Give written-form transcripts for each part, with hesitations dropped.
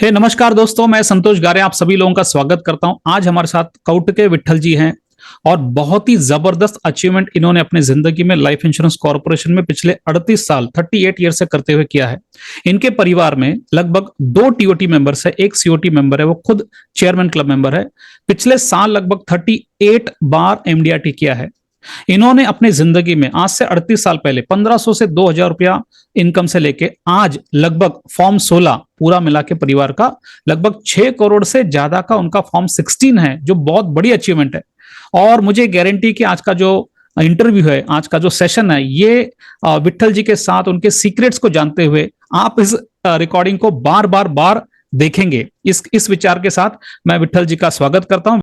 नमस्कार दोस्तों, मैं संतोष गारे आप सभी लोगों का स्वागत करता हूं। आज हमारे साथ कौटके विट्ठल जी हैं और बहुत ही जबरदस्त अचीवमेंट इन्होंने अपनी जिंदगी में लाइफ इंश्योरेंस कॉर्पोरेशन में पिछले 38 साल 38 ईयर से करते हुए किया है। इनके परिवार में लगभग 2 टीओटी मेंबर्स है, एक सीओटी मेंबर है, वो खुद चेयरमैन क्लब मेंबर है। पिछले साल लगभग 38 बार एमडीआरटी किया है। इन्होंने अपनी जिंदगी में आज से 38 साल पहले 1500 से 2000 रुपया इनकम से लेके आज लगभग फॉर्म 16 पूरा मिला के परिवार का लगभग 6 करोड़ से ज्यादा का उनका फॉर्म 16 है, जो बहुत बड़ी अचीवमेंट है। और मुझे गारंटी कि आज का जो इंटरव्यू है, आज का जो सेशन है, ये विट्ठल जी के साथ उनके सीक्रेट्स को जानते हुए आप इस रिकॉर्डिंग को बार बार बार देखेंगे। इस विचार के साथ मैं विट्ठल जी का स्वागत करता हूं।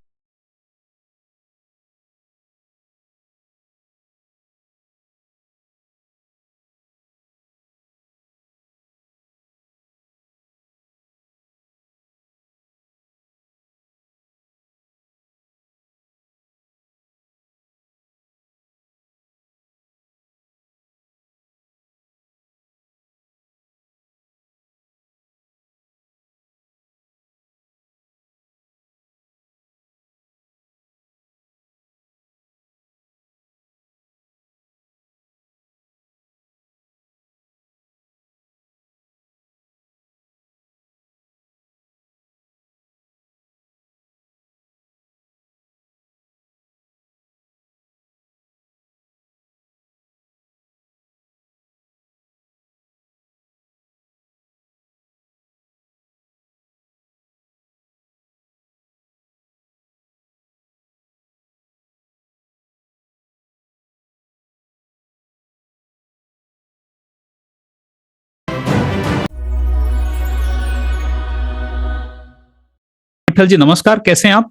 विट्ठल जी नमस्कार, कैसे हैं आप?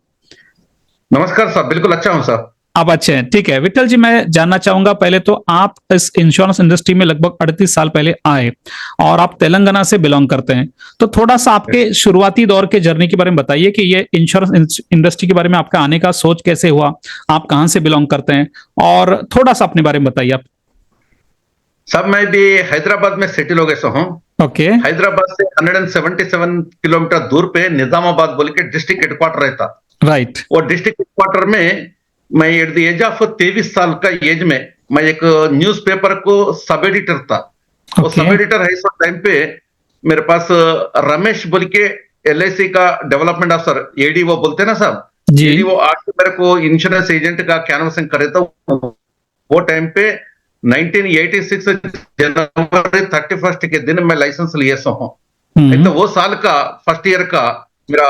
नमस्कार साहब, बिल्कुल अच्छा हूं साहब। आप अच्छे हैं, ठीक है। विट्ठल जी, मैं जानना चाहूंगा पहले तो आप इस इंश्योरेंस इंडस्ट्री में लगभग 38 साल पहले आए और आप तेलंगाना से बिलोंग करते हैं, तो थोड़ा सा आपके शुरुआती दौर के जर्नी के बारे में बताइए कि ये इंश्योरेंस इंडस्ट्री के बारे में आपका आने का सोच कैसे हुआ, आप कहां से बिलोंग करते हैं, और थोड़ा सा अपने बारे में बताइए आप। साहब, मैं भी हैदराबाद में सेटल हो गया सो हूँ। ओके। हैदराबाद से 177 किलोमीटर दूर पे निजामाबाद बोल के डिस्ट्रिक्ट हेडक्वार्टर रहता। राइट। और डिस्ट्रिक्ट हेडक्वार्टर में मैं एट द एज ऑफ 23 साल का एज में मैं एक न्यूज़पेपर को सब एडिटर था। वो सब एडिटर है, इस टाइम पे मेरे पास रमेश बोल के LIC का डेवलपमेंट ऑफिसर, ADO बोलते हैं ना साहब, ADO आके मेरे को इंश्योरेंस एजेंट का कैनवसिंग करे था। वो टाइम पे 1986 जनवरी 31 के दिन मैं लाइसेंस लिए सो हूँ। तो वो साल का फर्स्ट ईयर का मेरा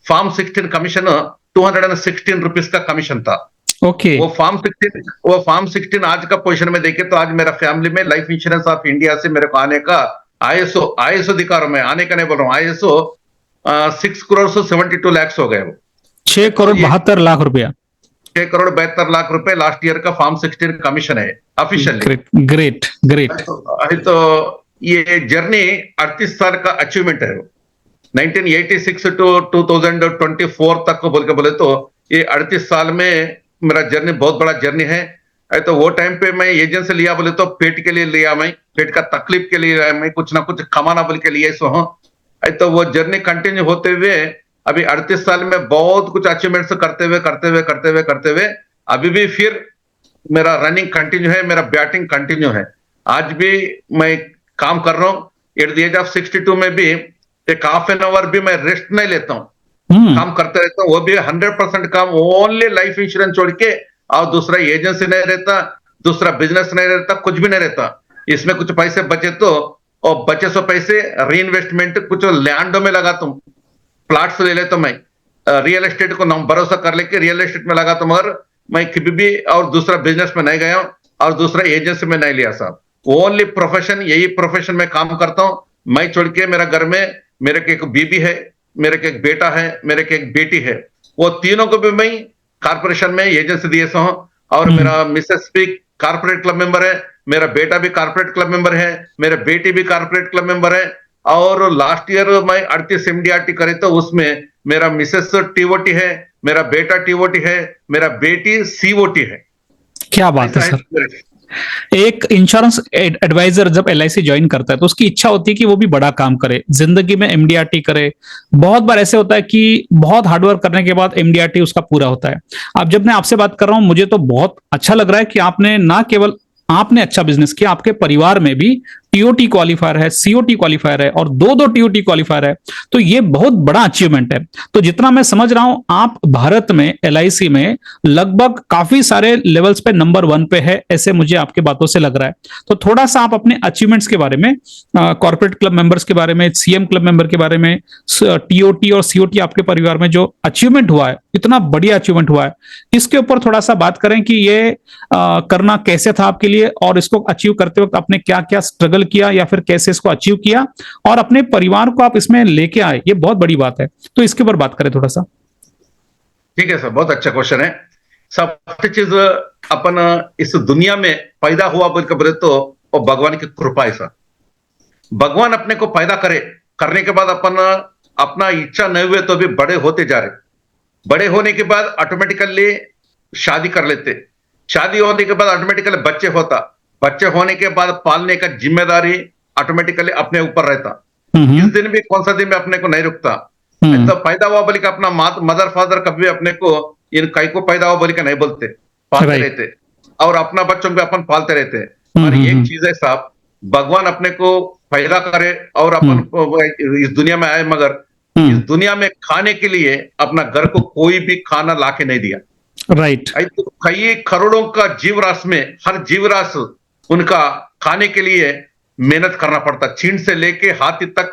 फॉर्म 16 कमीशन 216 रुपीस का कमीशन था। ओके। वो फॉर्म 16 आज का पोजीशन में देखे तो आज मेरा फैमिली में लाइफ इंश्योरेंस ऑफ इंडिया से मेरे को आने का ISO दिखा रहा हूं मैं, आने का नहीं बोल रहा हूँ, ISO 6 करोड़ 72 लाख हो गए। वो 6 करोड़ 72 लाख रुपया, 6 करोड़ 72 लाख रुपए लास्ट ईयर का फॉर्म 16 कमीशन है ऑफिशियली। Great great. तो ये जर्नी 38 साल का अचीवमेंट है। 1986 टू 2024 तक को बोले तो ये 38 साल में मेरा जर्नी बहुत बड़ा जर्नी है। तो वो टाइम पे मैं एजेंसी लिया बोले तो पेट के लिए लिया, मैं पेट का तकलीफ के लिए मैं कुछ ना कुछ कमाना बोल के लिए सो हूँ। तो वो जर्नी कंटिन्यू होते हुए अभी 38 साल में बहुत कुछ अचीवमेंट्स करते हुए अभी भी फिर मेरा रनिंग कंटिन्यू है, मेरा बैटिंग कंटिन्यू है। आज भी मैं काम कर रहा हूँ। एट द एज ऑफ 62 में भी एक हाफ एन आवर भी मैं रेस्ट नहीं लेता हूँ, काम करते रहता हूँ। वो भी 100% काम, ओनली लाइफ इंश्योरेंस छोड़ के, और दूसरा एजेंसी नहीं रहता, दूसरा बिजनेस नहीं रहता, कुछ भी नहीं रहता। इसमें कुछ पैसे बचे तो, और बचे सो पैसे री इन्वेस्टमेंट कुछ लैंडो में लगाता हूँ, प्लाट्स ले लेता हूं मैं, रियल एस्टेट को नाम भरोसा कर लेके रियल एस्टेट में लगाता हूं। मगर मैं कभी भी और दूसरा बिजनेस में नहीं गया हूं और दूसरा एजेंसी में नहीं लिया साहब। ओनली प्रोफेशन, यही प्रोफेशन में काम करता हूं। मैं छोड़ के मेरा घर में मेरे के एक बीबी है, मेरे के एक बेटा है, मेरे के एक बेटी है। वो तीनों को भी मैं कारपोरेशन में एजेंसी दिए सो हूं। और मेरा मिसेस भी कारपोरेट क्लब मेंबर है, मेरा बेटा भी कारपोरेट क्लब मेंबर है, मेरा बेटी भी कारपोरेट क्लब मेंबर है। और लास्ट ईयर मैं 38 MDRT करे तो उसमें मेरा मिसेस TOT है, मेरा बेटा TOT है, मेरा बेटी COT है। क्या बात है सर। एक इंश्योरेंस एडवाइजर जब एलआईसी ज्वाइन करता है तो उसकी इच्छा होती है कि वो भी बड़ा काम करे, जिंदगी में एमडीआरटी करे। बहुत बार ऐसे होता है कि बहुत हार्डवर्क करने के बाद एमडीआरटी उसका पूरा होता है। अब जब मैं आपसे बात कर रहा हूं, मुझे तो बहुत अच्छा लग रहा है कि आपने ना केवल आपने अच्छा बिजनेस किया, आपके परिवार में भी टीओटी क्वालिफायर है, सीओटी क्वालिफायर है और दो दो टीओटी क्वालिफायर है। तो ये बहुत बड़ा अचीवमेंट है। तो जितना मैं समझ रहा हूं, आप भारत में एलआईसी में लगभग काफी सारे लेवल्स पे नंबर 1 पे है, ऐसे मुझे आपके बातों से लग रहा है। तो थोड़ा सा आप अपने अचीवमेंट्स के बारे में, कॉर्पोरेट क्लब मेंबर्स के बारे में, सीएम क्लब मेंबर के बारे में, टीओटी और सीओटी आपके परिवार में जो अचीवमेंट हुआ है, इतना बढ़िया अचीवमेंट हुआ है, इसके ऊपर थोड़ा सा बात करें कि ये करना कैसे था आपके लिए और इसको अचीव करते वक्त आपने क्या क्या स्ट्रगल किया या फिर कैसे इसको अचीव किया और अपने परिवार को आप इसमें लेके आए, ये बहुत बड़ी बात है। तो इसके ऊपर बात करें थोड़ा सा। ठीक है सर, बहुत अच्छा क्वेश्चन है। सबसे चीज अपन इस दुनिया में पैदा हुआ बोल के बोले तो वो भगवान की कृपा है सर। भगवान अपने को पैदा करे, करने के बाद अपन अपना इच्छा नहीं हुए तो भी बड़े होते जा रहे। बड़े होने के बाद ऑटोमेटिकली शादी कर लेते। शादी होने के बाद ऑटोमेटिकली बच्चे होता। बच्चे होने के बाद पालने का जिम्मेदारी ऑटोमेटिकली अपने ऊपर रहता। इस दिन भी कौन सा दिन में अपने को नहीं रुकता। तो पैदा हुआ बोल के अपना मदर फादर कभी अपने को इन कई को पैदा हुआ बोल के नहीं बोलते, पालते रहते और अपना बच्चों को अपन पालते रहते। और एक चीज है साहब, भगवान अपने को पैदा करे और अपन इस दुनिया में आए, मगर इस दुनिया में खाने के लिए अपना घर को कोई भी खाना लाके नहीं दिया। राइट। तो कई करोड़ों का जीवराश में हर जीवराश उनका खाने के लिए मेहनत करना पड़ता। चीन से लेके हाथी तक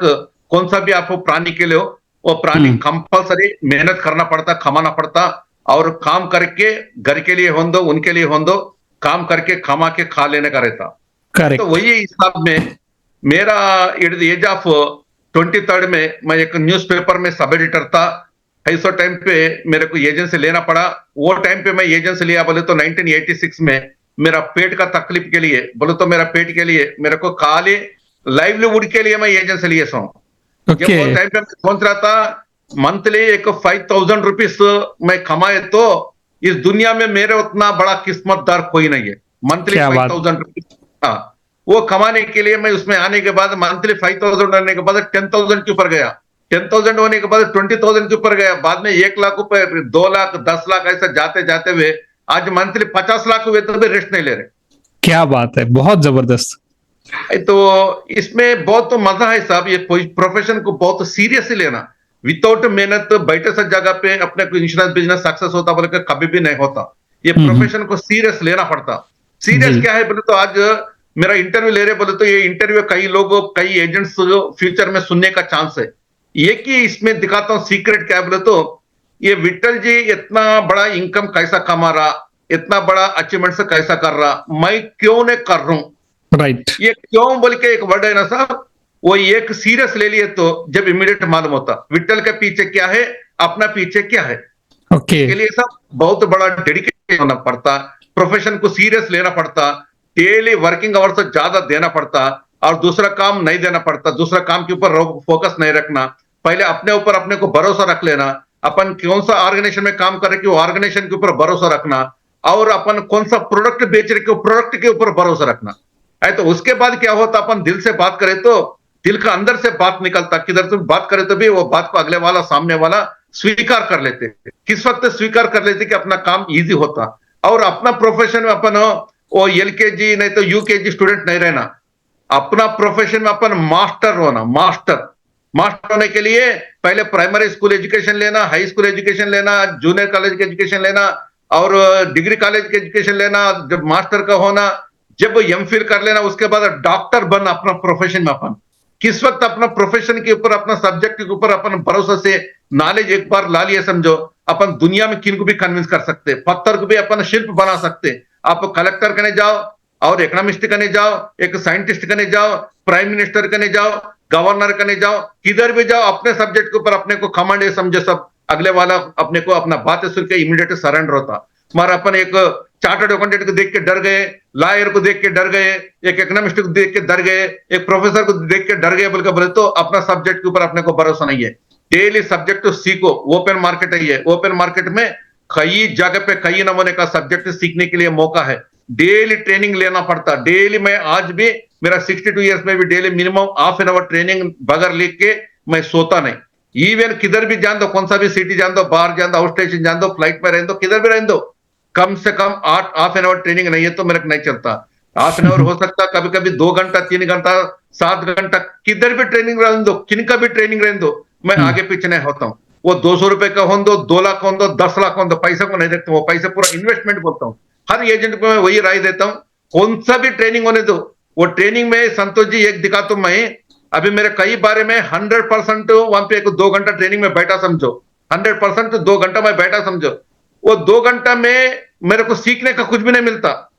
कौन सा भी आपको प्राणी के लिए हो, वो प्राणी कंपलसरी मेहनत करना पड़ता, कमाना पड़ता और काम करके घर के लिए हों दो, उनके लिए हों दो, काम करके कमा के खा लेने का रहता। तो वही हिसाब में मेरा एट द एज ऑफ 23 में मैं एक न्यूज़पेपर में सब एडिटर था। ऐसा टाइम पे मेरे को एजेंसी लेना पड़ा। वो टाइम पे मैं एजेंसी लिया बोले तो 1986 में मेरा पेट का तकलीफ के लिए, बोले तो मेरा पेट के लिए मेरे को खाली लाइवलीहुड के लिए मैं एजेंसी लिए सो। जब वो टाइम पे मैं सोच रहा था मंथली एक 5000 रुपीज मैं कमाए तो इस दुनिया में मेरे उतना बड़ा किस्मतदार कोई नहीं है। मंथली 5000 रुपीज, हाँ, वो कमाने के लिए मैं उसमें आने के बाद मंथली 5000 आने के बाद 10,000 के ऊपर गया। 10,000 होने के बाद 20,000 के ऊपर गया। बाद में 1 लाख रुपए, 2 लाख, 10 लाख ऐसा जाते जाते हुए आज मंथली 50 लाख हुए तो भी रेस्ट नहीं ले रहे। क्या बात है, बहुत जबरदस्त। तो इसमें बहुत तो मजा है साहब। ये प्रोफेशन को बहुत सीरियसली लेना, विदाउट मेहनत बैठे से जगह पे अपने को इंश्योरेंस बिजनेस सक्सेस होता बोले कभी भी नहीं होता। ये प्रोफेशन को सीरियस लेना पड़ता। सीरियस क्या है बोले तो आज मेरा इंटरव्यू ले रहे बोले तो ये इंटरव्यू कई लोगों, कई एजेंट्स फ्यूचर में सुनने का चांस है। एक ही इसमें दिखाता हूं सीक्रेट क्या बोले तो ये विट्ठल जी इतना बड़ा इनकम कैसा कमा रहा, इतना बड़ा अचीवमेंट से कैसा कर रहा, मैं क्यों नहीं कर रहा हूं। राइट। ये क्यों बोल के एक वर्ड है ना साहब, वो एक सीरियस ले लिए तो जब इमीडिएट मालूम होता विट्ठल के पीछे क्या है, अपना पीछे क्या है। ओके। के लिए सब बहुत बड़ा डेडिकेशन होना पड़ता, प्रोफेशन को सीरियस लेना पड़ता, डेली वर्किंग आवर्स से ज्यादा देना पड़ता और दूसरा काम नहीं देना पड़ता। दूसरा काम के ऊपर फोकस नहीं रखना, पहले अपने ऊपर अपने को भरोसा रख लेना। अपन कौन सा ऑर्गेनाइजेशन में काम कर रहे कि वो ऑर्गेनाइजेशन के ऊपर भरोसा रखना और अपन कौन सा प्रोडक्ट बेच रहे कि प्रोडक्ट के ऊपर भरोसा रखना है। तो उसके बाद क्या होता, अपन दिल से बात करें तो दिल का अंदर से बात निकलता, किधर से बात करे तो भी वो बात को अगले वाला, सामने वाला स्वीकार कर लेते। किस वक्त स्वीकार कर लेते कि अपना काम इजी होता और अपना प्रोफेशन में अपन वो एलकेजी नहीं तो यूकेजी स्टूडेंट नहीं रहना। अपना प्रोफेशन में अपन मास्टर होना। मास्टर होने के लिए पहले प्राइमरी स्कूल एजुकेशन लेना, हाई स्कूल एजुकेशन लेना, जूनियर कॉलेज के एजुकेशन लेना और डिग्री कॉलेज के एजुकेशन लेना। जब मास्टर का होना, जब एमफिल कर लेना, उसके बाद डॉक्टर बनना अपना प्रोफेशन में। अपन किस वक्त अपना प्रोफेशन के ऊपर, अपना सब्जेक्ट के ऊपर अपन भरोसा से नॉलेज एक बार ला लिया समझो, अपन दुनिया में किन को भी कन्विंस कर सकते, पत्थर को भी अपन शिल्प बना सकते। आप कलेक्टर करने जाओ और इकोनॉमिस्ट करने जाओ, एक साइंटिस्ट करने जाओ, प्राइम मिनिस्टर करने जाओ, गवर्नर करने जाओ, किधर भी जाओ अपने सब्जेक्ट के ऊपर अपने को कमांड है समझे सब, अगले वाला अपने को अपना बात सुन के इमीडिएट सरेंडर होता। मगर अपन एक चार्टर्ड अकाउंटेंट को देख के डर गए, लॉयर को देख के डर गए, एक इकोनॉमिस्ट को देख के डर गए, एक प्रोफेसर को देख के डर गए बोले तो अपना सब्जेक्ट के ऊपर अपने को भरोसा नहीं है। डेली सब्जेक्ट तो सीखो। ओपन मार्केट है ये। ओपन मार्केट में कई जगह पे कई नमूने का सब्जेक्ट सीखने के लिए मौका है। डेली ट्रेनिंग लेना पड़ता। डेली मैं आज भी मेरा 62 ईयर्स में भी daily minimum half an hour training बगैर लिख के मैं सोता नहीं। इवन किधर भी जान दो, कौन सा भी सिटी जान दो, बाहर जान दो, आउट स्टेशन जान दो, फ्लाइट में रहने दो, किधर भी रहने दो, कम से कम 8 हाफ एन आवर ट्रेनिंग नहीं है तो मेरे को नहीं चलता। हाफ एन आवर हो सकता, कभी कभी 2 घंटा, 3 घंटा, 7 घंटा, किधर भी ट्रेनिंग रहने दो, किनका भी ट्रेनिंग रहने दो, मैं आगे पीछे नहीं होता हूँ। वो 200 रुपए का हो दो, 2 लाख हो दो, 10 लाख हो दो, पैसा को नहीं देखता हूँ, वो पैसा पूरा इन्वेस्टमेंट बोलता हूँ। हर एजेंट को मैं वही राय देता हूँ, कौन सा भी ट्रेनिंग होने दो। वो ट्रेनिंग में संतोष जी एक दिखाता हूं मैं, अभी मेरे कई बारे में 100% वहां पे 2 घंटा ट्रेनिंग में बैठा समझो, 100% 2 घंटा मैं बैठा समझो। वो 2 घंटा में मेरे को सीखने का कुछ भी नहीं मिलता।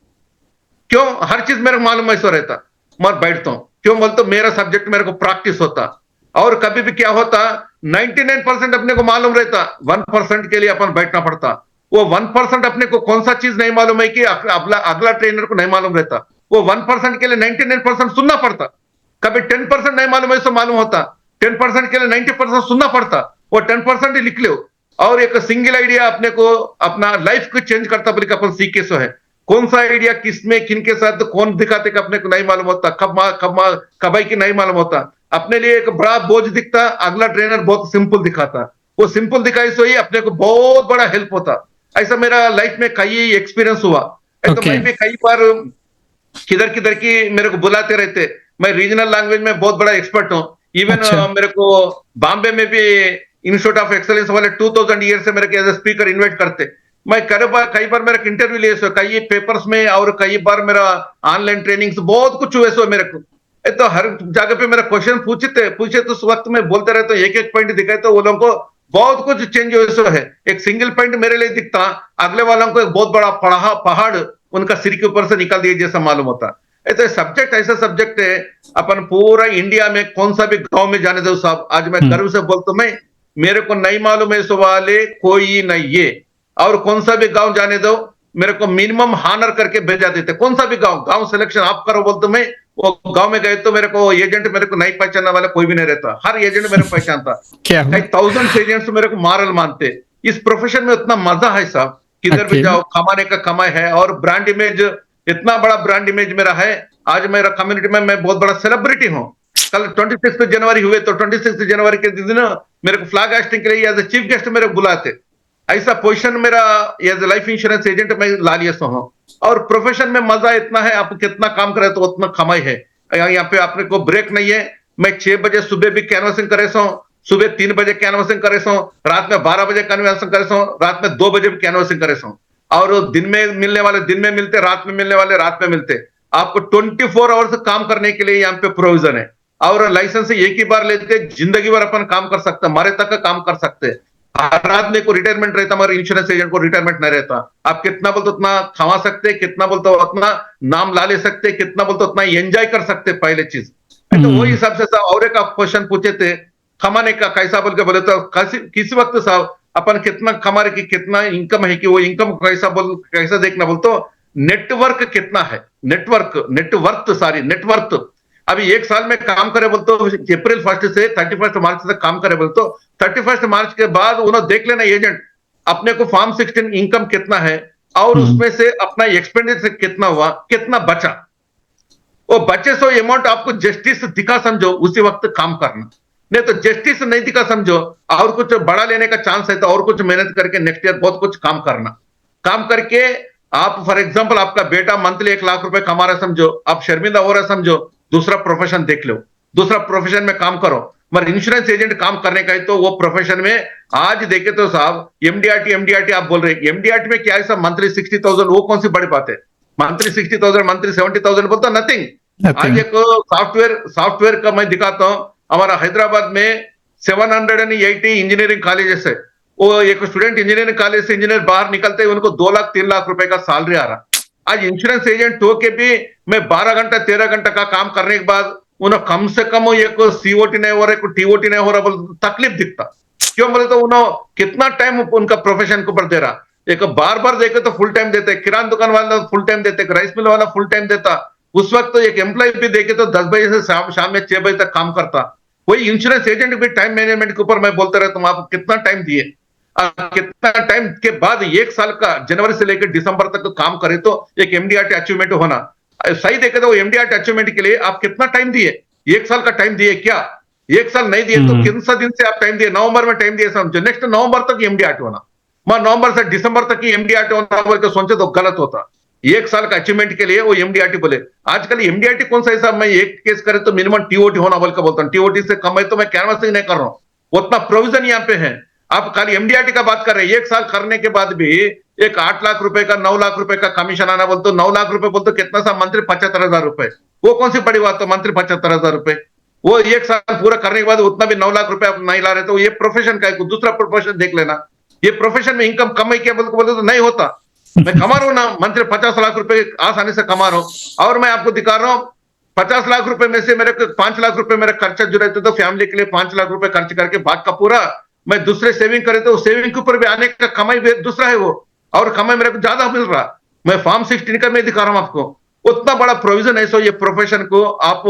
क्यों? हर चीज मेरे को मालूम ऐसा रहता, मैं बैठता हूं। क्यों बोलते? मेरा सब्जेक्ट मेरे को प्रैक्टिस होता। और कभी भी क्या होता, 99% अपने को मालूम रहता, 1% के लिए अपन बैठना पड़ता। वो 1% अपने को कौन सा चीज नहीं मालूम है कि अगला ट्रेनर को नहीं मालूम रहता। वो 1% के लिए 99% सुनना पड़ता। कभी 10% नहीं मालूम है तो मालूम होता, 10% के लिए 90% सुनना पड़ता। वो 10% ही लिख लो। और एक सिंगल आइडिया अपने को अपना लाइफ को चेंज करता बोले अपन सीख के सो है। कौन सा आइडिया किसमें किन के साथ कौन दिखाते कि अपने को नहीं मालूम होता, कब आई की नहीं मालूम होता। अपने लिए एक बड़ा बोझ दिखता, अगला ट्रेनर बहुत सिंपल दिखाता। वो सिंपल दिखाई सो ही अपने को बहुत बड़ा हेल्प होता। ऐसा मेरा लाइफ में कई एक्सपीरियंस हुआ। तो मैं भी कई बार किधर किधर की मेरे को बुलाते रहते। मैं रीजनल लैंग्वेज में बहुत बड़ा एक्सपर्ट हूँ। इवन मेरे को बॉम्बे में भी इंस्टीट्यूट ऑफ एक्सलेंस वाले 2000 ईयर से मेरे को एज ए स्पीकर इन्वाइट करते। मैं कई बार मेरा इंटरव्यू लिए, कई पेपर्स में, और कई बार मेरा ऑनलाइन ट्रेनिंग्स बहुत कुछ हुए सो मेरे को। तो हर जगह पे मेरा क्वेश्चन पूछे तो उस वक्त में बोलते रहते, एक एक पॉइंट दिखाए तो वो लोगों को बहुत कुछ चेंज हुए सो है। एक सिंगल पॉइंट मेरे लिए दिखता, अगले वालों को एक बहुत बड़ा पहाड़ उनका सिर के ऊपर से निकाल दिए जैसा मालूम होता। ऐसा सब्जेक्ट सब्जेक्ट है, अपन पूरा इंडिया में कौन सा भी गांव में जाने दो साहब, आज मैं गर्व से बोलता हूं, मैं मेरे को नहीं मालूम है सवाले कोई नहीं है। और कौन सा भी गांव जाने दो, मेरे को मिनिमम हानर करके भेजा देते। कौन सा भी गांव सिलेक्शन आप करो बोलते, मैं वो गांव में गए तो मेरे को एजेंट मेरे को नहीं पहचानने वाला कोई भी नहीं रहता, हर एजेंट मेरे को पहचानता। कई 1000 एजेंट्स मेरे को मॉरल मानते। इस प्रोफेशन में इतना मजा है साहब, किधर भी जाओ कमाने का कमाई है। और ब्रांड इमेज, इतना बड़ा ब्रांड इमेज मेरा है। आज मेरा कम्युनिटी में मैं बहुत बड़ा सेलिब्रिटी हूँ। कल 26 जनवरी हुए तो 26 जनवरी के दिन मेरे को फ्लैग हाइस्टिंग के लिए एज ए चीफ गेस्ट मेरे को बुलाते। ऐसा पोजीशन मेरा as a life insurance agent मैं ला लिया हूँ। और प्रोफेशन में मजा इतना है, आप कितना काम करे तो उतना कमाई है। यहाँ पे आपने को ब्रेक नहीं है। मैं 6 बजे सुबह भी कैनवसिंग करे सो, सुबह 3 बजे कैनवसिंग करे सो, रात में 12 बजे कैनवसिंग करे सो, रात में 2 बजे भी कैनवसिंग करे सो। और दिन में मिलने वाले दिन में मिलते, रात में मिलने वाले रात में मिलते। आपको 24 आवर्स काम करने के लिए यहाँ पे प्रोविजन है। और लाइसेंस एक ही बार लेते, जिंदगी भर अपन काम कर सकते, मरे तक का काम कर सकते। हर आदमी को रिटायरमेंट रहता, मगर इंश्योरेंस एजेंट को रिटायरमेंट नहीं रहता। आप कितना बोलते उतना कमा सकते, कितना बोलते उतना नाम ला ले सकते, कितना बोलते उतना एंजॉय कर सकते। पहले चीज तो वही हिसाब से साहब। और एक आप क्वेश्चन पूछे थे कमाने का कैसा बोल के बोले, तो किसी वक्त साहब अपन कितना कमा रहे कि कितना इनकम है, कि वो इनकम कैसा देखना बोल तो नेटवर्क कितना है, नेटवर्थ। अभी 1 साल में काम करे बोल तो अप्रैल 1 से 31 मार्च तक काम करे बोल तो 31 मार्च के बाद उन्होंने देख लेना एजेंट अपने को फॉर्म 16 इनकम कितना है, और उसमें से अपना एक्सपेंडिचर कितना हुआ, कितना बचा। वो बचे सो अमाउंट आपको जस्टिस दिखा समझो, उसी वक्त काम करना। नहीं तो जस्टिस नहीं दिखा समझो, और कुछ बड़ा लेने का चांस है तो और कुछ मेहनत करके नेक्स्ट ईयर बहुत कुछ काम करना। काम करके आप फॉर एग्जांपल आपका बेटा मंथली 1 लाख रुपए कमा रहा समझो, आप शर्मिंदा हो रहा समझो, दूसरा प्रोफेशन देख लो, दूसरा प्रोफेशन में काम करो। मगर इंश्योरेंस एजेंट काम करने का है तो वो प्रोफेशन में आज देखे तो साहब एमडीआरटी आप बोल रहे हैं, एमडीआरटी में क्या है साहब, मंथली 60,000, वो कौन सी बड़ी बात है। मंथली 60,000, मंथली 70,000 बोलता नथिंग। आज एक सॉफ्टवेयर का मैं दिखाता हूं, हमारा हैदराबाद में 780 इंजीनियरिंग कॉलेजेस है। वो एक स्टूडेंट इंजीनियरिंग कॉलेज से इंजीनियर बाहर निकलते उनको 2 लाख 3 लाख रुपए का सैलरी आ रहा। आज इंश्योरेंस एजेंट हो के भी मैं 12 घंटा 13 घंटा का काम करने के बाद उन्हें कम से कम एक सीओटी नहीं हो रहा, एक टीओटी नहीं हो रहा, बोल तकलीफ दिखता। क्यों बोले तो उन्होंने कितना टाइम उनका प्रोफेशन को ऊपर दे रहा। एक बार देखे तो फुल टाइम देते, किराना दुकान वाला फुल टाइम देते, राइस मिल वाला फुल टाइम देता। उस वक्त एक एम्प्लॉय भी देखे तो 10 बजे से शाम में 6 बजे तक काम करता। वही इंश्योरेंस एजेंट भी टाइम मैनेजमेंट के ऊपर मैं बोलता रहता हूं, आपको कितना टाइम दिए। कितना टाइम के बाद 1 साल का जनवरी से लेकर दिसंबर तक काम करे तो एक एमडीआरटी अचीवमेंट होना सही देखे तो एमडीआरटी अचीवमेंट के लिए आप कितना टाइम दिए? 1 साल का टाइम दिए क्या? 1 साल नहीं दिए तो किन सा दिन से आप टाइम दिए? नवंबर में टाइम दिए समझो, नेक्स्ट नवंबर तक एमडीआरटी होना, मैं नवंबर से दिसंबर तक की एमडीआरटी होना बोल के सोचे तो गलत होता। 1 साल का अचीवमेंट के लिए वो एमडीआरटी बोले। आजकल एमडीआरटी कौन सा हिसाब, मैं एक केस करे तो मिनिमम टीओटी होना बोल के बोलता हूँ, टीओटी से कम है तो मैं कैनवासिंग नहीं कर रहा हूँ, उतना प्रोविजन यहाँ पे है। आप खाली एमडीआरटी का बात कर रहे हैं, 1 साल करने के बाद भी एक 8 लाख रुपए का 9 लाख रुपए का कमीशन आना बोलते, 9 लाख रुपए बोलते कितना सा मंथली 75,000 रुपए, वो कौन सी बड़ी बात? तो मंथली 75,000 रुपए वो 1 साल पूरा करने के बाद उतना भी 9 लाख रुपए आप नहीं ला रहे तो ये प्रोफेशन का है, दूसरा प्रोफेशन देख लेना। ये प्रोफेशन में इनकम कमाई क्या बोलते तो नहीं होता। मैं कमा रहा हूं ना मंथली 50 लाख रुपए आसानी से कमा रहा हूं, और मैं आपको दिखा रहा हूं 50 लाख रुपए में से मेरे को 5 लाख रुपए मेरा खर्चा जो रहता तो फैमिली के लिए 5 लाख रुपए खर्च करके भाग का पूरा मैं दूसरे सेविंग करे तो सेविंग के ऊपर भी आने का कमाई दूसरा है वो, और कमाई मेरे को ज्यादा मिल रहा। मैं फॉर्म 16 का मैं दिखा रहा हूं आपको, उतना बड़ा प्रोविजन है। सो ये प्रोफेशन को आप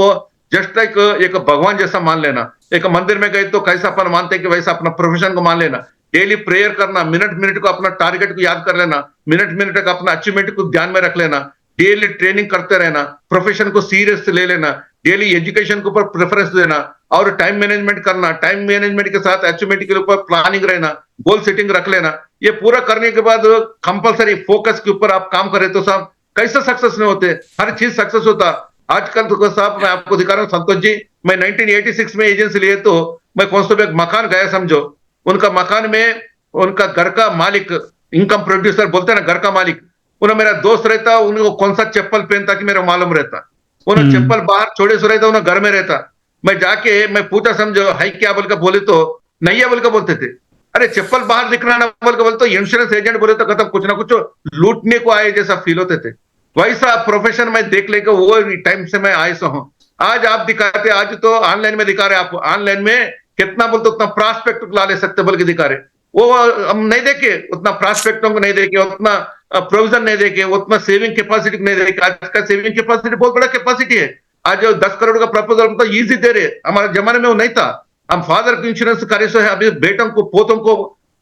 जस्ट लाइक एक भगवान जैसा मान लेना। एक मंदिर में गए तो कैसा अपन मानते हैं कि वैसा अपना प्रोफेशन को मान लेना। डेली प्रेयर करना, मिनट मिनट को अपना टारगेट को याद कर लेना, मिनट मिनट का अपना अचीवमेंट को ध्यान में रख लेना, डेली ट्रेनिंग करते रहना, प्रोफेशन को सीरियस ले लेना, डेली एजुकेशन के ऊपर प्रेफरेंस देना, और टाइम मैनेजमेंट करना, टाइम मैनेजमेंट के साथ अचीवमेंट के ऊपर प्लानिंग रहना, गोल सेटिंग रख लेना। ये पूरा करने के बाद कंपलसरी फोकस के ऊपर आप काम करें तो साहब कैसे सक्सेस नहीं होते? हर चीज सक्सेस होता। आजकल तो साहब मैं आपको दिखा रहा हूँ संतोष जी, मैं 1986 में एजेंसी लिए तो मैं कौन सा एक मकान गया समझो, उनका मकान में उनका घर का मालिक, इनकम प्रोड्यूसर बोलते हैं ना, घर का मालिक, उन्हें मेरा दोस्त रहता, उनको कौन सा चप्पल पहनता कि मेरा मालूम रहता, उन्हें चप्पल बाहर छोड़े सो रहता, उन्हें घर में रहता। मैं जाके मैं पूछा समझो है क्या बोल के, बोले तो नहीं है बोल के बोलते थे। अरे चप्पल बाहर दिखना ना बोल के बोले तो इंश्योरेंस एजेंट बोले तो खत्म, कुछ ना कुछ लूटने को आए जैसा फील होते थे। वैसा प्रोफेशन में देख लेकर वो टाइम से मैं आए सो हूं। आज आप दिखाते, आज तो ऑनलाइन में दिखा रहे, आप ऑनलाइन में कितना बोलते उतना प्रॉस्पेक्ट ला ले सकते बोल के दिखा रहे। वो हम नहीं देखे, उतना प्रॉस्पेक्टों को नहीं देखे, उतना प्रोविजन नहीं देखे, उतना सेविंग कैपेसिटी नहीं देखे। आज का सेविंग कैपेसिटी बहुत बड़ा कैपेसिटी है। आज 10 करोड़ का प्रपोजल तो इजी दे रहे, हमारे जमाने में वो नहीं था। हम फादर को इंश्योरेंस करे सो है, अभी बेटों को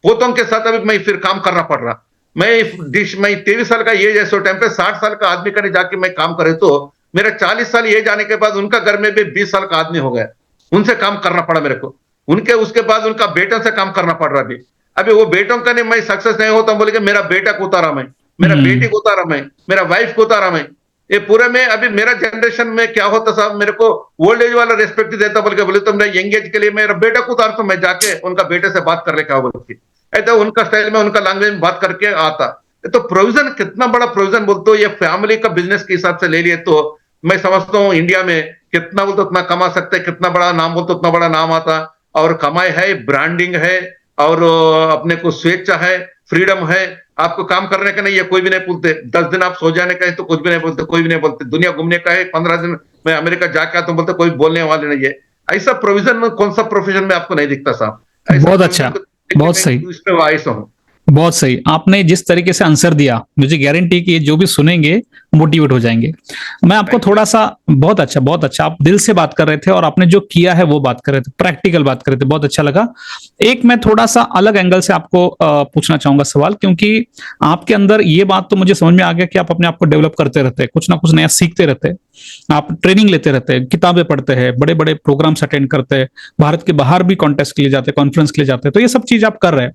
पोतों के साथ अभी मैं फिर काम करना पड़ रहा। मैं 23 साल का एज है, सो टाइम पे 60 साल का आदमी करे जाके मैं काम करे तो मेरा 40 साल एज आने के बाद उनका घर में भी 20 साल का आदमी हो गया, उनसे काम करना पड़ा मेरे को। उनके उसके बाद उनका बेटों से काम करना पड़ रहा। अभी वो बेटों का नहीं, मैं सक्सेस नहीं होता बोले कि मेरा बेटा को उतारा मैं, मेरा बेटी को उतारा मैं, मेरा वाइफ को उतारा मैं। ये पूरे में अभी मेरा जनरेशन में क्या होता साहब, मेरे को ओल्ड एज वाला रिस्पेक्ट देता बोल के बोले तो मेरा यंग एज के लिए मेरा बेटा को उतारता, मैं जाके उनका बेटे से बात कर ले क्या बोल के, ऐसा उनका स्टाइल में उनका लैंग्वेज में बात करके आता। तो प्रोविजन कितना बड़ा प्रोविजन बोलते हो, ये फैमिली का बिजनेस के हिसाब से ले लिए तो मैं समझता हूँ इंडिया में कितना बोलते उतना कमा सकते, कितना बड़ा नाम बोलते उतना बड़ा नाम आता, और कमाई है, ब्रांडिंग है, और अपने को स्वेच्छा है, फ्रीडम है। आपको काम करने का नहीं है, कोई भी नहीं बोलते। 10 दिन आप सो जाने का है तो कुछ भी नहीं बोलते, कोई भी नहीं बोलते। दुनिया घूमने का है, 15 दिन मैं अमेरिका जाके आता हूं बोलते, कोई बोलने वाले नहीं है। ऐसा प्रोविजन कौन सा प्रोफेशन में आपको नहीं दिखता साहब? बहुत अच्छा, बहुत सही, इस पे वाइस हूं। बहुत सही। आपने जिस तरीके से आंसर दिया, मुझे गारंटी कि जो भी सुनेंगे मोटिवेट हो जाएंगे। मैं आपको थोड़ा सा, बहुत अच्छा, बहुत अच्छा, आप दिल से बात कर रहे थे और आपने जो किया है वो बात कर रहे थे, प्रैक्टिकल बात कर रहे थे, बहुत अच्छा लगा। एक मैं थोड़ा सा अलग एंगल से आपको पूछना चाहूंगा सवाल, क्योंकि आपके अंदर ये बात तो मुझे समझ में आ गया कि आप अपने आप को डेवलप करते रहते हैं, कुछ ना कुछ नया सीखते रहते हैं, आप ट्रेनिंग लेते रहते हैं, किताबें पढ़ते हैं, बड़े बड़े प्रोग्राम्स अटेंड करते हैं, भारत के बाहर भी कॉन्टेस्ट के लिए जाते हैं, कॉन्फ्रेंस के लिए जाते हैं, तो ये सब चीज आप कर रहे हैं।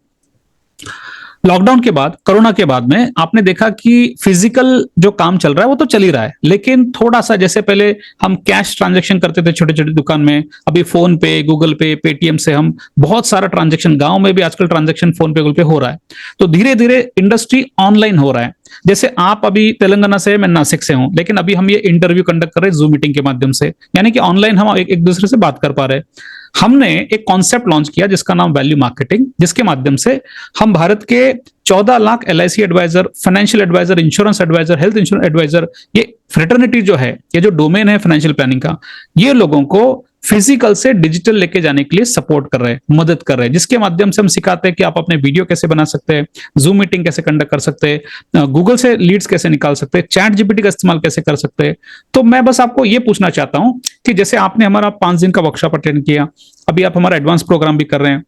लॉकडाउन के बाद, कोरोना के बाद में आपने देखा कि फिजिकल जो काम चल रहा है वो तो चल ही रहा है, लेकिन थोड़ा सा, जैसे पहले हम कैश ट्रांजैक्शन करते थे छोटे छोटे दुकान में, अभी फोन पे, गूगल पे, पेटीएम से हम बहुत सारा ट्रांजैक्शन, गांव में भी आजकल ट्रांजैक्शन फोन पे, गूगल पे हो रहा है। तो धीरे धीरे इंडस्ट्री ऑनलाइन हो रहा है। जैसे आप अभी तेलंगाना से, मैं नासिक से हूं, लेकिन अभी हम ये इंटरव्यू कंडक्ट कर रहे हैं जूम मीटिंग के माध्यम से, यानी कि ऑनलाइन हम एक दूसरे से बात कर पा रहे हैं। हमने एक कॉन्सेप्ट लॉन्च किया जिसका नाम वैल्यू मार्केटिंग, जिसके माध्यम से हम भारत के 14 lakh LIC adviser, financial adviser, insurance adviser, health insurance adviser, ये फ्रेटर्निटी जो है, ये जो डोमेन है फाइनेंशियल प्लानिंग का, ये लोगों को फिजिकल से डिजिटल लेके जाने के लिए सपोर्ट कर रहे हैं, मदद कर रहे हैं, जिसके माध्यम से हम सिखाते हैं कि आप अपने वीडियो कैसे बना सकते हैं, जूम मीटिंग कैसे कंडक्ट कर सकते हैं, गूगल से लीड्स कैसे निकाल सकते हैं, चैट जीपीटी का इस्तेमाल कैसे कर सकते हैं। तो मैं बस आपको ये पूछना चाहता हूं कि जैसे आपने हमारा 5 दिन का वर्कशॉप अटेंड किया, अभी आप हमारा एडवांस प्रोग्राम भी कर रहे हैं,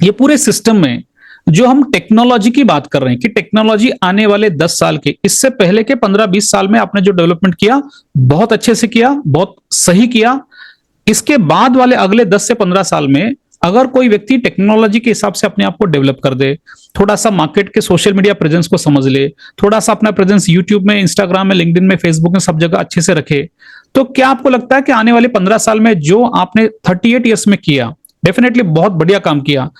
ये पूरे सिस्टम में जो हम टेक्नोलॉजी की बात कर रहे हैं कि टेक्नोलॉजी आने वाले 10 साल के, इससे पहले के 15-20 साल में आपने जो डेवलपमेंट किया बहुत अच्छे से किया, बहुत सही किया। इसके बाद वाले अगले 10 से 15 साल में अगर कोई व्यक्ति टेक्नोलॉजी के हिसाब से अपने आप को डेवलप कर दे, थोड़ा सा मार्केट के सोशल मीडिया प्रेजेंस को समझ ले, थोड़ा सा अपना प्रेजेंस यूट्यूब में, इंस्टाग्राम में, लिंक्डइन में, फेसबुक में, सब जगह अच्छे से रखे, तो क्या आपको लगता है कि आने वाले 15 साल में जो आपने 38 ईयर्स में किया, डेफिनेटली बहुत बढ़िया काम किया,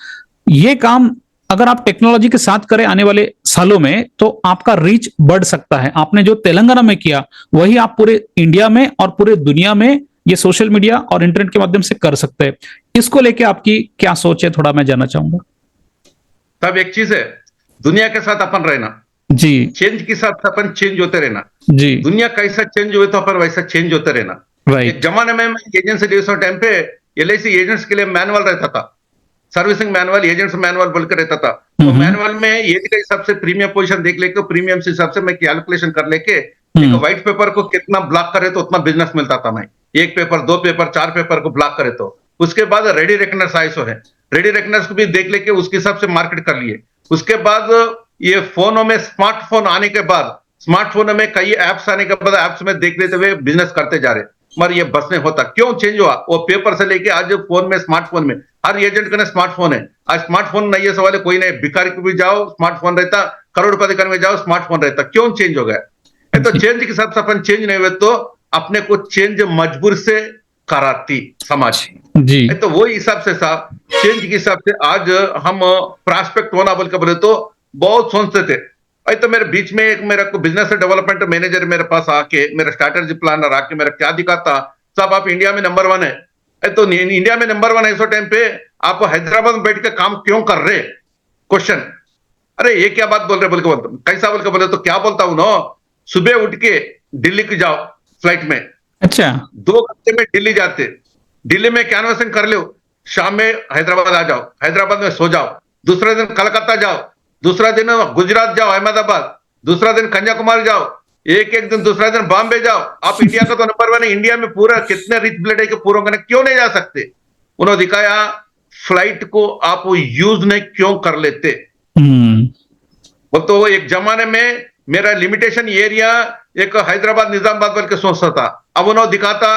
ये काम अगर आप टेक्नोलॉजी के साथ करें आने वाले सालों में तो आपका रीच बढ़ सकता है। आपने जो तेलंगाना में किया वही आप पूरे इंडिया में और पूरे दुनिया में ये सोशल मीडिया और इंटरनेट के माध्यम से कर सकते हैं। इसको लेके आपकी क्या सोच है, थोड़ा मैं जानना चाहूंगा। तब एक चीज है, दुनिया के साथ अपन रहना जी चेंज के साथ अपन चेंज होते रहना। जी दुनिया कैसा चेंज हुए तो अपन वैसा चेंज होते रहना। एक राइट जमाने में एजेंसी डेज टाइम पे एलआईसी एजेंट्स के लिए मैनुअल रहता था, सर्विसिंग मैनुअल, एजेंट्स मैनुअल बोलकर रहता था। तो मैनुअल में एज के हिसाब से प्रीमियम पोजीशन देख लेके, प्रीमियम के हिसाब से मैं कैलकुलेशन कर लेके एक व्हाइट पेपर को कितना ब्लॉक करे तो उतना बिजनेस मिलता था। मैं एक पेपर, दो पेपर, चार पेपर को ब्लॉक करे तो उसके बाद रेडी रेकनर्स आईएसओ है, रेडी रेकनर्स को भी देख लेके उसके हिसाब से मार्केट कर लिए। उसके बाद ये फोनों में स्मार्टफोन आने के बाद, स्मार्टफोन में कई ऐप्स आने के बाद ऐप्स में देख लेते हुए बिजनेस करते जा रहे। मगर ये बस नहीं होता, क्यों चेंज हुआ? वो पेपर से लेके आज फोन में, स्मार्टफोन में हर एजेंट का स्मार्टफोन है। आज स्मार्टफोन नहीं है सवाल है, कोई नहीं, भिखारी को भी जाओ स्मार्टफोन रहता, करोड़पति घर में जाओ स्मार्टफोन रहता। क्यों चेंज हो गया? तो चेंज के साथ अपन चेंज नहीं हुए तो अपने को चेंज मजबूर से कराती समाज जी तो वही हिसाब से साहब चेंज के हिसाब से आज हम प्रॉस्पेक्ट होना बोल के बोले तो बहुत सोचते थे। तो मेरे बीच में एक मेरा को बिजनेस डेवलपमेंट मैनेजर मेरे पास आके, मेरा स्ट्रैटेजी प्लानर आके मेरा क्या दिखाता, साहब आप इंडिया में नंबर 1 है। तो इंडिया में नंबर 1 है, इस टाइम पे आप हैदराबाद में बैठ के काम क्यों कर रहे? क्वेश्चन। अरे ये क्या बात बोल रहे बोल के बोलता, कैसा बोल के बोले तो क्या बोलता हूं ना, सुबह उठ के दिल्ली की जाओ फ्लाइट में, अच्छा 2 घंटे में दिल्ली जाते, दिल्ली में कैनवसिंग कर लो, शाम में हैदराबाद आ जाओ, हैदराबाद में सो जाओ, दूसरे दिन कलकत्ता जाओ, दूसरा दिन गुजरात जाओ, अहमदाबाद, दूसरा दिन कन्याकुमारी जाओ, एक एक दिन दूसरा दिन बॉम्बे जाओ। आप इंडिया का तो नंबर 1 है, इंडिया में पूरा कितने रिच ब्लड है कि पूरा करने क्यों नहीं जा सकते? उन्होंने दिखाया फ्लाइट को आप यूज नहीं क्यों कर लेते। वो तो एक जमाने में मेरा लिमिटेशन एरिया एक हैदराबाद निजामाबाद बोल के सोचता था, अब उन्होंने दिखाता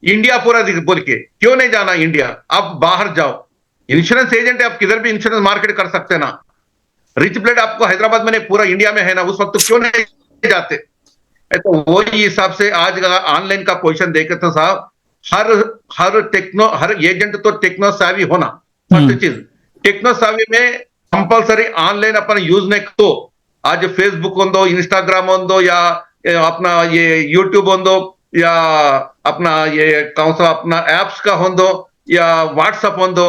इंडिया पूरा बोल के, क्यों नहीं जाना इंडिया? आप बाहर जाओ, इंश्योरेंस एजेंट है, आप किधर भी इंश्योरेंस मार्केट कर सकते ना। रिच ब्लड आपको हैदराबाद में नहीं पूरा इंडिया में है ना, उस वक्त तो क्यों नहीं जाते? तो वही हिसाब से आज का ऑनलाइन का पोजीशन देखे तो साहब हर एजेंट तो टेक्नो सावी होना। फर्स्ट चीज टेक्नो सावी में कंपल्सरी ऑनलाइन अपन यूज नहीं तो आज फेसबुक होंदो, इंस्टाग्राम होंदो, या अपना ये यूट्यूब होंदो, या अपना ये कौन सा अपना एप्स का होंदो, या व्हाट्सएप होंदो,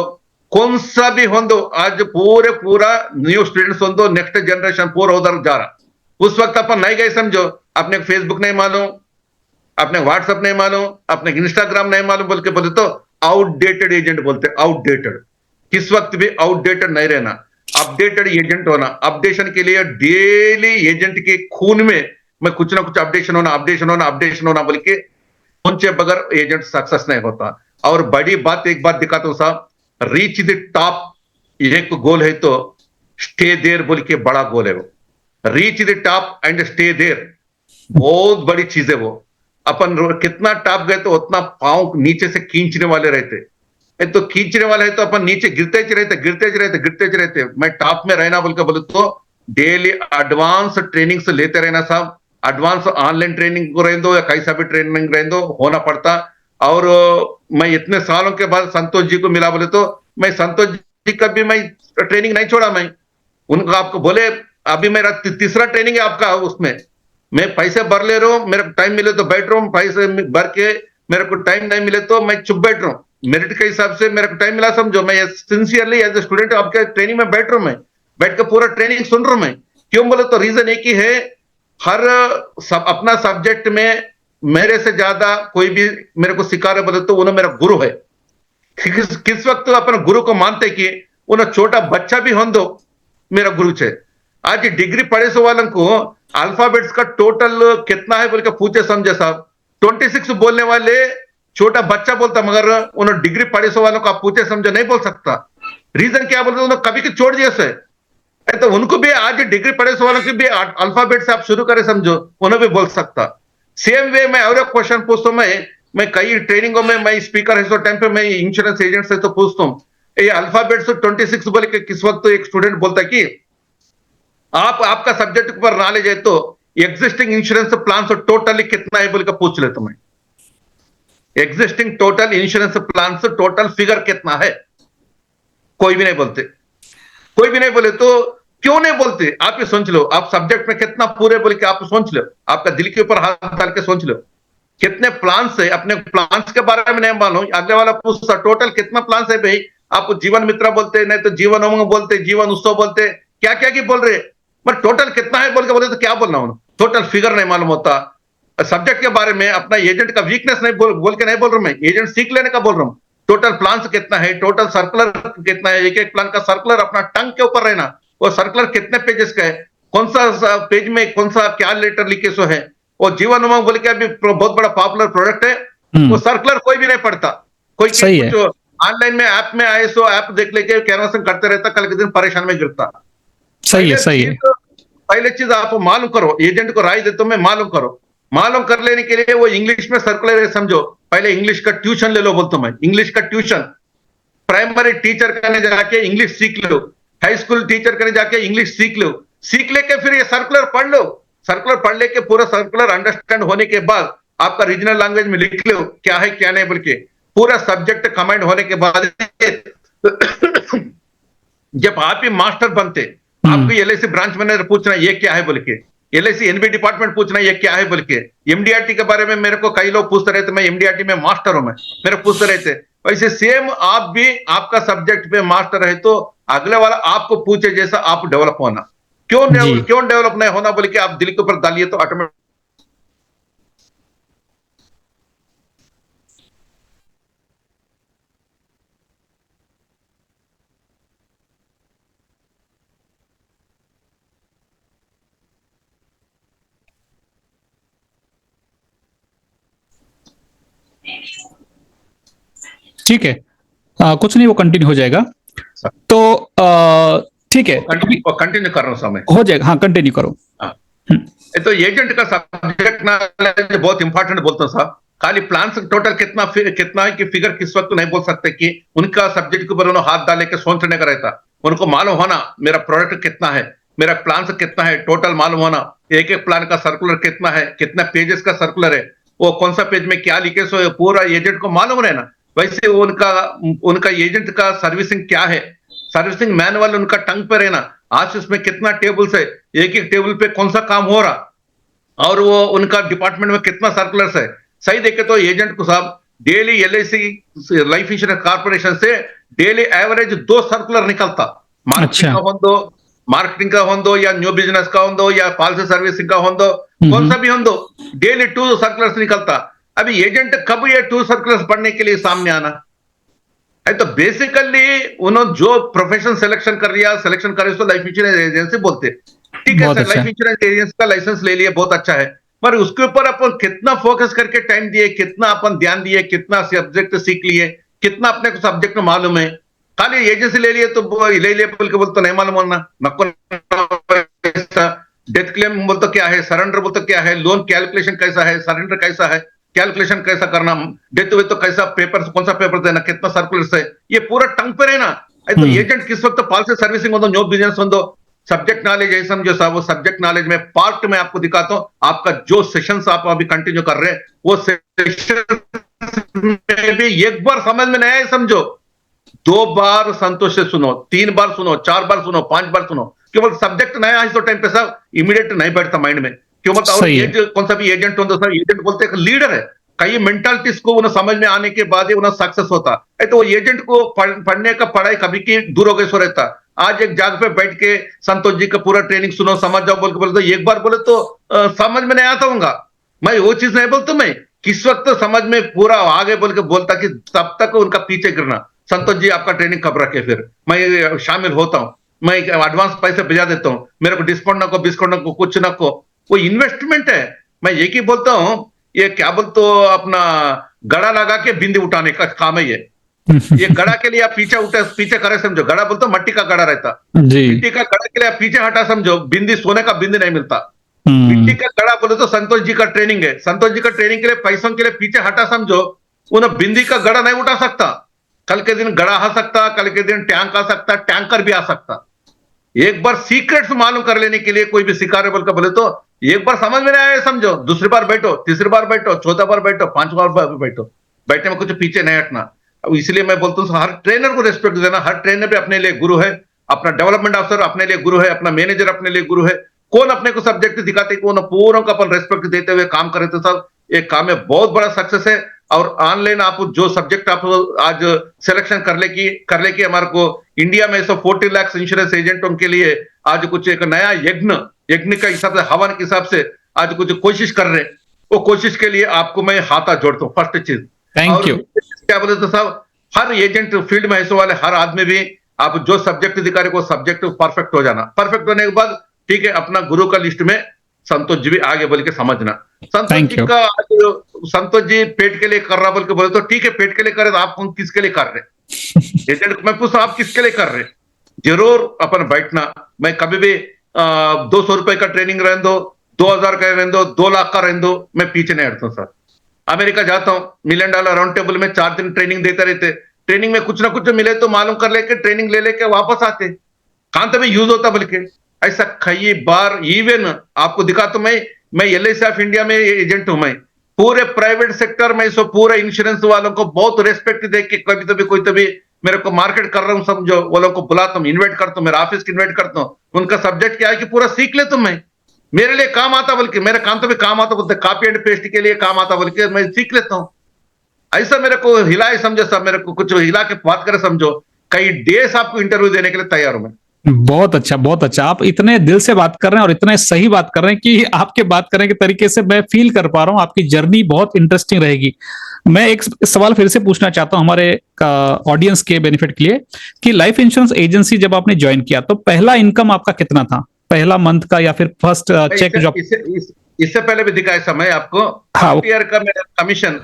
कौन सा भी होंदो, आज पूरा न्यू स्टूडेंट्स होंदो, नेक्स्ट जनरेशन पूरा उधर जा रहा। उस वक्त अपन नहीं गए समझो, अपने फेसबुक नहीं मालूम, अपने व्हाट्सएप नहीं मालूम, अपने इंस्टाग्राम नहीं मालूम बोल के बोलते तो आउटडेटेड एजेंट बोलते। आउटडेटेड किस वक्त भी आउटडेटेड नहीं रहना, अपडेटेड एजेंट होना। अपडेशन के लिए डेली एजेंट के खून में मैं कुछ ना कुछ अपडेशन होना बोल के पहुंचे बगैर एजेंट सक्सेस नहीं होता। और बड़ी बात एक बात दिखाता हूं साहब, रीच द टॉप एक गोल है तो स्टे देयर बोल के बड़ा गोल है वो। Reach the top and stay there बहुत बड़ी चीज है वो। अपन कितना टॉप गए तो उतना पांव नीचे से खींचने वाले रहते, तो खींचने वाला है तो अपन नीचे गिरते रहते। मैं टॉप में रहना बोल के बोले तो डेली एडवांस ट्रेनिंग से लेते रहना साहब। एडवांस ऑनलाइन ट्रेनिंग को रहने दो या कैसा भी ट्रेनिंग रहने दो, होना पड़ता। और मैं इतने सालों के बाद संतोष जी को मिला बोले तो मैं संतोष जी का भी मैं ट्रेनिंग नहीं छोड़ा। मैं उनका आपको बोले अभी मेरा तीसरा ट्रेनिंग है आपका, उसमें मैं पैसे भर ले रहा हूं, मेरे को टाइम मिले तो बैठ रहा हूं, पैसे भर के मेरे को टाइम नहीं मिले तो मैं चुप बैठ रहा हूं। मेरिट के हिसाब से मेरे को टाइम मिला समझो, मैं सिंसियरली एज ए स्टूडेंट आपके ट्रेनिंग में बैठ रहा हूं, मैं बैठ के पूरा ट्रेनिंग सुन रहा हूं मैं। क्यों बोले तो रीजन एक ही है, हर अपना सब्जेक्ट में मेरे से ज्यादा कोई भी मेरे को सिखा रहे बोले तो उन्हें मेरा गुरु है। किस वक्त तो अपन गुरु को मानते कि उन्हें छोटा बच्चा भी हो दो मेरा गुरु है। आज डिग्री पढ़े सो वालों को अल्फाबेट्स का टोटल कितना है बोल के पूछे समझे साहब, 26 बोलने वाले छोटा बच्चा बोलता, मगर उन्होंने डिग्री पढ़े सो वालों को आप पूछे समझे नहीं बोल सकता। रीजन क्या बोलते उन्होंने कभी की छोड़ दिया से, तो उनको भी आज डिग्री पढ़े से वालों की भी अल्फाबेट से आप शुरू करें समझो, उन्हें भी बोल सकता। सेम वे मैं और एक क्वेश्चन पूछता हूं, मैं कई ट्रेनिंगों में मैं स्पीकर है, तो टाइम पे मैं इंश्योरेंस एजेंट से तो पूछता हूँ, ये अल्फाबेट से 26 बोले कि किस वक्त एक स्टूडेंट बोलता है कि आपका सब्जेक्ट पर नॉलेज है तो एग्जिस्टिंग इंश्योरेंस प्लान से टोटली कितना है बोल के पूछ लेता मैं। एग्जिस्टिंग टोटल इंश्योरेंस प्लान से टोटल फिगर कितना है, कोई भी नहीं बोलते, कोई भी नहीं बोले। तो क्यों नहीं बोलते, आप ये सोच लो, आप सब्जेक्ट में कितना पूरे बोल के आप सोच लो, आपका दिल के ऊपर हाथ डाल के सोच लो, कितने प्लान्स है, अपने प्लान्स के बारे में नहीं मालूम, अगले वाला पूछता टोटल कितना प्लान्स है भाई, आप जीवन मित्र बोलते, नहीं तो जीवन उमंग बोलते, जीवन उत्सव बोलते, क्या क्या की बोल रहे, पर टोटल कितना है बोल के बोले तो क्या बोलना हूं, टोटल फिगर नहीं मालूम होता। सब्जेक्ट के बारे में अपना एजेंट का वीकनेस नहीं बोल के नहीं बोल रहा हूं मैं, एजेंट सीख लेने का बोल रहा हूं। टोटल प्लान्स कितना है, टोटल सर्कुलर कितना है, एक एक प्लान का सर्कुलर अपना टंग के ऊपर रहना, वो सर्कुलर कितने पेजेस का है, कौन सा पेज में कौन सा क्या लेटर लिखे सो है, वो जीवन उमंग बोल के अभी बहुत बड़ा पॉपुलर प्रोडक्ट है, वो सर्कुलर कोई भी नहीं पढ़ता, कोई सही है। कुछ ऑनलाइन में ऐप में आए सो ऐप देख लेके कैनवासिंग करते रहता, कल के दिन परेशान में गिरता। सही है, सही है। पहले चीज आप मालूम करो, एजेंट को राय देता हूं मैं, मालूम करो, मालूम कर लेने के लिए वो इंग्लिश में सर्कुलर है समझो, पहले इंग्लिश का ट्यूशन ले लो बोलता हूं मैं, इंग्लिश का ट्यूशन, प्राइमरी टीचर करने जाके इंग्लिश सीख लो, हाई स्कूल टीचर करने जाके इंग्लिश सीख लो, सीख लेके फिर ये सर्कुलर पढ़ लो, सर्कुलर पढ़ लेके पूरा सर्कुलर अंडरस्टैंड होने के बाद आपका रीजनल लैंग्वेज में लिख लो क्या है क्या नहीं बोल के, पूरा सब्जेक्ट कमांड होने के बाद जब आप ही मास्टर बनते, आपको एलआईसी ब्रांच मैनेजर पूछना ये क्या है बोल के, एलआईसी एनबी डिपार्टमेंट पूछना ये क्या है बोल के, एमडीआरटी के बारे में मेरे को कई लोग पूछते रहते, मैं एमडीआरटी में मास्टर हूं मैं, मेरे पूछते रहते, वैसे सेम आप भी आपका सब्जेक्ट पे मास्टर है तो अगले वाला आपको पूछे जैसा आप डेवलप होना, क्यों डेवलप नहीं होना बोल के आप दिल के ऊपर डालिए तो ऑटोमेटिक। ठीक है, कुछ नहीं, वो कंटिन्यू हो जाएगा। तो ठीक है, कंटिन्यू कर रहा हूं समय, हो जाएगा, हाँ कंटिन्यू करो। तो एजेंट का सब्जेक्ट नॉलेज बहुत इंपॉर्टेंट बोलता हूं साहब, खाली प्लान टोटल कितना है कि फिगर किस वक्त नहीं बोल सकते कि उनका सब्जेक्ट के ऊपर उन्होंने हाथ डाले के सोचने का रहता, उनको मालूम होना मेरा प्रोडक्ट कितना है, मेरा प्लान कितना है, टोटल मालूम होना, एक एक प्लान का सर्कुलर कितना है, कितना पेजेस का सर्कुलर है, वो कौन सा पेज में क्या लिखे सो पूरा एजेंट को मालूम रहना। वैसे उनका एजेंट का सर्विसिंग क्या है, सर्विसिंग मैनुअल उनका टंग पे रहना, आज उसमें कितना टेबल्स है, एक एक टेबल पे कौन सा काम हो रहा, और वो उनका डिपार्टमेंट में कितना सर्कुलर्स है। सही देखे तो एजेंट को साहब daily LIC life insurance corporation से डेली एवरेज 2 सर्कुलर निकलता, मार्केटिंग का होंदो या न्यू बिजनेस का होंदो या पॉलिसी सर्विसिंग का होंदो, कौन सा भी होंदो, डेली 2 सर्कुलर्स निकलता। अभी एजेंट कब ये 2 सर्कुलर्स पढ़ने के लिए सामने आना है, तो बेसिकली उन्होंने जो प्रोफेशन सिलेक्शन कर लिया, सिलेक्शन करे तो लाइफ इंश्योरेंस एजेंसी बोलते, ठीक है सर, लाइफ इंश्योरेंस एजेंसी का लाइसेंस ले लिया, बहुत अच्छा है, पर उसके ऊपर अपन कितना फोकस करके टाइम दिए, कितना अपन ध्यान दिए, कितना सब्जेक्ट सीख लिए, कितना अपने को सब्जेक्ट में मालूम है। खाली एजेंसी ले लिए तो ले लिए बोल के बोलते तो नहीं मालूम होना, डेथ क्लेम बोलते क्या है, सरेंडर बोलते क्या है, लोन कैलकुलेशन कैसा है, सरेंडर कैसा है, कैलकुलेशन कैसा करना, डेथ हुए तो कैसा पेपर, कौन सा पेपर देना, कितना सर्कुलर है, ये पूरा टंग पे रहना। तो एजेंट किस वक्त पॉलिसी सर्विसिंग हो, न्यू बिजनेस हो, सब्जेक्ट नॉलेज है समझो साहब, वो सब्जेक्ट नॉलेज में पार्ट में आपको दिखाता हूं, आपका जो सेशंस आप अभी कंटिन्यू कर रहे हैं वो सेशन में भी एक बार समझ में नहीं आया समझो, 2 बार संतोष से सुनो, 3 बार सुनो, 4 बार सुनो, 5 बार सुनो, केवल सब्जेक्ट नया है तो टाइम पे साहब इमीडिएट नहीं बैठता माइंड में, क्यों मतलब कौन सा भी एजेंट हो सर, एजेंट बोलते एक लीडर है, कई मेंटालिटीज को उन्हें समझ में आने के बाद ही उन्हें सक्सेस होता है। तो एजेंट को पढ़ने का पढ़ाई कभी की दूर हो गई सो रहता, आज एक जगह पे बैठ के संतोष जी का पूरा ट्रेनिंग सुनो, समझ जाओ बोल के बोलते, एक बार बोले तो समझ में नहीं आता हूँगा, मैं वो चीज नहीं बोलता, मैं किस वक्त समझ में पूरा आगे बोल के बोलता कि तब तक उनका पीछे गिरना, संतोष जी आपका ट्रेनिंग कब रखे, फिर मैं शामिल होता हूँ, मैं एडवांस पैसे भेजा देता हूँ, मेरे को डिस्काउंट ना को, बिस्काउंट ना को, कुछ ना को, वो इन्वेस्टमेंट है। मैं एक ही बोलता हूँ, ये क्या बोलते अपना गड़ा लगा के बिंदी उठाने का काम है ये, ये गड़ा के लिए आप पीछे करे समझो, गड़ा बोलते मट्टी का गड़ा रहता, जी। मिट्टी का गड़ा के लिए आप पीछे हटा समझो, बिंदी सोने का बिंदी नहीं मिलता। हम्म। मिट्टी का गड़ा बोले तो संतोष जी का ट्रेनिंग है, संतोष जी का ट्रेनिंग के लिए पैसों के लिए पीछे हटा समझो, उन्हें बिंदी का गड़ा नहीं उठा सकता। कल के दिन गड़ा आ सकता, कल के दिन टैंक आ सकता, टैंकर भी आ सकता। एक बार सीक्रेट्स मालूम कर लेने के लिए कोई भी शिकार बोल कर बोले तो एक बार समझ में नहीं आया समझो, दूसरी बार बैठो, तीसरी बार बैठो, चौथा बार बैठो, पांचवा बार बैठो, बैठने में कुछ पीछे नहीं हटना। अब इसलिए मैं बोलता हूँ हर ट्रेनर को रिस्पेक्ट देना, हर ट्रेनर भी अपने लिए गुरु है, अपना डेवलपमेंट ऑफिसर अपने लिए गुरु है, अपना मैनेजर अपने लिए गुरु है। कौन अपने को सब्जेक्ट दिखाते कौन पूरों का अपन रेस्पेक्ट देते हुए काम करे तो सब एक काम में बहुत बड़ा सक्सेस है। और ऑनलाइन आप जो सब्जेक्ट आप आज सिलेक्शन कर ले की हमारे को इंडिया में 40 लाख इंश्योरेंस एजेंटों के लिए आज कुछ एक नया यज्ञ का हिसाब से, हवन के हिसाब से आज कुछ कोशिश कर रहे हैं। वो कोशिश के लिए आपको मैं हाथा जोड़ता हूँ, फर्स्ट चीज। Thank you. क्या बोले तो साहब, हर एजेंट फील्ड में ऐसे वाले हर आदमी भी आप जो सब्जेक्ट दिखा रहे को सब्जेक्ट परफेक्ट हो जाना, परफेक्ट होने के बाद ठीक है अपना गुरु का लिस्ट में संतोष जी भी आगे बोल के समझना। संतोष Thank जी you. का संतोष जी पेट के लिए कर रहा बोल के बोले तो ठीक है, पेट के लिए करे तो आप किसके लिए कर रहे एजेंट, मैं पूछता आप किसके लिए कर रहे? जरूर अपन बैठना, मैं कभी भी 200 रुपए का ट्रेनिंग रहने दो, 2000 का रहने दो, 2 लाख का रहने दो, मैं पीछे नहीं हटता सर। अमेरिका जाता हूं, $1 मिलियन राउंड टेबल में 4 दिन ट्रेनिंग देते रहते, ट्रेनिंग में कुछ ना कुछ मिले तो मालूम कर लेके ट्रेनिंग ले लेके वापस आते, कहां तक यूज होता बल्कि ऐसा कई बार। इवन आपको दिखा तो मैं LIC ऑफ इंडिया में एजेंट हूं, मैं पूरे प्राइवेट सेक्टर में सो पूरे इंश्योरेंस वालों को बहुत रेस्पेक्ट दे के कभी कोई तभी मेरे को मार्केट कर रहा हूं समझो, वो लोगों को बुलाता हूं, इन्वाइट करता हूं, मेरा ऑफिस इन्वाइट करता हूं। उनका सब्जेक्ट क्या है कि पूरा सीख ले तुम, मैं मेरे लिए काम आता बल्कि मेरे काम तो भी काम आता बोलते, कॉपी एंड पेस्ट के लिए काम आता बल्कि मैं सीख लेता हूं। ऐसा मेरे को हिलाए समझो सब, मेरे को कुछ हिला के बात करे समझो, कई डेज आपको इंटरव्यू देने के लिए तैयार हूं मैं। बहुत अच्छा, बहुत अच्छा। आप इतने दिल से बात कर रहे हैं और इतने सही बात कर रहे हैं कि आपके बात करने के तरीके से मैं फील कर पा रहा हूं आपकी जर्नी बहुत इंटरेस्टिंग रहेगी। मैं एक सवाल फिर से पूछना चाहता हूं हमारे ऑडियंस के बेनिफिट के लिए कि लाइफ इंश्योरेंस एजेंसी जब आपने ज्वाइन किया तो पहला इनकम आपका कितना था, पहला मंथ का या फिर फर्स्ट चेक जॉब? इससे पहले भी दिखाया समय आपको, हाँ, ईयर का मेरा कमीशन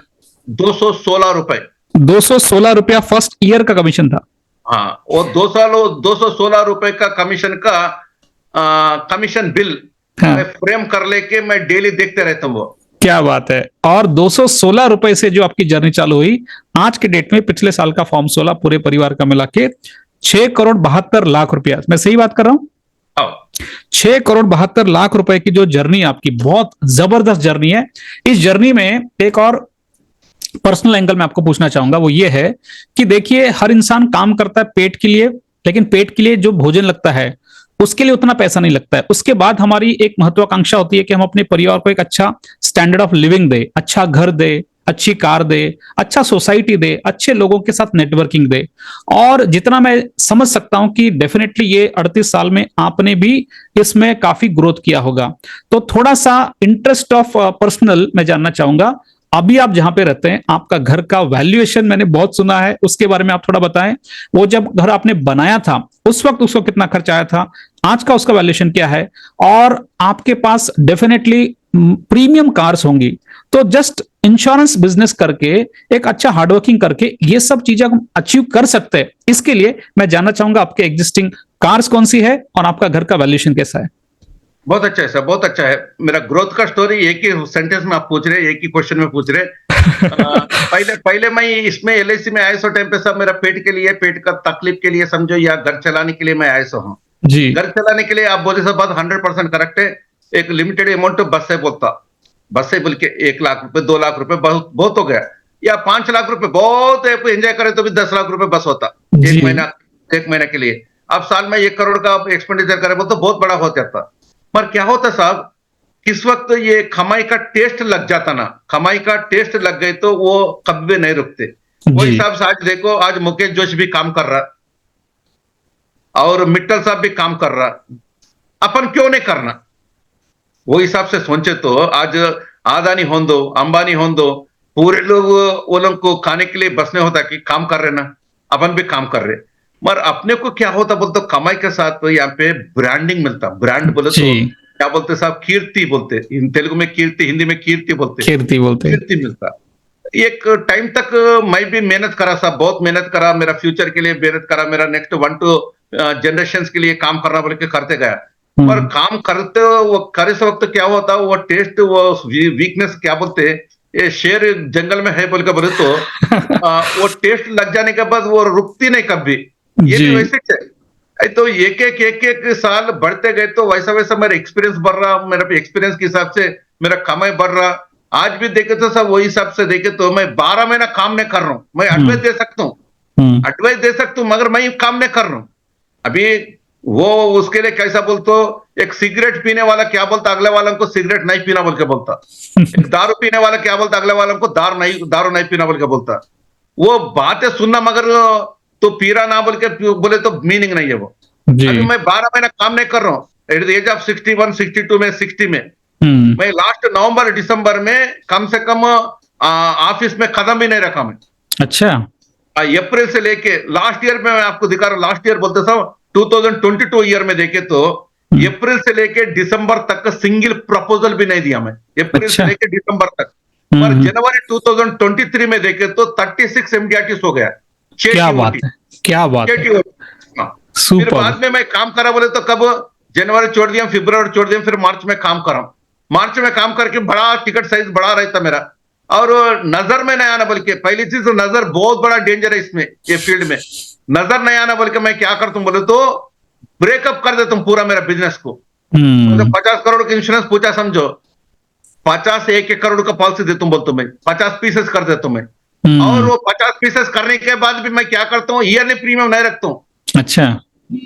216 रुपए। 216 रुपया फर्स्ट ईयर का कमीशन था। हाँ, और 216 रुपए का कमीशन का कमीशन बिल हाँ। मैं फ्रेम कर लेके मैं डेली देखते रहता हूँ वो। क्या बात है। और 216 रुपए से जो आपकी जर्नी चालू हुई, आज के डेट में पिछले साल का फॉर्म 16 पूरे परिवार का मिला के 6 करोड़ 72 लाख रुपया, मैं सही बात कर रहा हूं? 6 करोड़ 72 लाख रुपए की जो जर्नी आपकी, बहुत जबरदस्त जर्नी है। इस जर्नी में एक और पर्सनल एंगल में आपको पूछना चाहूंगा, वो ये है कि देखिए हर इंसान काम करता है पेट के लिए, लेकिन पेट के लिए जो भोजन लगता है उसके लिए उतना पैसा नहीं लगता है। उसके बाद हमारी एक महत्वाकांक्षा होती है कि हम अपने परिवार को एक अच्छा स्टैंडर्ड ऑफ लिविंग दे, अच्छा घर दे, अच्छी कार दे, अच्छा सोसाइटी दे, अच्छे लोगों के साथ नेटवर्किंग दे। और जितना मैं समझ सकता हूं कि डेफिनेटली ये 38 साल में आपने भी इसमें काफी ग्रोथ किया होगा। तो थोड़ा सा इंटरेस्ट ऑफ पर्सनल मैं जानना चाहूंगा, अभी आप जहां पे रहते हैं आपका घर का वैल्यूएशन मैंने बहुत सुना है, उसके बारे में आप थोड़ा बताएं। वो जब घर आपने बनाया था उस वक्त उसको कितना खर्च आया था, आज का उसका वैल्यूएशन क्या है? और आपके पास डेफिनेटली प्रीमियम कार्स होंगी, तो जस्ट इंश्योरेंस बिजनेस करके एक अच्छा हार्डवर्किंग करके ये सब चीजें हम अचीव कर सकते हैं। इसके लिए मैं जानना चाहूंगा आपके एग्जिस्टिंग कार्स कौन सी है और आपका घर का वैल्यूएशन कैसा है? बहुत अच्छा है सर, बहुत अच्छा है। मेरा ग्रोथ का स्टोरी एक ही सेंटेंस में आप पूछ रहे, एक ही क्वेश्चन में पूछ रहे। पहले मैं इसमें LIC में आया सो टाइम पे सब मेरा पेट के लिए, पेट का तकलीफ के लिए समझो या घर चलाने के लिए मैं आया सो हूँ जी। घर चलाने के लिए आप बोले सब बात 100% करेक्ट है। एक लिमिटेड अमाउंट बस से बोलता, बस से बोल के 1 लाख रुपए 2 लाख रुपए बहुत हो गया, या 5 लाख रुपए बहुत एंजॉय करे तो भी 10 लाख रुपए बस होता एक महीना के लिए। अब साल में 1 करोड़ का एक्सपेंडिचर करे बोल तो बहुत बड़ा हो जाता। पर क्या होता साहब, किस वक्त ये कमाई का टेस्ट लग जाता ना, कमाई का टेस्ट लग गए तो वो कभी भी नहीं रुकते। वो हिसाब से आज देखो, आज मुकेश जोशी भी काम कर रहा और मित्तल साहब भी काम कर रहा, अपन क्यों नहीं करना? वो हिसाब से सोचे तो आज आदानी हो दो, अंबानी हो दो, पूरे लोग वो लोग को खाने के लिए बसने होता कि काम कर रहे ना, अपन भी काम कर रहे। मगर अपने को क्या होता बोलते, कमाई के साथ तो यहाँ पे ब्रांडिंग मिलता। ब्रांड बोले तो क्या बोलते साहब, कीर्ति बोलते, तेलुगु में कीर्ति, हिंदी में कीर्ति बोलते, कीर्ति मिलता। एक टाइम तक मैं भी मेहनत करा साहब, बहुत मेहनत करा, मेरा फ्यूचर के लिए मेहनत करा, मेरा नेक्स्ट 1-2 जनरेशंस के लिए काम करना बोल के करते गया। पर काम करते वो करे से वक्त क्या होता, वो टेस्ट, वो वीकनेस क्या बोलते, ये शेर जंगल में है बोल के बोले तो वो टेस्ट लग जाने के बाद वो रुकती नहीं कभी। ये भी जी। वैसे ही है। तो एक एक साल बढ़ते गए तो वैसा वैसा मेरा एक्सपीरियंस बढ़ रहा, मेरा एक्सपीरियंस के हिसाब से मेरा कमाई बढ़ रहा। आज भी देखे तो सब वही हिसाब से देखे तो मैं 12 महीना काम नहीं कर रहा हूँ। मैं एडवाइस दे सकता हूँ, हम्म। एडवाइस दे सकता हूँ, मगर मैं काम नहीं कर रहा हूँ अभी। वो उसके लिए कैसा बोलते हो, एक सिगरेट पीने वाला क्या बोलता अगले वालों को, सिगरेट नहीं पीना बोल के बोलता। एक दारू पीने वाला क्या बोलता अगले वालों को, दारू नहीं पीना बोल के बोलता। वो बातें सुनना, मगर तो पीरा ना बोल के बोले तो मीनिंग नहीं है वो। जी। अभी मैं 12 महीना काम नहीं कर रहा हूँ, एट द एज ऑफ 61, 62 में, 60 में हम्म। मैं लास्ट नवंबर दिसंबर में कम से कम ऑफिस में कदम भी नहीं रखा मैं। अच्छा। अप्रैल से लेके लास्ट ईयर में मैं आपको दिखा रहा हूँ, लास्ट ईयर बोलते साहब 2022 ईयर में देखे तो अप्रैल से लेके दिसंबर तक का सिंगल प्रपोजल भी नहीं दिया मैं, अप्रैल से अच्छा। लेके दिसंबर तक। पर जनवरी 2023 में देखे तो 36 एमडीआरटीज हो गया, क्या बात है, क्या बात है, फिर सुपर। बाद में मैं काम करा बोले तो कब, जनवरी छोड़ दिया, फरवरी छोड़ दिया, फिर मार्च में काम करा। मार्च में काम करके बड़ा टिकट साइज बड़ा रहता मेरा, और नजर में नहीं आना बोल के, पहली चीज तो नजर बहुत बड़ा डेंजर है इसमें, ये फील्ड में नजर नहीं आना बोल के मैं क्या करता हूं बोले तो ब्रेकअप कर देता हूं पूरा मेरा बिजनेस को। मतलब 50 करोड़ का इंश्योरेंस पूछा समझो, 50 से 1-1 करोड़ का पॉलिसी देता हूं बोलता हूं मैं, 50 पीसेस कर देता हूं मैं। और वो 50 पीसेस करने के बाद भी मैं क्या करता हूँ, ईयरली प्रीमियम नहीं रखता हूँ, अच्छा।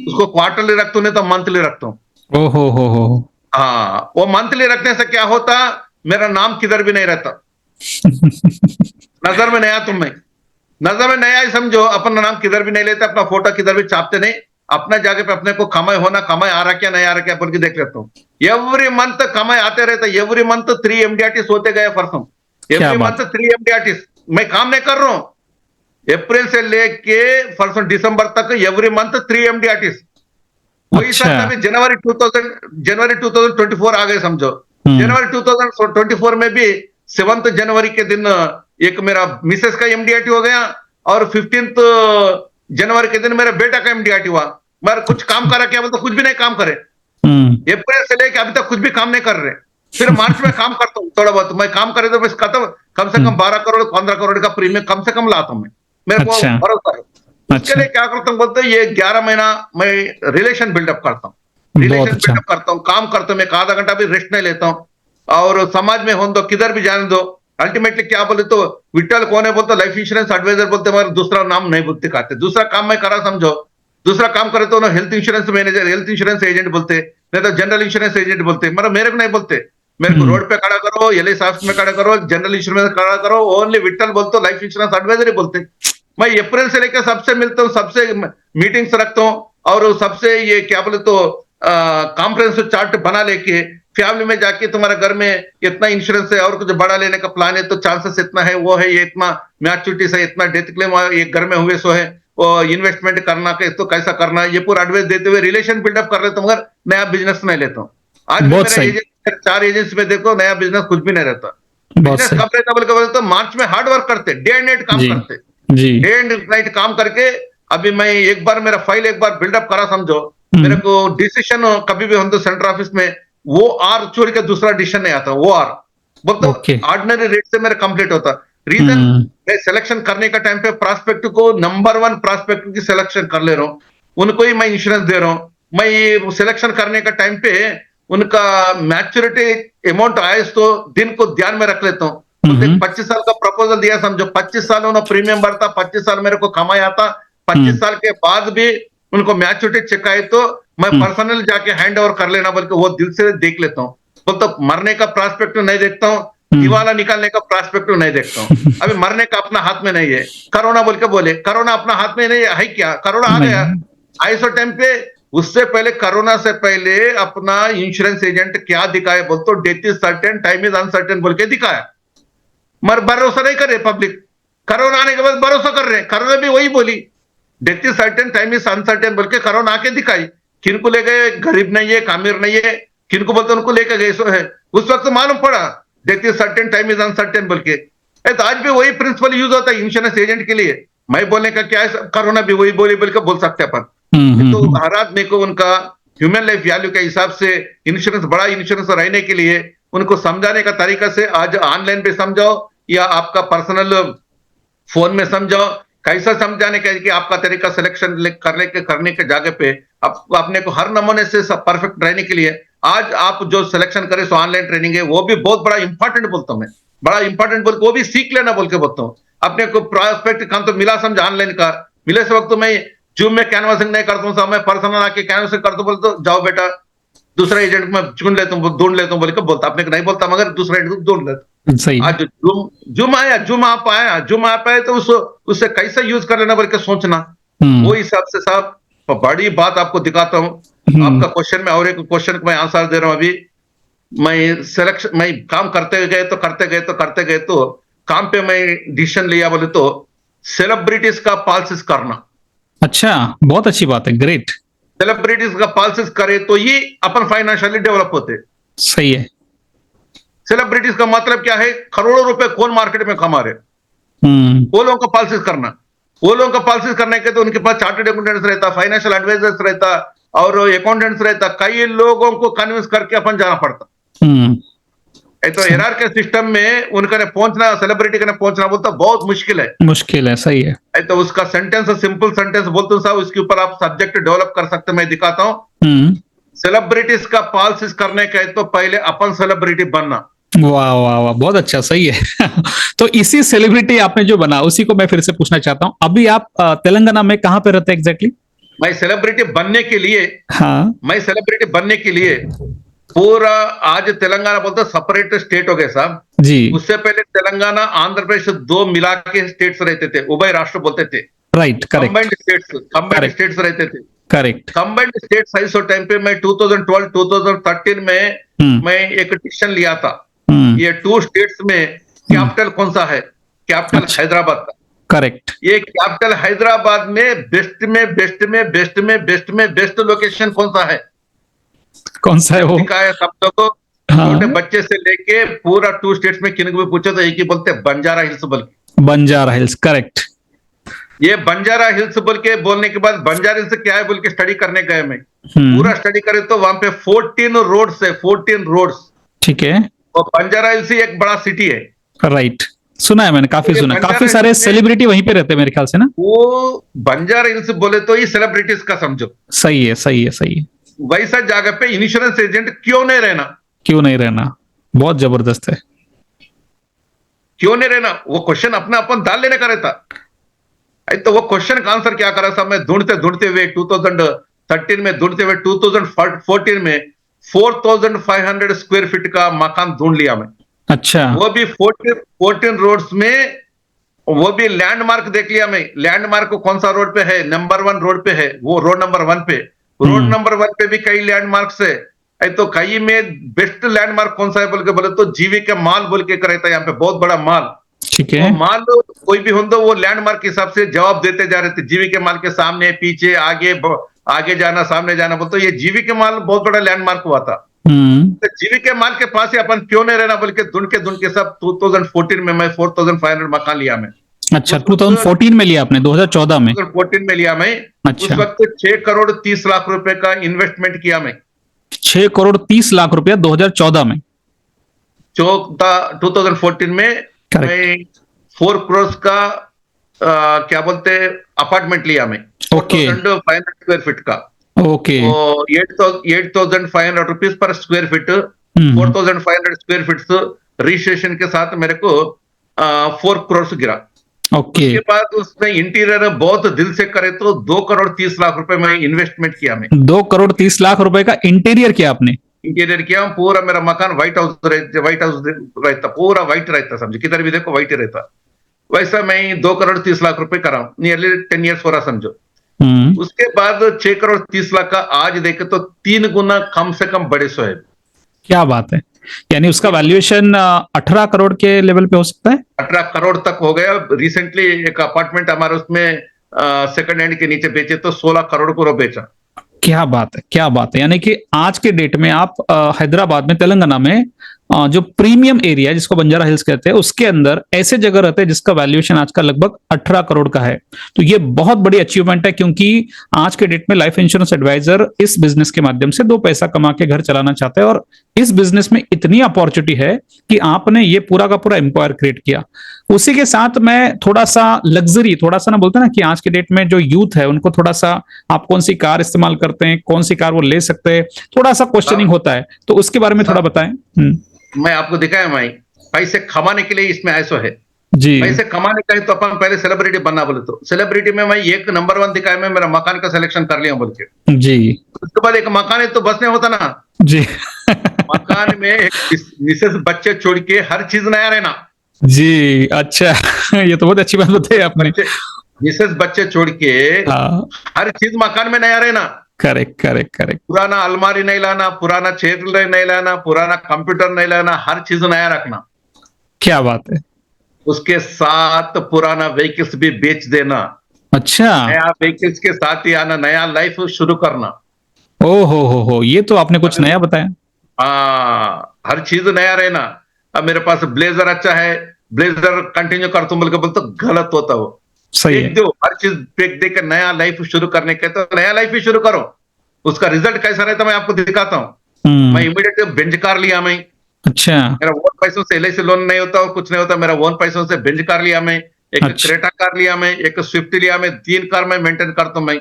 उसको क्वार्टरली रखता हूँ, नहीं तो मंथली रखता हूँ। ओ हो। हाँ, वो मंथली रखने से क्या होता, मेरा नाम किधर भी नहीं रहता, नजर में नहीं आया तुम में, नजर में नहीं आई समझो, अपना नाम किधर भी नहीं लेते, अपना फोटो किधर भी छापते नहीं, अपने जगह पे अपने को कमाई होना, कमाई आ रहा क्या नहीं आ रहा क्या बोल के देख लेता हूँ। एवरी मंथ कमाई आते रहता, एवरी मंथ 3 एमडीआरटीज होते गए परसों, क्या एवरी बात मंथ 3 एमडीआरटीज। मैं काम नहीं कर रहा हूँ, अप्रैल से लेके परसों दिसंबर तक एवरी मंथ 3 एमडीआरटीज। वही अच्छा। साथ अभी जनवरी 2024 आ गए समझो, जनवरी 2024 में भी 7 जनवरी के दिन एक मेरा मिसेस का एमडीआरटी हो गया, और 15 जनवरी के दिन मेरे बेटा का एमडीआरटी हुआ। मगर कुछ काम करा क्या बोलते, कुछ भी नहीं काम करे, अप्रैल से लेके अभी तक कुछ भी काम नहीं कर रहे। फिर मार्च में काम करता हूँ थोड़ा बहुत, मैं काम करे तो बस खत्म, कम से कम 12 करोड़ 15 करोड़ का प्रीमियम कम से कम लाता हूँ मैं, मेरे को अच्छा। भरोसा है। उसके लिए क्या करता हूँ बोलते, ये 11 महीना मैं रिलेशन बिल्डअप करता हूँ, बहुत रिलेशन अच्छा। बिल्डअप करता हूँ, काम करता हूँ मैं, आधा घंटा भी रेस्ट नहीं लेता हूँ। और समाज में हो दो, किधर भी जाने दो, अल्टीमेटली क्या बोले तो विट्ठल कौन है बोलते, लाइफ इंश्योरेंस एडवाइजर बोलते, मगर दूसरा नाम नहीं बोलते खाते, दूसरा काम मैं करा समझो, दूसरा काम करे तो ना health insurance manager, health insurance agent बोलते, नहीं तो जनरल इंश्योरेंस एजेंट बोलते, मगर मेरे को नहीं बोलते। मेरे को रोड पे खड़ा करो, एलआईसी ऑफिस में खड़ा करो, जनरल इंश्योरेंस खड़ा करो, ओनली विट्ठल बोलते, लाइफ इंश्योरेंस एडवाइजर ही बोलते। मैं अप्रैल से लेकर सबसे मिलता हूँ, सबसे मीटिंग्स रखता हूँ, और सबसे ये क्या बोले तो कॉन्फ्रेंस चार्ट बना लेके फैमिली में जाके, तुम्हारे घर में इतना इंश्योरेंस है और कुछ बड़ा लेने का प्लान है तो चांसेस इतना है, वो है, ये इतना मैच्योरिटीज है, इतना डेथ क्लेम ये घर में हुए सो है, वो इन्वेस्टमेंट करना के तो कैसा करना है, ये पूरा एडवाइस देते हुए रिलेशन बिल्डअप कर लेता हूँ, मगर नया बिजनेस नहीं लेता हूँ। आज भी बहुत मेरा सही। एजेंट 4 एजेंट्स में देखो, नया बिजनेस कुछ भी नहीं रहता। बहुत बिजनेस सही। कब रहता बोल तो मार्च में हार्ड वर्क करते, डे एंड नाइट काम जी। करते, जी। डे एंड नाइट काम करके। अभी मैं एक बार मेरा फाइल एक बार बिल्डअप करा समझो, मेरे को डिसीजन कभी भी हम तो सेंटर ऑफिस में वो आर छोड़ के दूसरा डिसीजन नहीं आता, वो आर बोलते ओके। ऑर्डिनरी रेट से मेरा कंप्लीट होता। रीजन, मैं सिलेक्शन करने का टाइम पे प्रोस्पेक्ट को नंबर 1 प्रोस्पेक्ट की सिलेक्शन कर ले रहा हूँ, उनको ही मैं इंश्योरेंस दे रहा हूँ। मैं ये सिलेक्शन करने का टाइम पे उनका मैच्योरिटी अमाउंट आए तो दिन को ध्यान में रख लेता हूँ। 25 साल का प्रपोजल दिया समझो, 25 साल उन्होंने प्रीमियम भरता, 25 साल मेरे को कमाई आता, 25 साल के बाद भी उनको मैच्योरिटी चेक आए तो मैं पर्सनल जाके हैंड ओवर कर लेना बोल के वो दिल से देख लेता हूँ। तो मरने का प्रोस्पेक्टिव नहीं देखता हूँ, दिवाला निकालने का प्रोस्पेक्टिव नहीं देखता हूँ। अभी मरने का अपना हाथ में नहीं है, कोरोना बोल के बोले, कोरोना अपना हाथ में नहीं है क्या, कोरोना आ गया ऐसा टाइम पे। उससे पहले, कोरोना से पहले अपना इंश्योरेंस एजेंट क्या दिखाए बोल तो death is certain time is uncertain बोल के दिखाया, मगर भरोसा नहीं कर रहे पब्लिक। कोरोना आने के बाद भरोसा कर रहे, कोरोना भी वही बोली, death is certain time is uncertain बोल के कोरोना आके दिखाई। किनको ले गए, गरीब नहीं है, कामिर नहीं है, किनको बोलते उनको लेकर गए सो है। उस वक्त मालूम पड़ा death is certain time is uncertain बोल के। तो आज भी वही प्रिंसिपल यूज होता है इंश्योरेंस एजेंट के लिए। मैं बोलने का क्या है, कोरोना भी वही बोली बोल के बोल सकते हैं अपन। तो हर आदमी को उनका ह्यूमन लाइफ वैल्यू के हिसाब से इंश्योरेंस, बड़ा इंश्योरेंस रहने के लिए उनको समझाने का तरीका से आज ऑनलाइन पे समझाओ या आपका पर्सनल फोन में समझाओ, कैसा समझाने का कि आपका तरीका सिलेक्शन करने के जगह पे अपने को हर नमूने से परफेक्ट रहने के लिए आज आप जो सिलेक्शन करें सो ऑनलाइन ट्रेनिंग है, वो भी बहुत बड़ा इंपॉर्टेंट बोलता हूं मैं, बड़ा इंपॉर्टेंट बोल के वो भी सीख लेना बोल के बोलता हूँ। अपने को प्रोस्पेक्ट काम तो मिला समझ ऑनलाइन का, मिले से वक्त तो मैं जूम में कैनवासिंग नहीं करता हूँ, मैं पर्सनल आके कैनवासिंग करता हूँ, बोलते तो जाओ बेटा दूसरा एजेंट में चुन लेता हूँ, ढूंढ लेता हूँ बोल के बोलता, अपने को नहीं बोलता मगर दूसरा एजेंट ढूंढ लेता। सही। आज जूम आया, जूम आप आए तो उससे कैसा यूज कर लेना बोल के सोचना, वो हिसाब से साहब बड़ी बात आपको दिखाता हूँ। आपका क्वेश्चन में और एक क्वेश्चन को मैं आंसर दे रहा हूँ अभी। मैं काम करते गए तो काम पे मैं डिसीजन लिया बोले तो सेलिब्रिटीज का पॉलिसीज करना। अच्छा, बहुत अच्छी बात है, ग्रेट। सेलिब्रिटीज का पॉलिसीज करे तो ये अपन फाइनेंशियली डेवलप होते। सही है। सेलिब्रिटीज का मतलब क्या है, करोड़ों रुपए कौन मार्केट में कमा रहे, वो लोगों का पॉलिसीज करना। वो लोगों का पॉलिसीज करने के तो उनके पास चार्टर्ड अकाउंटेंट्स रहता, फाइनेंशियल एडवाइजर्स रहता और अकाउंटेंट्स रहता, कई लोगों को कन्विंस करके अपन जाना पड़ता। तो एरआर के सिस्टम में उनका ने पहुंचना, सेलिब्रिटी का ने पहुंचना बोलता बहुत मुश्किल है। सही है। तो उसका सेंटेंस, सिंपल सेंटेंस बोलते हूँ साहब, उसके ऊपर आप सब्जेक्ट डेवलप कर सकते, मैं दिखाता हूँ। सेलिब्रिटीज का पॉलिसीज करने का है तो पहले अपन सेलिब्रिटी बनना। वाह वाह वाह, बहुत अच्छा, सही है। तो इसी सेलिब्रिटी आपने जो बना उसी को मैं फिर से पूछना चाहता हूँ, अभी आप तेलंगाना में कहाँ पे रहते हैं एग्जैक्टली? मैं सेलिब्रिटी बनने के लिए, हाँ, मैं सेलिब्रिटी बनने के लिए पूरा आज तेलंगाना बोलते सेपरेट स्टेट हो गए साहब जी। उससे पहले तेलंगाना आंध्र प्रदेश दो मिला के स्टेट्स रहते थे, उभय राष्ट्र बोलते थे। Right, correct. कंबाइंड स्टेट्स रहते थे। करेक्ट। कंबाइंड स्टेट साइज और टाइम पे मैं 2012-2013 में मैं एक डिसीजन लिया था, ये 2 स्टेट्स में कैपिटल कौन सा है, कैपिटल हैदराबाद का। करेक्ट। ये कैपिटल हैदराबाद में बेस्ट लोकेशन कौन सा है? कौन सा है वो? सब लोगों को छोटे बच्चे से लेके पूरा 2 स्टेट्स में किन को भी पूछो तो एक ही बोलते हैं बंजारा हिल्स बोल के। Banjara hills, correct. ये बंजारा हिल्स बोल के बोलने के बाद बंजारा हिल्स क्या है बोल के स्टडी करने गए मैं, पूरा स्टडी करे तो वहां पे 14 रोड्स है, 14 रोड्स। ठीक है। और बंजारा हिल्स एक बड़ा सिटी है। राइट, सुना है मैंने, काफी सुना, काफी सारे सेलिब्रिटी वहीं पे रहते हैं मेरे ख्याल से ना। वो बंजारा हिल्स बोले तो ये सेलिब्रिटीज का समझो। सही है, सही है, सही है। वैसा जगह पे इंश्योरेंस एजेंट क्यों नहीं रहना? क्यों नहीं रहना, बहुत जबरदस्त है। क्यों नहीं रहना, वो क्वेश्चन अपना अपन डाल लेने का रहता। तो वो क्वेश्चन का आंसर क्या करा साहब, मैं ढूंढते हुए 2013 में, ढूंढते हुए 2014 में 4500 स्क्वायर फीट का मकान ढूंढ लिया मैं। अच्छा। वो भी 14 रोड्स में, वो भी लैंडमार्क देख लिया मैं। लैंडमार्क कौन सा रोड पे है? नंबर 1 रोड पे है, वो रोड नंबर 1 पे। रोड नंबर 1 पे भी कई लैंडमार्क्स है। तो कई में बेस्ट लैंडमार्क कौन सा है बोल के बोले तो जीवी के माल बोल के रहता है यहाँ पे, बहुत बड़ा माल। ठीक है। माल कोई भी हो तो वो लैंडमार्क के हिसाब से जवाब देते जा रहे थे, जीवी के माल के सामने पीछे आगे जाना, सामने जाना बोलते, ये जीवी के माल बहुत बड़ा लैंडमार्क हुआ था। तो जीवी के माल के पास ही अपन क्यों नहीं रहना बोल के ढूंढ के सब 2014 में मैं 4500 मकान लिया मैं। अच्छा, 2014 में लिया आपने? 2014 में? 2014 में लिया मैं। अच्छा। उस वक्त 6 करोड़ 30 लाख रुपए का इन्वेस्टमेंट किया मैं। 6 करोड़ 30 लाख रुपया 2014 में? 2014 में मैं 4 करोड़ का क्या बोलते अपार्टमेंट लिया मैं, 4500 स्क्वायर फीट का। Okay. 8500 rupees per square feet, 4500 square feet registration के साथ मेरे को 4 करोड़ गिरा। ओके। उसके बाद उसमें इंटीरियर बहुत दिल से करे तो 2 करोड़ 30 लाख रुपए में इन्वेस्टमेंट किया मैं। 2 करोड़ 30 लाख रुपए का इंटीरियर किया आपने? इंटीरियर किया। पूरा मेरा मकान व्हाइट हाउस रहता, पूरा व्हाइट रहता, समझे किधर भी देखो व्हाइट रहता। वैसा मैं 2 करोड़ 30 लाख रुपए करा, नियरली 10 ईयर्स हो रहा समझो। उसके बाद 6 करोड़ 30 लाख का आज देखे तो 3 गुना कम से कम बड़े सो है। क्या बात है, यानी उसका वैल्यूएशन 18 करोड़ के लेवल पे हो सकता है? 18 करोड़ तक हो गया। रिसेंटली एक अपार्टमेंट हमारे उसमें सेकंड हैंड के नीचे बेचे तो 16 करोड़ को बेचा। क्या बात है, क्या बात है। यानी कि आज के डेट में आप हैदराबाद में, तेलंगाना में जो प्रीमियम एरिया जिसको बंजारा हिल्स कहते हैं उसके अंदर ऐसे जगह रहते हैं जिसका वैल्यूएशन आज का लगभग 18 करोड़ का है। तो ये बहुत बड़ी अचीवमेंट है, क्योंकि आज के डेट में लाइफ इंश्योरेंस एडवाइजर इस बिजनेस के माध्यम से 2 पैसा कमा के घर चलाना चाहते हैं, और इस बिजनेस में इतनी अपॉर्चुनिटी है कि आपने ये पूरा का पूरा एम्पायर क्रिएट किया। उसी के साथ मैं थोड़ा सा लग्जरी, थोड़ा सा ना बोलते ना कि आज के डेट में जो यूथ है उनको थोड़ा सा आप कौन सी कार इस्तेमाल करते हैं, कौन सी कार वो ले सकते हैं, थोड़ा सा क्वेश्चनिंग होता है, तो उसके बारे में थोड़ा बताएं। मैं आपको दिखाया भाई, पैसे कमाने के लिए इसमें ऐसा है जी। पैसे कमाने का है तो अपन पहले सेलिब्रिटी बनना बोले तो सेलिब्रिटी में मैं एक नंबर 1 दिखाया, मैं मेरा मकान का सिलेक्शन कर लिया बोल के जी उसके बाद एक मकान है तो बस नहीं होता ना जी मकान में एक मिसेस बच्चे छोड़ के हर चीज नया रहना जी। अच्छा ये तो बहुत अच्छी बात बताई आपने। मिसेस बच्चे छोड़ के हाँ, हर चीज मकान में नया रहना। Correct correct correct. पुराना अलमारी नहीं लाना, पुराना चेयर नहीं लाना, पुराना कंप्यूटर नहीं लाना, हर चीज नया रखना। क्या बात है। उसके साथ पुराना व्हीकल्स भी बेच देना, अच्छा। नया व्हीकल्स के साथ ही आना, नया लाइफ शुरू करना। ओ हो, ये तो आपने कुछ नया बताया। हाँ, हर चीज नया रहना। अब मेरे पास ब्लेजर अच्छा है, ब्लेजर कंटिन्यू कर तुम बोल के बोल तो गलत होता वो। सही है। फेंक दो, हर चीज फेंक दे कर नया लाइफ शुरू करने के तो नया लाइफ ही शुरू करो। उसका रिजल्ट कैसा रहता मैं आपको दिखाता हूँ। मैं इमीडिएट बेंच कार लिया मैं। अच्छा। मेरा ओन पैसों से LIC लोन नहीं होता और कुछ नहीं होता, मेरा ओन पैसों से बेंच कार लिया मैं, एक अच्छा। क्रेटा कार लिया मैं, एक स्विफ्ट लिया मैं, 3 कार मैं मेंटेन करता हूँ मैं।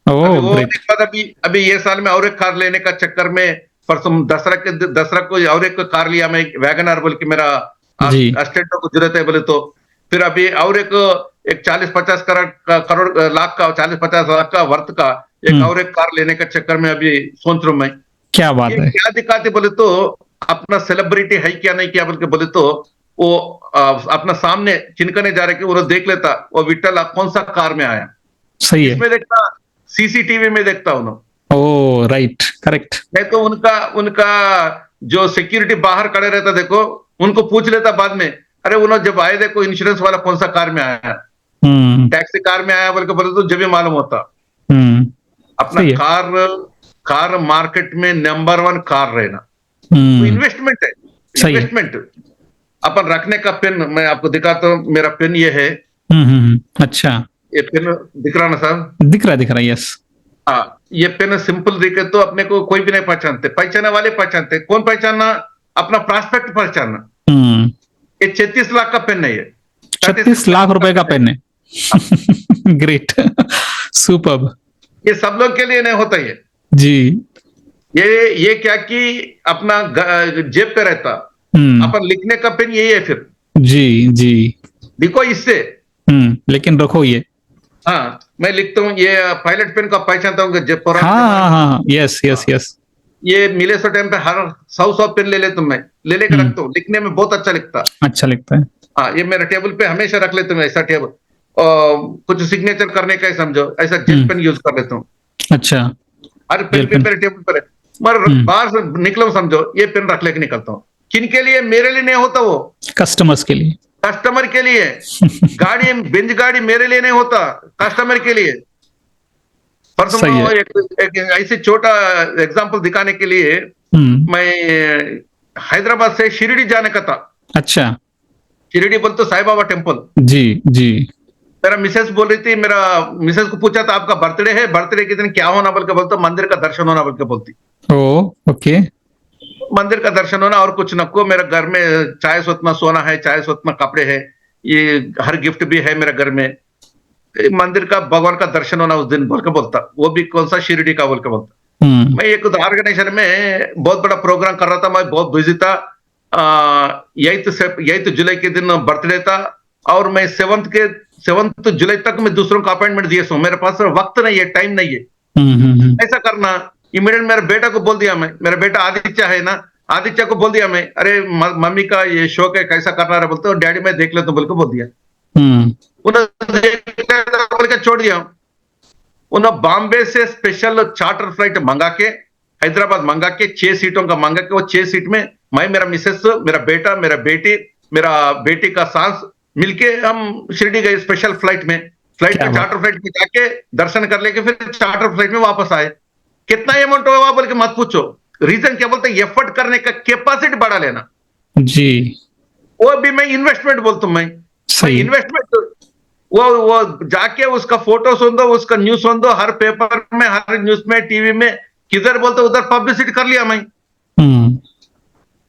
ओ अभी वो ग्रेट। एक बात, अभी ये साल में और एक कार लेने का चक्कर में परसों दसरा को और एक कार लिया मैं, वैगनर बोल के मेरा जी। अस्टेटो को जरूरत है बोले तो। फिर अभी और एक 40-50 करोड़ लाख का 40-50 लाख का वर्थ का एक और एक कार लेने का चक्कर में अभी सोच रहा हूं मैं। क्या बात ये है। क्या दिखाते बोले तो अपना सेलिब्रिटी है क्या नहीं क्या बोल के बोले तो वो अपना सामने चिनकने जा रहे कि वो देख लेता वो विट्ठल कौन सा कार में आया। सही है। इसमें देखता CCTV में देखता उन्होंने। ओ राइट करेक्ट। नहीं तो उनका जो सिक्योरिटी बाहर खड़े रहता देखो, उनको पूछ लेता बाद में, अरे उन्होंने जब आए देखो इंश्योरेंस वाला कौन सा कार में आया, टैक्सी कार में आया बोल के बोले तो जब भी मालूम होता। अपना कार मार्केट में नंबर 1 कार रहना तो इन्वेस्टमेंट है, इन्वेस्टमेंट। अपन रखने का पेन मैं आपको दिखाता हूँ, मेरा पेन ये है। अच्छा। ये पेन दिख रहा ना साहब? दिख रहा है यस। हाँ, ये पेन सिंपल दिखे तो अपने को कोई भी नहीं पहचानते, पहचाने वाले पहचानते। कौन पहचानना? अपना प्रॉस्पेक्ट पहचानना। ये 36 लाख का पेन है, ये 36 लाख रुपए का पेन है। Great superb. ये सब लोग के लिए नहीं होता ये जी। ये क्या कि अपना जेब पे रहता, अपन लिखने का पेन यही है फिर। जी जी। लिखो इससे। लेकिन रखो ये। हाँ, मैं लिखता हूँ ये पायलट पेन का पहचानता हूँ जब हाँ यस यस यस। ये मिले सो टाइम पे हर 100 पेन ले लेता हूँ मैं, ले लेकर रखता हूँ, लिखने में बहुत अच्छा लिखता। अच्छा लिखता है। हाँ, ये मेरे टेबल पे हमेशा रख लेता हूँ, ऐसा टेबल। कुछ सिग्नेचर करने का ही समझो, ऐसा जेल पेन यूज कर लेता हूँ। अच्छा। हर पेन पे मेरे टेबल पर है, मगर बाहर से निकलो समझो ये पेन रख लेके निकलता हूँ। किन के लिए? मेरे लिए नहीं होता वो, कस्टमर्स के लिए, कस्टमर के लिए। गाड़ी बेंच गाड़ी मेरे लिए नहीं होता, कस्टमर के लिए। परसों एक ऐसे छोटा एग्जांपल दिखाने के लिए मैं हैदराबाद से शिरडी जाने का था। अच्छा। शिरडी बोल तो साईं बाबा टेम्पल। जी जी। मेरा मिसेस बोल रही थी, मेरा मिसेस को पूछा था आपका बर्थडे है, बर्थडे के दिन क्या होना बोल के बोलता, मंदिर का दर्शन होना बोल के बोलती। ओके। मंदिर का दर्शन होना और कुछ नको। मेरा घर में चाय सोतना सोना है, चाय सोतना कपड़े है, ये हर गिफ्ट भी है मेरे घर में। मंदिर का भगवान का दर्शन होना उस दिन बोल के बोलता, वो भी कौन सा शिरडी का बोल के बोलता। मैं एक ऑर्गेनाइजेशन में बहुत बड़ा प्रोग्राम कर रहा था, मैं बहुत बिजी था। 8 जुलाई के दिन बर्थडे था और मैं 7 जुलाई तक मैं दूसरों को अपॉइंटमेंट दिए सो, मेरे पास वक्त नहीं है, टाइम नहीं है। ऐसा करना इमीडिएट मेरे बेटा को बोल दिया मैं, मेरा बेटा आदित्य है ना, आदित्य को बोल दिया मैं, अरे मम्मी का ये शौक है कैसा करना है बोलते, डैडी मैं देख लेता हूं बोल के बोल दिया। उन्होंने देख लिया बोल के छोड़ दिया। उन्होंने बॉम्बे से स्पेशल चार्टर फ्लाइट मंगा के हैदराबाद मंगा के 6 सीटों का मंगा के, वो 6 सीट में मैं, मेरा मिसेस, मेरा बेटा, मेरा बेटी का सांस मिलके हम शिरडी गए स्पेशल फ्लाइट में। चार्टर फ्लाइट में जाके दर्शन कर लेके फिर चार्टर फ्लाइट में वापस आए। कितना अमाउंट हुआ बोल के मत पूछो, रीजन क्या बोलते हैं, एफर्ट करने का कैपेसिटी बढ़ा लेना। जी, वो भी मैं इन्वेस्टमेंट बोलता हूं। मैं सही है। इन्वेस्टमेंट, वो जाके उसका फोटो सुन दो, उसका न्यूज सुन दो, हर पेपर में, हर न्यूज में, टीवी में, किधर बोलते उधर पब्लिसिटी कर लिया मैं। हुँ,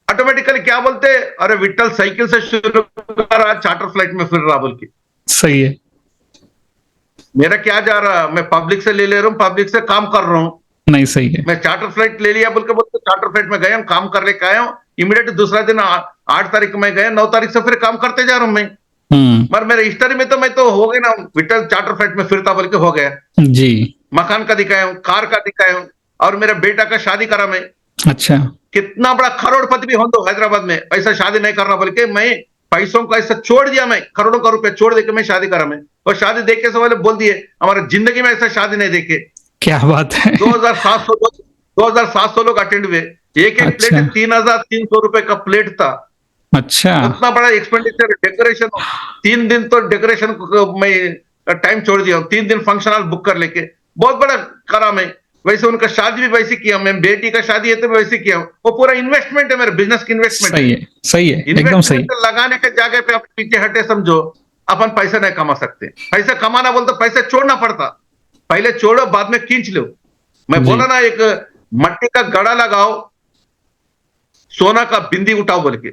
ऑटोमेटिकली क्या बोलते, अरे विट्ठल साइकिल से शुरू करा, चार्टर फ्लाइट में फिर रहा बोल के। सही है। मेरा क्या जा रहा, मैं पब्लिक से ले रहा हूँ, पब्लिक से काम कर रहा हूँ। नहीं, सही है। मैं चार्टर फ्लाइट ले लिया बोल के बोलते, चार्टर फ्लाइट में गया हूँ, काम कर लेके आया हूँ। इमीडिएट दूसरा दिन 8 तारीख में गया, 9 तारीख से फिर काम करते जा रहा हूँ मैं। हुँ, मगर मेरे हिस्ट्री में तो मैं तो हो गया ना, विट्ठल चार्टर फ्लाइट में फिरता बोल के हो गया। जी, मकान का दिखाया हूँ, कार का दिखाया हूँ, और मेरे बेटा का शादी करा मैं। अच्छा, कितना बड़ा करोड़पति भी हो तो हैदराबाद में ऐसा शादी नहीं करना बोल के मैं पैसों का ऐसा छोड़ दिया, मैं करोड़ों का रुपया छोड़ देके मैं शादी करा मैं। और शादी देख के सवाल बोल दिए, हमारे जिंदगी में ऐसा शादी नहीं देखे। क्या बात है! 2700 लोग अटेंड हुए। एक एक अच्छा, प्लेट 3300 रुपए का प्लेट था। अच्छा, उतना बड़ा एक्सपेंडिचर, डेकोरेशन, 3 दिन तो डेकोरेशन को मैं टाइम छोड़ दिया हूँ। 3 दिन फंक्शन हॉल बुक कर लेके बहुत बड़ा करा मैं। वैसे उनका शादी भी वैसे किया, मैं बेटी का शादी है तो वैसे किया हूँ। वो पूरा इन्वेस्टमेंट है, मेरे बिजनेस की इन्वेस्टमेंट है। सही है, एकदम सही। इन्वेस्टमेंट लगाने के जगह पे आप पीछे हटे समझो, अपन पैसा नहीं कमा सकते। पैसा कमाना बोलते पैसा छोड़ना पड़ता, पहले छोड़ो बाद में खींच लो। मैं जी, बोला ना, एक मट्टी का गड़ा लगाओ, सोना का बिंदी उठाओ बोल के।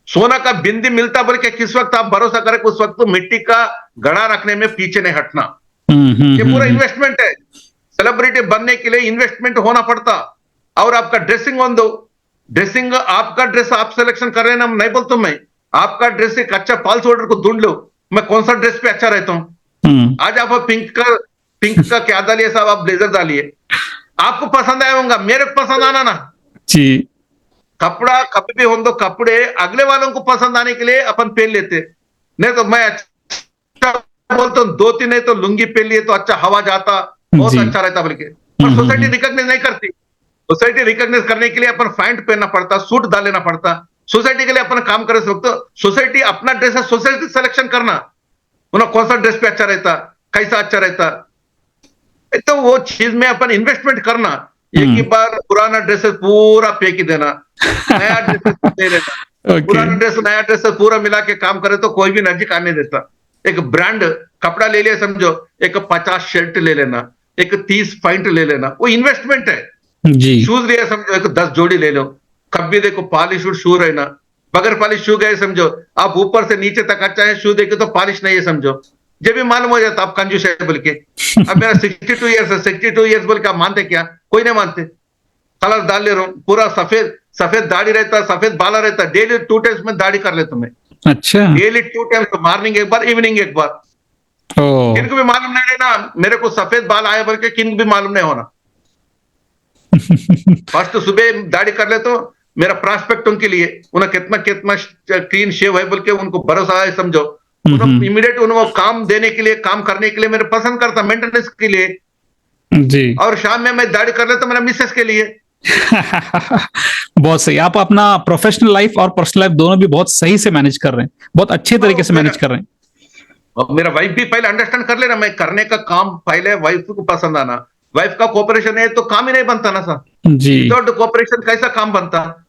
सोना का बिंदी मिलता बोल के किस वक्त आप भरोसा करें, उस वक्त तो मिट्टी का गड़ा रखने में पीछे नहीं हटना। हुँ, हुँ, ये हुँ, पूरा हुँ, इन्वेस्टमेंट है। सेलिब्रिटी बनने के लिए इन्वेस्टमेंट होना पड़ता। और आपका ड्रेसिंग ऑन दो, ड्रेसिंग, आपका ड्रेस आप सिलेक्शन कर रहे हैं ना, नहीं बोलता मैं। आपका ड्रेस एक अच्छा पॉल शोल्डर को ढूंढ लो, मैं कौन सा ड्रेस पे अच्छा रहता हूं। हुँ, आज आप पिंक का क्या डालिए साहब, आप ब्लेजर डालिए, आपको पसंद आया होगा, मेरे को पसंद आना ना। जी, कपड़ा कभी भी हो दो, कपड़े अगले वालों को पसंद आने के लिए अपन पहन लेते। नहीं तो मैं अच्छा बोलता हूँ, 2 3 नहीं तो लुंगी पहन लिए तो अच्छा हवा जाता, बहुत जी, अच्छा रहता बोल के। हुँ, पर हुँ, सोसाइटी हुँ, रिकॉग्नाइज नहीं करती। सोसाइटी रिकॉग्नाइज करने के लिए अपन पैंट पहनना पड़ता, सूट डाल लेना पड़ता। सोसाइटी के लिए अपन काम करे सकते। सोसाइटी अपना ड्रेस है, सोसाइटी सिलेक्शन करना, उन्हें कौन सा ड्रेस पे अच्छा रहता, कैसा अच्छा रहता। तो वो चीज में अपन इन्वेस्टमेंट करना। एक ही हुँ, बार पुराना ड्रेसेस पूरा फेंक ही देना, नया ड्रेसेस ले लेना। ओके, पुराना ड्रेस नया ड्रेस पूरा मिला के काम करे तो कोई भी नजदीक आने देता। एक ब्रांड कपड़ा ले लिया समझो, एक 50 शर्ट ले लेना, एक 30 पैंट ले लेना, वो इन्वेस्टमेंट है। जी, शूज लिया समझो, एक 10 जोड़ी ले लो। कभी देखो पॉलिश शू रहना, बगैर पॉलिश शू गए समझो, आप ऊपर से नीचे तक अच्छा है शू देखे तो पॉलिश नहीं है समझो, जब भी मालूम हो जाता आप कंजूस है बोल के। अब मेरा 62 ईयर्स है, 62 ईयर्स बोल के आप मानते क्या? कोई नहीं मानते। कलर डाल ले रहा हूँ, पूरा सफेद सफेद दाढ़ी रहता, सफेद बाला रहता, डेली 2 टाइम्स में दाढ़ी कर लेता हूं मैं। अच्छा, डेली 2 टाइम्स, मॉर्निंग एक बार, इवनिंग एक बार। ओह! किनको भी मालूम नहीं रहना मेरे को सफेद बाल आए बोल के, किनको भी मालूम नहीं होना। फर्स्ट सुबह दाढ़ी कर लेता हूं, मेरा प्रॉस्पेक्ट के लिए, उन्हें कितना कितना क्लीन शेव है बोल के उनको भरोसा है समझो। हुँ, उन्हें हुँ, इमीडिएट उनको काम देने के लिए, काम करने के लिए मेरे पसंद करता, मेंटेनेंस के लिए। जी। और शाम में मैं दाढ़ी कर लेता मेरा मिसेस के लिए। बहुत सही। आप अपना प्रोफेशनल लाइफ और पर्सनल लाइफ दोनों भी बहुत सही से मैनेज कर रहे हैं। बहुत अच्छे तरीके से मेरा मैनेज कर रहे हैं। और मेरा वाइफ भी पहले अंडरस्टैंड कर लेना, मैं करने का काम पहले वाइफ को पसंद आना। वाइफ का कोऑपरेशन है तो काम ही नहीं बनता ना सर। जी, विदाउट कोऑपरेशन कैसा काम बनता?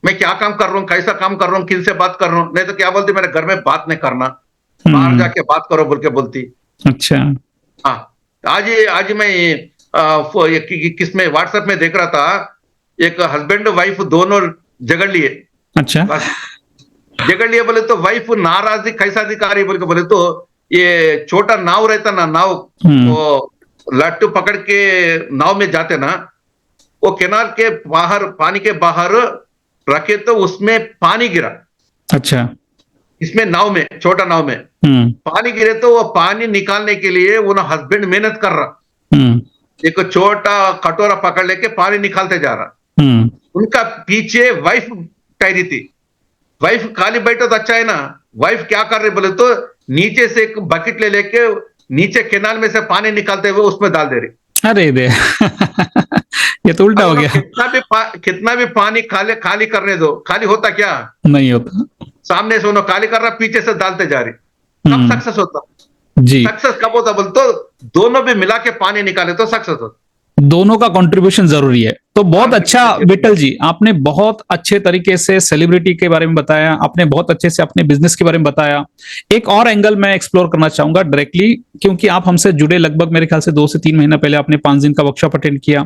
मैं क्या काम कर रहा हूँ, कैसा काम कर रहा हूँ, किन से बात कर रहा हूँ, नहीं तो क्या बोलती मेरे घर में बात नहीं करना, बाहर हुँ, जाके बात करो बोल के बोलती। अच्छा, हाँ, आज मैं किस में व्हाट्सएप में देख रहा था, एक हस्बैंड वाइफ दोनों झगड़ लिए। अच्छा, बस झगड़ लिए बोले तो वाइफ नाराज कैसा दिखा रही बोल के बोले तो, ये छोटा नाव रहता ना, नाव, हुँ, वो लट्टू पकड़ के नाव में जाते ना, वो किनार के बाहर, पानी के बाहर रखे तो उसमें पानी गिरा। अच्छा, इसमें नाव में, छोटा नाव में हुँ, पानी गिरे तो वो पानी निकालने के लिए वो ना हस्बैंड मेहनत कर रहा, हुँ, एक छोटा कटोरा पकड़ लेके पानी निकालते जा रहा। हुँ, उनका पीछे वाइफ ठहरी थी। वाइफ खाली बैठो तो अच्छा है ना, वाइफ क्या कर रही बोले तो, नीचे से एक बकेट ले लेके नीचे केनाल में से पानी निकालते हुए उसमें डाल दे रही। अरे दे! ये तो उल्टा अब हो उन्होंने गया। कितना भी पानी खाली खाली करने दो, खाली होता क्या? नहीं होता। सामने से उन्होंने खाली कर रहा, पीछे से डालते जा रही। कब हुँ, सक्सेस होता? जी, सक्सेस कब होता बोल तो, दोनों भी मिला के पानी निकाले तो सक्सेस होता। दोनों का कंट्रीब्यूशन जरूरी है। तो बहुत अच्छा विठल जी, आपने बहुत अच्छे तरीके से सेलिब्रिटी के बारे में बताया, आपने बहुत अच्छे से अपने बिजनेस के बारे में बताया। एक और एंगल मैं एक्सप्लोर करना चाहूंगा डायरेक्टली, क्योंकि आप हमसे जुड़े लगभग मेरे ख्याल से 2 से 3 महीना पहले आपने 5 दिन का वर्कशॉप अटेंड किया,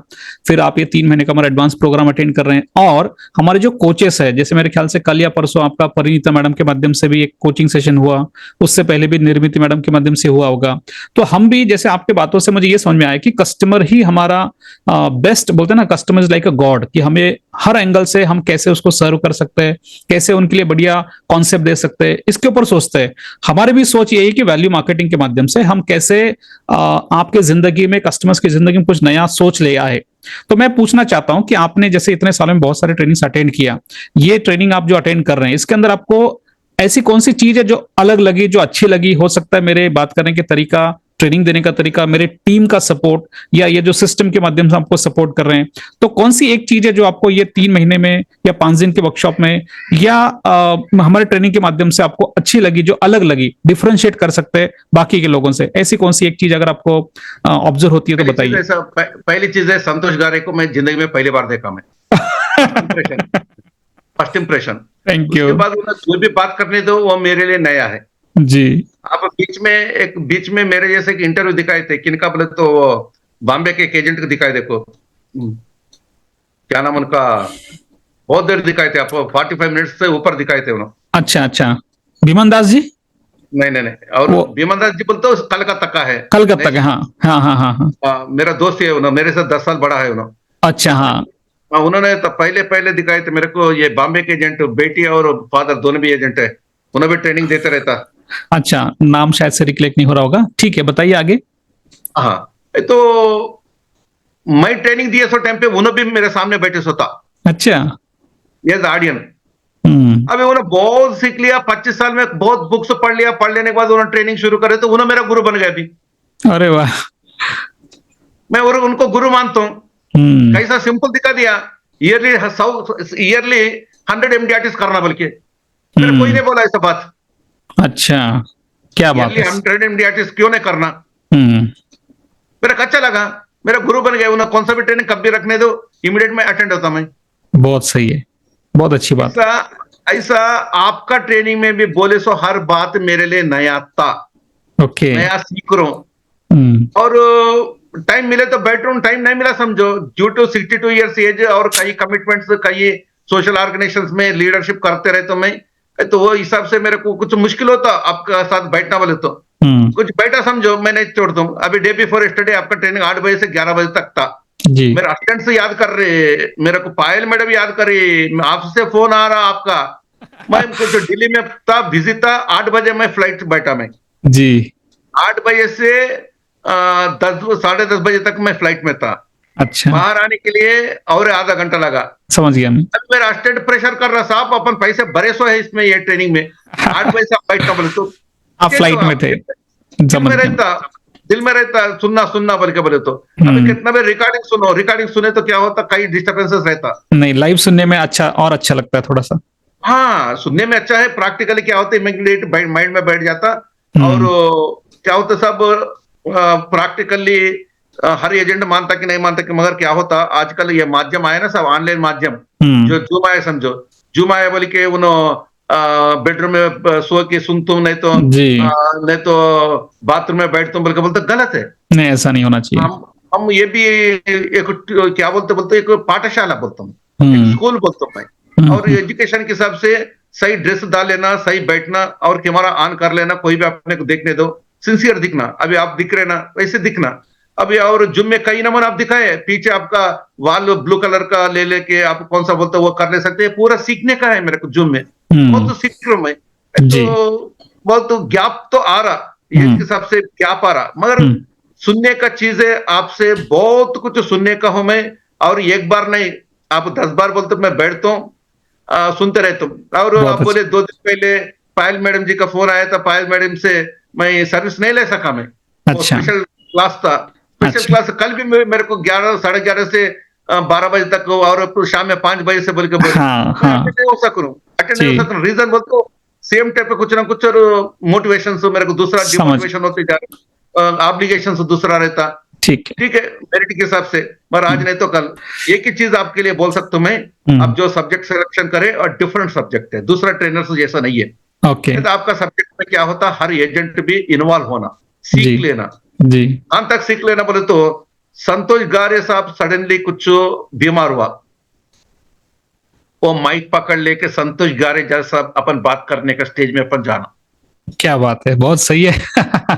फिर आप ये 3 महीने का हमारा एडवांस प्रोग्राम अटेंड कर रहे हैं। और हमारे जो कोचेस है, जैसे मेरे ख्याल से कल या परसों आपका परिणीता मैडम के माध्यम से भी एक कोचिंग सेशन हुआ, उससे पहले भी निर्मिति मैडम के माध्यम से हुआ होगा। तो हम भी, जैसे आपके बातों से मुझे ये समझ में आया कि कस्टमर ही हमारा बेस्ट, बोलते हैं ना, customer is like a God, कि हमें हर एंगल से हम कैसे उसको सर्व कर सकते हैं, कैसे उनके लिए बढ़िया कॉन्सेप्ट दे सकते हैं, इसके ऊपर सोचते हैं। हमारी भी सोच यही कि वैल्यू मार्केटिंग के माध्यम से हम कैसे आपके जिंदगी में, कस्टमर्स की जिंदगी में कुछ नया सोच ले आए। तो मैं पूछना चाहता हूं कि आपने जैसे इतने सालों में बहुत सारे ट्रेनिंग्स अटेंड किया, ये ट्रेनिंग आप जो अटेंड कर रहे हैं, इसके अंदर आपको ऐसी कौन सी चीज है जो अलग लगी, जो अच्छी लगी? हो सकता है मेरे बात करने के तरीका, ट्रेनिंग देने का तरीका, मेरे टीम का सपोर्ट, या ये जो सिस्टम के माध्यम से आपको सपोर्ट कर रहे हैं। तो कौन सी एक चीज है जो आपको ये 3 महीने में या 5 दिन के वर्कशॉप में या हमारे ट्रेनिंग के माध्यम से आपको अच्छी लगी, जो अलग लगी, डिफरेंशिएट कर सकते हैं बाकी के लोगों से? ऐसी कौन सी एक चीज अगर आपको ऑब्जर्व होती है तो बताइए। पहली चीज है, संतोष गारे को मैं जिंदगी में पहली बार देखा मैं। Impression, first impression. थैंक उसके यू बाद उन्हें जो भी बात करने दो वो मेरे लिए नया है। जी। आप बीच में मेरे जैसे एक इंटरव्यू दिखाए थे, किनका बोले तो वो बॉम्बे के एक एजेंट को दिखाए, देखो क्या नाम उनका, बहुत देर दिखाए थे, आपको 45 मिनट से ऊपर दिखाए थे उन्होंने। अच्छा अच्छा, विमन दास जी? नहीं नहीं नहीं, और वो विमल दास जी बोलते हो कलकत्ता का है। कलकत्ता के, हाँ हाँ हाँ हाँ हाँ। मेरा दोस्त है उन्होंने, मेरे से 10 साल बड़ा है उन्होंने। अच्छा हाँ। उन्होंने तो पहले पहले दिखाए थे मेरे को, ये बॉम्बे के एजेंट, बेटी और फादर दोनों भी एजेंट है, उन्हें भी ट्रेनिंग देते रहता। अच्छा, नाम शायद से रिकलेक्ट नहीं हो रहा होगा, ठीक है बताइए आगे। हाँ, तो मैं ट्रेनिंग दिए सो टाइम पे उन्हें भी मेरे सामने बैठे सोता, अच्छा। ये ऑडियन। हम्म। अभी उन्हें बहुत सीख लिया, 25 साल में बहुत बुक्स पढ़ लिया, पढ़ लेने के बाद उन्होंने ट्रेनिंग शुरू करे, तो उन्हें मेरा गुरु बन गया अभी। अरे वाह। मैं उनको गुरु मानता हूँ। कैसा सिंपल दिखा दिया, ईयरली 100 MDRTs करना, बल्कि मेरे कोई नहीं बोला ऐसा बात। अच्छा, क्या बात ईयरली है। 100 MDRTs क्यों नहीं करना? हम्म। मेरा अच्छा लगा, मेरा गुरु बन गया। उन्हें कौन सा भी ट्रेनिंग कब भी रखने दो, इमीडिएट में अटेंड होता मैं। बहुत सही है, बहुत अच्छी बात। ऐसा ऐसा आपका ट्रेनिंग में भी बोले सो हर बात मेरे लिए नया था, ओके। नया सीख रहा हूं। हम्म। और टाइम मिले तो बैठ रहा हूं, टाइम नहीं मिला समझो, ड्यू टू 62 ईयर्स एज और कई कमिटमेंट्स, कई सोशल ऑर्गेनाइजेशंस में लीडरशिप करते रहे, तो मैं तो वो हिसाब से मेरे को कुछ मुश्किल होता आपका साथ बैठना बोले तो। कुछ बैठा समझो, मैं नहीं छोड़ता हूं। अभी डे बिफोर यस्टरडे आपका ट्रेनिंग 8 बजे से 11 बजे तक था। जी। मेरे असिस्टेंट से याद कर रहे, मेरे को पायल मैडम याद कर रही, आपसे फोन आ रहा आपका। मैं कुछ दिल्ली में था, बिजी था, 8 बजे मैं फ्लाइट बैठा मैं। जी। 8 बजे से 10 साढ़े 10 बजे तक मैं फ्लाइट में था। अच्छा, बाहर आने के लिए और आधा घंटा लगा। समझ गया मैं। अब मेरा असिस्टेंट प्रेशर कर रहा, साहब अपन पैसे भरे सो है इसमें, ये ट्रेनिंग में 8 बजे से आप बैठना बोले तो। आप फ्लाइट में थे, दिल समझ में गया। रहता, दिल में रहता, सुनना सुनना बोल के बोले तो। अभी कितना भी रिकॉर्डिंग सुनो, रिकॉर्डिंग सुने तो क्या होता, कई डिस्टर्बेंसेस रहता। नहीं, लाइव सुनने में अच्छा और अच्छा लगता है थोड़ा सा। हाँ, सुनने में अच्छा है, प्रैक्टिकली क्या होता है, इमीडिएट माइंड में बैठ जाता। और क्या होता सब प्रैक्टिकली हर एजेंट मानता कि नहीं मानता कि, मगर क्या होता आजकल ये माध्यम आया ना, सब ऑनलाइन माध्यम, जो जूम आया समझो, जूम आया बोल के बेडरूम में सो के सुनता हूं, नहीं तो बाथरूम में बैठता हूं बोल के बोलते, गलत है। नहीं, ऐसा नहीं होना चाहिए। हम ये भी एक क्या बोलते एक पाठशाला बोलता हूँ, एक स्कूल बोलता हूँ मैं। और एजुकेशन के हिसाब से सही ड्रेस डाल लेना, सही बैठना और कैमरा ऑन कर लेना, कोई भी अपने को देखने दो, सिंसियर दिखना। अभी आप दिख रहे ना, वैसे दिखना। अभी और जुम में कई नमूने आप दिखाए, पीछे आपका वाल ब्लू कलर का ले लेके आप कौन सा बोलते वो कर ले सकते हैं। पूरा सीखने का है मेरे को जुम में, बहुत तो सीख रहा हूं मैं। तो बहुत तो गैप तो आ रहा, ये हिसाब से गैप आ रहा, मगर सुनने का चीज है, आपसे बहुत कुछ सुनने का हूं मैं। और एक बार नहीं, आप 10 बार बोलते मैं बैठता हूँ, सुनते रहता हूँ। और आप बोले 2 दिन पहले पायल मैडम जी का फोन आया था, पायल मैडम से मैं सर्विस नहीं ले सका मैं। स्पेशल क्लास था, स्पेशल क्लास कल भी मेरे को 11 साढ़े 11 से 12 बजे तक, और शाम में 5 बजे से बोल के अटेंड नहीं हो सकूं। रीजन बोल तो सेम टाइप पे कुछ ना कुछ मोटिवेशन से मेरे को दूसरा डिमोटिवेशन होती जा रहा, ऑब्लिगेशन से दूसरा रहता। ठीक है। ठीक है, मेरिट के हिसाब से, पर आज नहीं तो कल। एक ही चीज आपके लिए बोल सकता हूं मैं, आप जो सब्जेक्ट सिलेक्शन करें और डिफरेंट सब्जेक्ट है, दूसरा ट्रेनर से जैसा नहीं है। ओके। नहीं तो आपका सब्जेक्ट में क्या होता, हर एजेंट भी इन्वॉल्व होना, जी। सीख लेना। जी। कहां तक सीख लेना बोले तो, संतोष गारे साहब सडनली कुछ बीमार हुआ, वो माइक पकड़ लेके संतोष गारे जैसा अपन बात करने का स्टेज में अपन जाना। क्या बात है, बहुत सही है।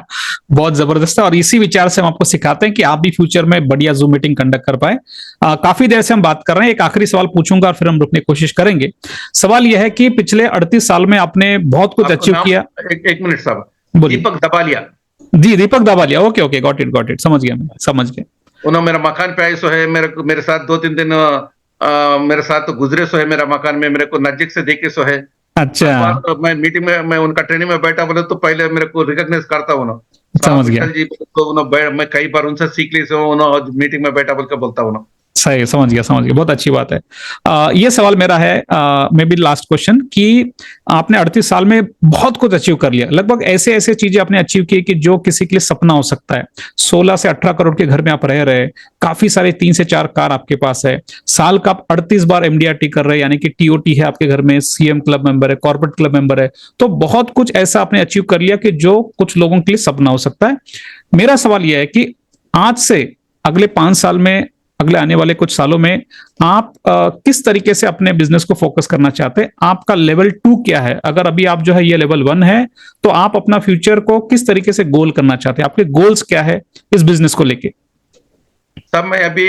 बहुत जबरदस्त है, और इसी विचार से हम आपको सिखाते हैं कि आप भी फ्यूचर में बढ़िया जूम मीटिंग कंडक्ट कर पाए। काफी देर से हम बात कर रहे हैं, एक आखिरी सवाल पूछूंगा और फिर हम रुकने की कोशिश करेंगे। सवाल यह है कि पिछले 38 साल में आपने बहुत कुछ आपको अचीव नाम, किया। एक मिनट साहब, बोलिए। दीपक दबालिया। जी, दीपक दावालिया। ओके ओके, गॉट इट, समझ गया, मैं समझ गया। उन्होंने मेरा मकान पे आए सो है, मेरे साथ 2-3 दिन मेरे साथ तो गुजरे सो है, मेरा मकान में मेरे को नजदीक से देखे सो है। अच्छा। हर बार तो मैं मीटिंग में, मैं उनका ट्रेनिंग में बैठा बोले तो पहले मेरे को रिकॉग्नाइज करता हूँ ना, साहब समझ गया। विठल जी, तो मैं कई बार उनसे सीख ली सो, उन्होंने मीटिंग में बैठा बोल के बोलता हूँ ना। सही, समझ गया, समझ गया, बहुत अच्छी बात है। ये सवाल मेरा है, मे बी लास्ट क्वेश्चन, कि आपने 38 साल में बहुत कुछ अचीव कर लिया, लगभग ऐसे ऐसे चीजें आपने अचीव की कि जो किसी के लिए सपना हो सकता है। 16 से 18 करोड़ के घर में आप रह रहे, काफी सारे 3 से 4 कार आपके पास है, साल का आप 38 बार एमडीआरटी कर रहे हैं, यानी कि टीओटी है आपके घर में, सीएम क्लब मेंबर है, कॉर्पोरेट क्लब मेंबर है, तो बहुत कुछ ऐसा आपने अचीव कर लिया कि जो कुछ लोगों के लिए सपना हो सकता है। मेरा सवाल यह है कि आज से अगले 5 साल में, अगले आने वाले कुछ सालों में आप किस तरीके से अपने बिजनेस को फोकस करना चाहते हैं? आपका लेवल 2 क्या है? अगर अभी आप जो है ये लेवल 1 है, तो आप अपना फ्यूचर को किस तरीके से गोल करना चाहते हैं? आपके गोल्स क्या है इस बिजनेस को लेके? तब मैं अभी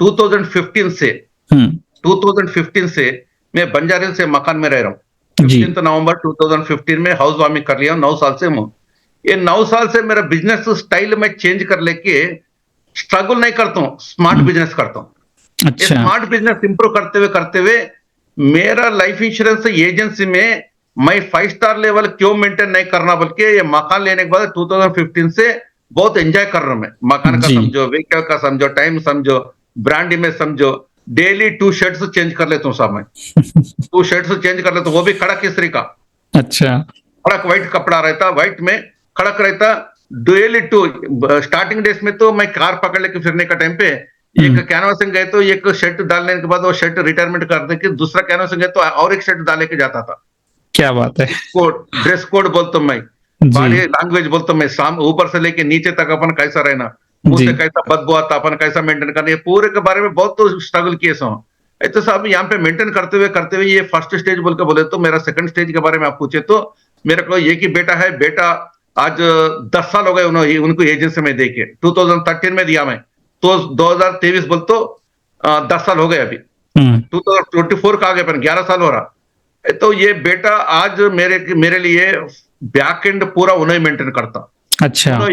2015 से हम्म। 2015 से मैं बंजारे से मकान में रह रहा हूँ। जी। 15 नवंबर 2015 में हाउस वार्मिंग कर लिया, 9 साल से हूँ। ये 9 साल से मेरा बिजनेस स्टाइल में चेंज कर लेके स्ट्रगल नहीं करता हूँ, स्मार्ट बिजनेस करता हूँ। ये अच्छा। स्मार्ट बिजनेस इंप्रूव करते हुए मेरा लाइफ इंश्योरेंस एजेंसी में मैं 5 स्टार लेवल क्यों मेंटेन नहीं करना, बल्कि ये मकान लेने के बाद 2015 से बहुत एंजॉय कर रहा हूं मैं। मकान का जी। समझो, व्हीकल का समझो, टाइम समझो, ब्रांड इमेज समझो, डेली 2 शर्ट्स चेंज कर लेता हूँ साहब मैं। 2 शर्ट्स चेंज कर लेता हूँ, वो भी खड़क केसरी का। अच्छा। खड़क व्हाइट कपड़ा रहता, व्हाइट में खड़क रहता। डेली 2, स्टार्टिंग डेज में तो मैं कार पकड़ लेके फिरने का टाइम पे एक कैनवासिंग गए तो एक शर्ट डालने के बाद वो शर्ट रिटायरमेंट कर दे के दूसरा कैनवासिंग गए तो और एक शर्ट डाले के जाता था। क्या बात है। कोड, ड्रेस कोड बोलता हूं मैं, बॉडी जी। लैंग्वेज बोलता हूं मैं, ऊपर से लेके नीचे तक अपन कैसा रहना, मुंह जी। से कैसा बदबू आता, अपन कैसा मेंटेन करना, ये पूरे के बारे में बहुत तो स्ट्रगल किए सो। तो साहब यहाँ पे मेंटेन करते हुए ये फर्स्ट स्टेज बोल के बोले तो, मेरा सेकंड स्टेज के बारे में आप पूछे तो मेरे को एक ही बेटा है। बेटा आज 10 साल हो गए उनको एजेंसी में देके, 2013 में दिया मैं, तो 2023 बोल तो 10 साल हो गए अभी, हम्म। 2024 का आगे पर 11 साल हो रहा। तो ये बेटा आज मेरे लिए बैक एंड पूरा उन्हें मेंटेन करता। अच्छा। तो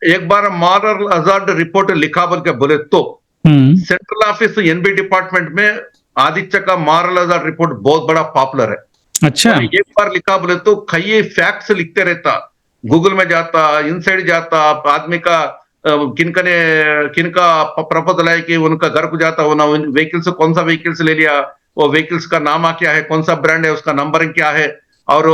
एक बार मॉरल हजार्ड रिपोर्ट लिखा बोल के बोले तो, सेंट्रल ऑफिस एनबी डिपार्टमेंट में आदित्य का मॉरल हजार्ड रिपोर्ट बहुत बड़ा पॉपुलर है। अच्छा। और एक बार लिखा बोले तो कई फैक्ट्स लिखते रहता, गूगल में जाता, इनसाइड जाता, आदमी का किनका प्रपोजल है कि उनका घर को जाता, वो व्हीकल्स कौन सा व्हीकल्स ले लिया, वो व्हीकल्स का नाम क्या है, कौन सा ब्रांड है, उसका नंबरिंग क्या है, और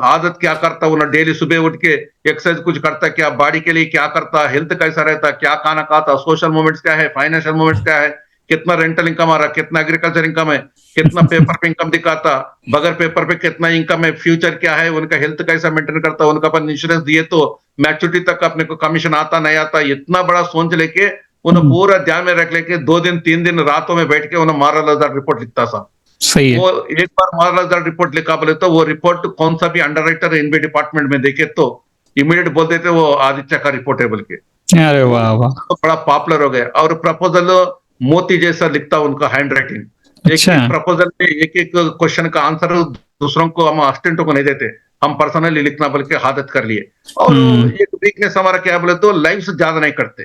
आदत क्या करता, वो डेली सुबह उठ के एक्सरसाइज कुछ करता क्या, बॉडी के लिए क्या करता, हेल्थ कैसा रहता, क्या खाना खाता, सोशल मूवमेंट्स क्या है, फाइनेंशियल मूवमेंट्स क्या है, कितना रेंटल इनकम आ रहा, कितना एग्रीकल्चर इनकम है, कितना पेपर पे इनकम दिखाता, बगैर पेपर पे कितना इनकम है, फ्यूचर क्या है, उनका हेल्थ कैसा मेंटेन करता, उनका अपन इंश्योरेंस दिए तो मैच्योरिटी तक अपने को कमीशन आता नहीं आता, इतना बड़ा सोच लेके उन्हें पूरा ध्यान में रख लेके 2 दिन 3 दिन रातों में बैठ के उन्हें मॉरल हजार्ड रिपोर्ट लिखता था। सही है। वो एक बार मॉरल हजार्ड रिपोर्ट लिखा बोले तो वो रिपोर्ट कौन सा भी अंडर राइटर एनबी डिपार्टमेंट में देखे तो इमीडिएट बोल देते वो आदित्य का रिपोर्ट है बोल के। अरे वाह वाह। तो बड़ा पॉपुलर हो गया, और प्रपोजल मोती जैसा लिखता उनका हैंड राइटिंग। अच्छा। एक प्रपोजल में एक क्वेश्चन का आंसर दूसरों को, हम असिस्टेंटों को नहीं देते, हम पर्सनली लिखना बोल के आदत कर लिए। और एक वीकनेस हमारा क्या बोले तो लाइफ से ज्यादा नहीं करते,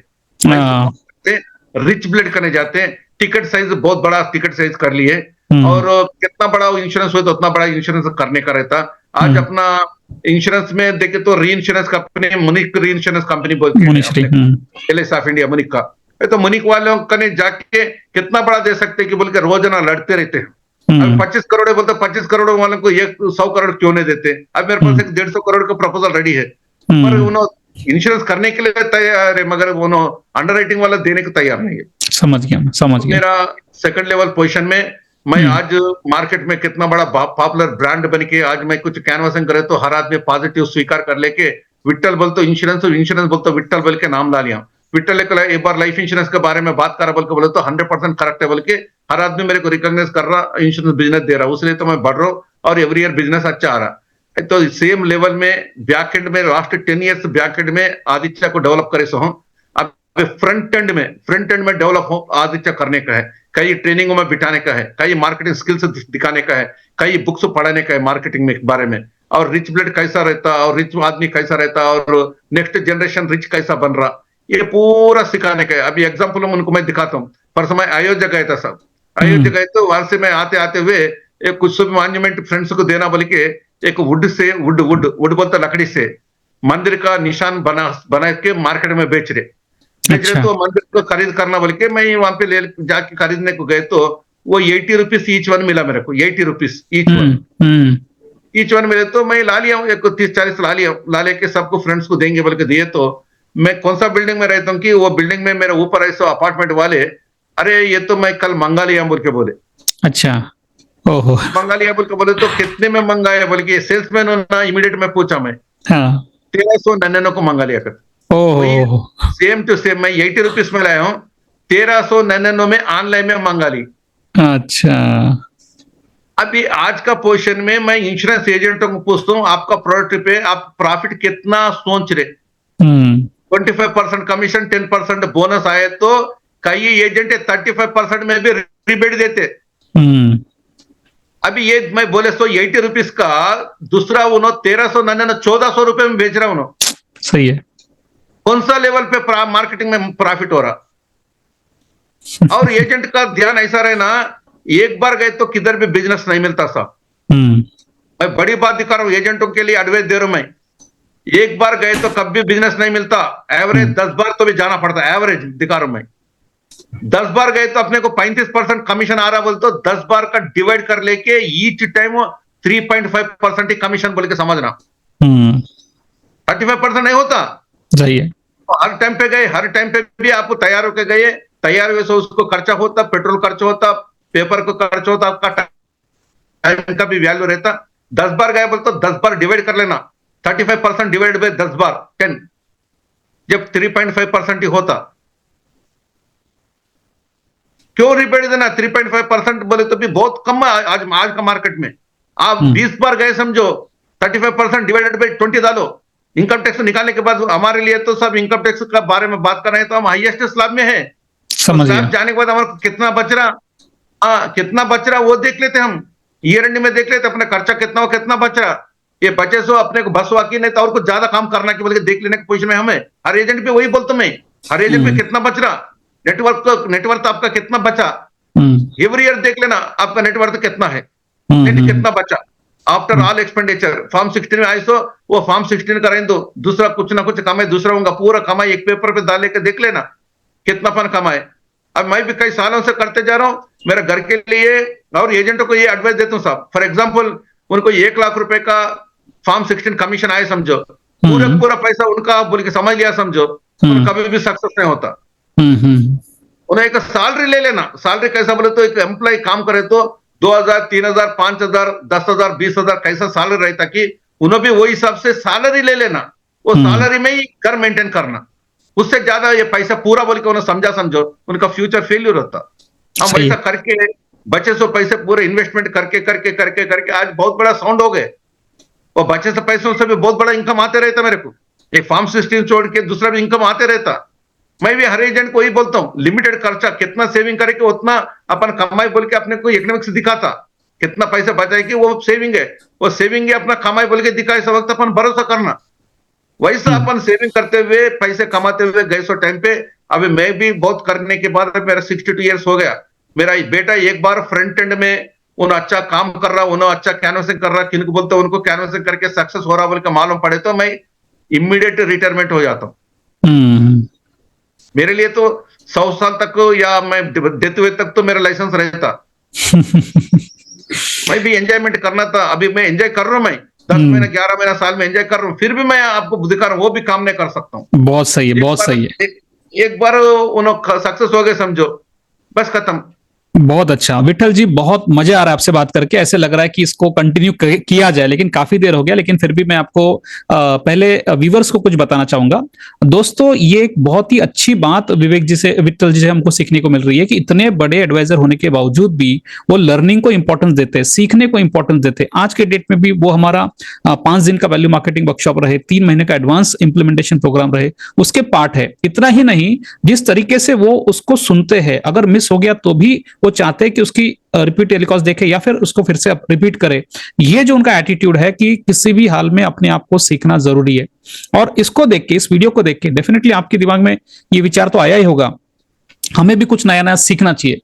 रिच ब्लड करने जाते हैं, टिकट साइज बहुत बड़ा टिकट साइज कर लिए, और कितना बड़ा इंश्योरेंस हुआ तो उतना बड़ा इंश्योरेंस करने का रहता। आज अपना इंश्योरेंस में देखे तो री इंश्योरेंस कंपनी, मुनिक री इंश्योरेंस कंपनी बोलते हैं, एलआईसी ऑफ इंडिया, मुनिक का। तो मुनिक वालों कने जाके कितना बड़ा दे सकते कि बोल के रोजाना लड़ते रहते हैं। अब 25 करोड़ है बोलते, 25 करोड़ वालों को 100 करोड़ क्यों नहीं देते। अब मेरे पास एक 150 करोड़ का प्रपोजल रेडी है, पर उन्होंने इंश्योरेंस करने के लिए तैयार है, मगर वो अंडर राइटिंग वाला देने को तैयार नहीं है। समझ गया मैं, समझ गया। मेरा सेकंड लेवल पोजीशन में मैं आज मार्केट में कितना बड़ा पॉपुलर ब्रांड बन के आज मैं कुछ कैनवासिंग करे तो हर आदमी पॉजिटिव स्वीकार कर लेके विट्ठल बोल तो इंश्योरेंस और इंश्योरेंस बोल तो विट्ठल बोल के नाम ला लिया। विट्ठल एक बार लाइफ इंश्योरेंस के बारे में बात करा बोल के बोले तो 100% करेक्ट है बोल के हर आदमी मेरे को रिकॉग्नाइज कर रहा, इंश्योरेंस बिजनेस दे रहा, उसलिए तो मैं बढ़ रहा हूँ और एवरी ईयर बिजनेस अच्छा आ रहा है। तो सेम लेवल में बैक एंड में लास्ट 10 इयर्स बैक एंड में आदित्य को डेवलप करे सो हूँ। अब फ्रंट एंड में डेवलप हो आदित्य करने का है, कई ट्रेनिंगों में बिठाने का है, कई मार्केटिंग स्किल्स दिखाने का है, कई बुक्स पढ़ाने का है मार्केटिंग में बारे में, और रिच ब्लड कैसा रहता और रिच आदमी कैसा रहता और नेक्स्ट जनरेशन रिच कैसा बन रहा, ये पूरा सिखाने का है। अभी एग्जाम्पल उनको मैं दिखाता हूँ। परसों मैं अयोध्या गया था सब, अयोध्या गए तो वहां से मैं आते आते हुए एक कुछ मॉन्यूमेंट फ्रेंड्स को देना बोल के एक वुड से वुड बोलता लकड़ी से मंदिर का निशान बना के मार्केट में बेच रहे अच्छा। तो मंदिर को खरीद करना बोल के मैं वहां पे ले जाके खरीदने को गए तो वो 80 रुपीज ईच वन मिला मेरे को, 80 रुपीज ईच वन मिले तो मैं ला लिया हूँ, एक 30-40 ला लेके सबको फ्रेंड्स को देंगे बोल के दिए। तो मैं कौन सा बिल्डिंग में रहता हूँ कि वो बिल्डिंग में मेरे ऊपर ऐसा अपार्टमेंट वाले, अरे ये तो मैं कल मंगा लिया बोल के बोले। अच्छा, ओहो, मंगा लिया बोल के बोले तो कितने में मंगाया बोल के सेल्समैन ना इमीडिएट में पूछा मैं, हाँ, 1399 को मंगा लिया कर। ओहो, सेम टू सेम मैं 80 रुपीज में लाया हूँ, 1399 में ऑनलाइन में मंगा ली। अच्छा, अभी आज का पोजीशन में मैं इंश्योरेंस एजेंटों को पूछता हूँ आपका प्रोडक्ट पे आप प्रॉफिट कितना सोच रहे, 25% कमीशन 10% बोनस आए तो कई एजेंट 35% में भी रिबेट देते। अभी ये मैं बोले सो 80 रुपीज का दूसरा उन्होंने 1399 1400 रुपए में बेच रहा हूँ। सही है। कौन सा लेवल पे मार्केटिंग में प्रॉफिट हो रहा। और एजेंट का ध्यान ऐसा रहे ना, एक बार गए तो किधर भी बिजनेस नहीं मिलता साहब। मैं बड़ी बात दिखा रहा हूँ, एजेंटों के लिए एडवाइस दे रहा हूं मैं। एक बार गए तो कभी बिजनेस नहीं मिलता, एवरेज 10 बार तो भी जाना पड़ता है, एवरेज दिखा रहा हूं मैं। 10 बार गए तो अपने को 35% कमीशन आ रहा बोल तो 10 बार का डिवाइड कर लेके ईच टाइम 3.5% ही कमीशन बोल के समझना। 35% नहीं होता। सही है। हर टाइम पे गए, हर टाइम पे भी आपको तैयार होके गए, तैयार हुए सो उसको खर्चा होता, पेट्रोल खर्च होता, पेपर को खर्च होता, आपका टाइम का भी वैल्यू रहता। 10 बार गए बोल तो 10 बार डिवाइड कर लेना, 35% डिवाइड बाय 10 बार 10, जब 3.5% ही होता। क्यों रिबेट देना 3.5% बोले तो भी बहुत कम है आज का मार्केट में। आप 20 बार गए समझो, 35% डिवाइडेड बाय 20 डालो, इनकम टैक्स निकालने के बाद हमारे लिए तो सब इनकम टैक्स का बारे में बात कर रहे हैं तो हम हाईएस्ट स्लैब में है। समझ तो गया। स्लैब जाने के बाद हमारा कितना बच रहा, कितना बच रहा वो देख लेते हम, ईयर एंड में देख लेते अपना खर्चा कितना हो, कितना बच रहा। ये बचे सो अपने को बस वाकी नहीं तो और कुछ ज्यादा काम करना के बोल के देख लेने की पोजीशन में हमें। हर एजेंट पे वही बोलता मैं, हर एजेंट पे कितना बच रहा, नेटवर्थ आपका कितना बचा, एवरी ईयर देख लेना आपका नेटवर्थ कितना है, नेट कितना बचा आफ्टर ऑल एक्सपेंडिचर। फॉर्म 16 में आई सो वो फॉर्म 16 करें दो, दूसरा कुछ ना कुछ कमाए, दूसरा होगा पूरा कमाई एक पेपर पे डाल के देख लेना कितना फन कमाए। अब मैं भी कई सालों से करते जा रहा हूं मेरे घर के लिए, और एजेंटों को ये एडवाइस देता हूं साहब। फॉर एग्जांपल उनको 1 लाख रुपए का फॉर्म 16 कमीशन आए समझो, पूरा पैसा उनका बोल के समझ लिया समझो, कभी भी सक्सेस नहीं होता। उन्हें एक सैलरी ले लेना, सैलरी कैसा बोले तो एक एम्प्लॉय काम करे तो 2000, 3000, 5000, 10,000, 20,000 कैसा सैलरी रहता कि उन्हें भी वही हिसाब से सैलरी ले लेना, वो सैलरी में ही घर मेंटेन करना। उससे ज्यादा ये पैसा पूरा बोल के उन्हें समझो उनका फ्यूचर फेल्यूर होता। हम ऐसा करके बचे सो पैसे पूरे इन्वेस्टमेंट करके आज बहुत बड़ा साउंड हो गए, और बचे से पैसों से भी बहुत बड़ा इनकम आते रहता मेरे को। एक फॉर्म 16 छोड़ के दूसरा भी इनकम आते रहता। मैं भी हर एजेंट को ही बोलता हूँ लिमिटेड खर्चा कितना सेविंग करे कि उतना अपन कमाई बोल के अपने को इकोनॉमिक्स दिखाता, कितना पैसा बचाए कि वो सेविंग है, वो सेविंग है अपना कमाई बोल के दिखाए, इस वक्त अपन भरोसा करना। वैसा अपन सेविंग करते हुए पैसे कमाते हुए गए सो टाइम पे। अभी मैं भी बहुत करने के बाद मेरा 62 ईयर्स हो गया। मेरा बेटा एक बार फ्रंट एंड में उन अच्छा काम कर रहा, उन्हें अच्छा कैनवसिंग कर रहा, किनको बोलते उनको कैनवसिंग करके सक्सेस हो रहा बोल के मालूम पड़े तो मैं इमीडिएट रिटायरमेंट हो जाता हूँ। मेरे लिए तो 100 साल तक या मैं देते हुए तक तो मेरा लाइसेंस रहता। मैं भी एंजॉयमेंट करना था, अभी मैं एंजॉय कर रहा हूं मैं। 10 महीना 11 महीना साल में एंजॉय कर रहा हूँ, फिर भी मैं आपको दिखा रहा हूँ वो भी काम नहीं कर सकता हूँ। बहुत सही है, एक बहुत बार सही है। एक बार उन्होंने सक्सेस हो गए समझो, बस खत्म। बहुत अच्छा विठल जी, बहुत मजा आ रहा है आपसे बात करके। ऐसे लग रहा है कि इसको कंटिन्यू किया जाए, लेकिन काफी देर हो गया। लेकिन फिर भी मैं आपको पहले व्यूवर्स को कुछ बताना चाहूंगा। दोस्तों, ये एक बहुत ही अच्छी बात विवेक जी से, विठल जी से हमको सीखने को मिल रही है कि इतने बड़े एडवाइजर होने के बावजूद भी वो लर्निंग को इंपॉर्टेंस देते हैं, सीखने को इंपॉर्टेंस देते हैं। आज के डेट में भी वो हमारा 5 दिन का वैल्यू मार्केटिंग वर्कशॉप रहे, 3 महीने का एडवांस इंप्लीमेंटेशन प्रोग्राम रहे, उसके पार्ट है। इतना ही नहीं, जिस तरीके से वो उसको सुनते हैं, अगर मिस हो गया तो भी वो चाहते हैं कि उसकी रिपीट टेलीकास्ट देखे या फिर उसको फिर से रिपीट करे। ये जो उनका एटीट्यूड है कि किसी भी हाल में अपने आप को सीखना जरूरी है। और इसको देख के, इस वीडियो को देख के डेफिनेटली आपके दिमाग में ये विचार तो आया ही होगा, हमें भी कुछ नया नया सीखना चाहिए।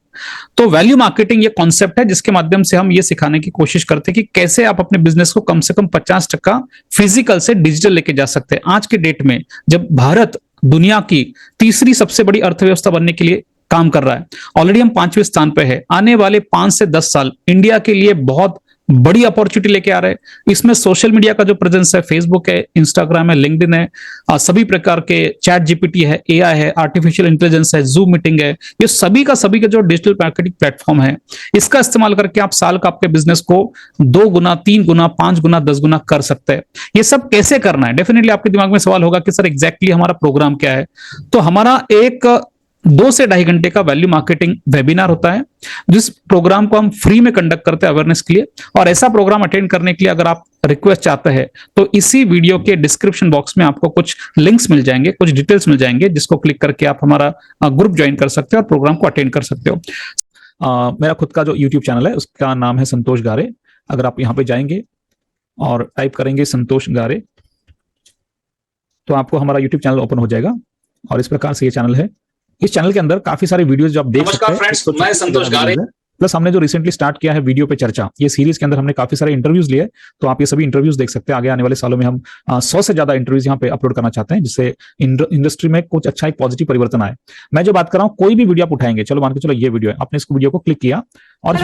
तो वैल्यू मार्केटिंग ये कॉन्सेप्ट है जिसके माध्यम से हम ये सिखाने की कोशिश करते हैं कि कैसे आप अपने बिजनेस को कम से कम 50% फिजिकल से डिजिटल लेके जा सकते हैं। आज के डेट में जब भारत दुनिया की तीसरी सबसे बड़ी अर्थव्यवस्था बनने के लिए काम कर रहा है, ऑलरेडी हम 5वें स्थान पे है। आने वाले 5 से 10 साल इंडिया के लिए बहुत बड़ी अपॉर्चुनिटी लेके आ रहे हैं। इसमें सोशल मीडिया का जो प्रेजेंस है, फेसबुक है, इंस्टाग्राम है, लिंक्डइन है, सभी प्रकार के चैट जीपीटी है, एआई है, आर्टिफिशियल इंटेलिजेंस है, जूम मीटिंग है, ये सभी का जो डिजिटल मार्केटिंग प्लेटफॉर्म है, इसका इस्तेमाल करके आप साल का आपके बिजनेस को 2 गुना, 3 गुना, 5 गुना, 10 गुना कर सकते हैं। ये सब कैसे करना है, डेफिनेटली आपके दिमाग में सवाल होगा कि सर एग्जैक्टली हमारा प्रोग्राम क्या है। तो हमारा एक 2 से 2.5 घंटे का वैल्यू मार्केटिंग वेबिनार होता है, जिस प्रोग्राम को हम फ्री में कंडक्ट करते हैं अवेयरनेस के लिए। और ऐसा प्रोग्राम अटेंड करने के लिए अगर आप रिक्वेस्ट चाहते हैं तो इसी वीडियो के डिस्क्रिप्शन बॉक्स में आपको कुछ लिंक्स मिल जाएंगे, कुछ डिटेल्स मिल जाएंगे, जिसको क्लिक करके आप हमारा ग्रुप ज्वाइन कर सकते हो और प्रोग्राम को अटेंड कर सकते हो। मेरा खुद का जो यूट्यूब चैनल है उसका नाम है संतोष गारे। अगर आप यहाँ पे जाएंगे और टाइप करेंगे संतोष गारे तो आपको हमारा यूट्यूब चैनल ओपन हो जाएगा। और इस प्रकार से ये चैनल है। इस चैनल के अंदर काफी सारे वीडियोस जो आप देख सकते हैं। नमस्कार फ्रेंड्स, मैं संतोष गारे। प्लस हमने जो रिसेंटली स्टार्ट किया है वीडियो पे चर्चा, ये सीरीज के अंदर हमने काफी सारे इंटरव्यूज लिए, तो आप ये सभी इंटरव्यूज देख सकते हैं। आगे आने वाले सालों में हम 100 से ज्यादा इंटरव्यूज यहाँ पे अपलोड करना चाहते हैं, जिससे इंडस्ट्री में कुछ अच्छा एक पॉजिटिव परिवर्तन आए। मैं जो बात कर रहा हूँ, कोई भी वीडियो आप उठाएंगे, चलो मान के चलो ये वीडियो है, आपने इस वीडियो को क्लिक किया और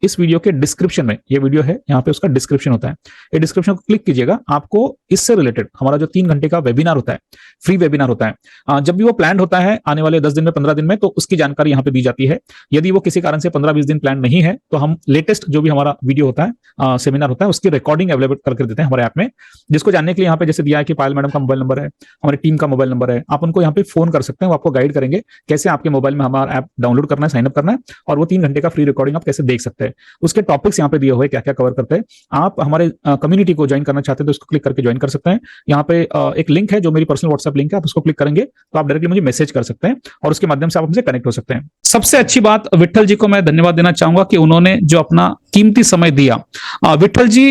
इस वीडियो के डिस्क्रिप्शन में, ये वीडियो है यहाँ पे उसका डिस्क्रिप्शन होता है, ये डिस्क्रिप्शन को क्लिक कीजिएगा। आपको इससे रिलेटेड हमारा जो 3 घंटे का वेबिनार होता है, फ्री वेबिनार होता है, जब भी वो प्लान होता है आने वाले 10 दिन में, 15 दिन में, तो उसकी जानकारी यहाँ पे दी जाती है। यदि वो किसी कारण से 15-20 दिन प्लान नहीं है तो हम लेटेस्ट जो भी हमारा वीडियो होता है, सेमिनार होता है, उसकी रिकॉर्डिंग अवेलेबल करके देते हैं हमारे ऐप में। जिसको जानने के लिए यहाँ पे जैसे दिया है कि पायल मैडम का मोबाइल नंबर है, हमारी टीम का मोबाइल नंबर है, आप उनको यहाँ पे फोन कर सकते हैं, वो आपको गाइड करेंगे कैसे आपके मोबाइल में हमारा ऐप डाउनलोड करना है, साइन अप करना है, और वो 3 घंटे का फ्री रिकॉर्डिंग आप कैसे देख सकते हैं। उसके टॉपिक्स यहाँ पे दिए हुए क्या क्या कवर करते हैं। आप हमारे कम्युनिटी को ज्वाइन करना चाहते हैं तो उसको क्लिक करके ज्वाइन कर सकते हैं। यहाँ पे एक लिंक है जो मेरी पर्सनल व्हाट्सएप लिंक है, आप उसको क्लिक करेंगे तो आप डायरेक्टली मुझे मैसेज कर सकते हैं और उसके माध्यम से आप हमसे कनेक्ट हो सकते हैं। सबसे अच्छी बात, विठल जी को मैं धन्यवाद देना चाहूंगा कि उन्होंने जो अपना कीमती समय दिया। विठल जी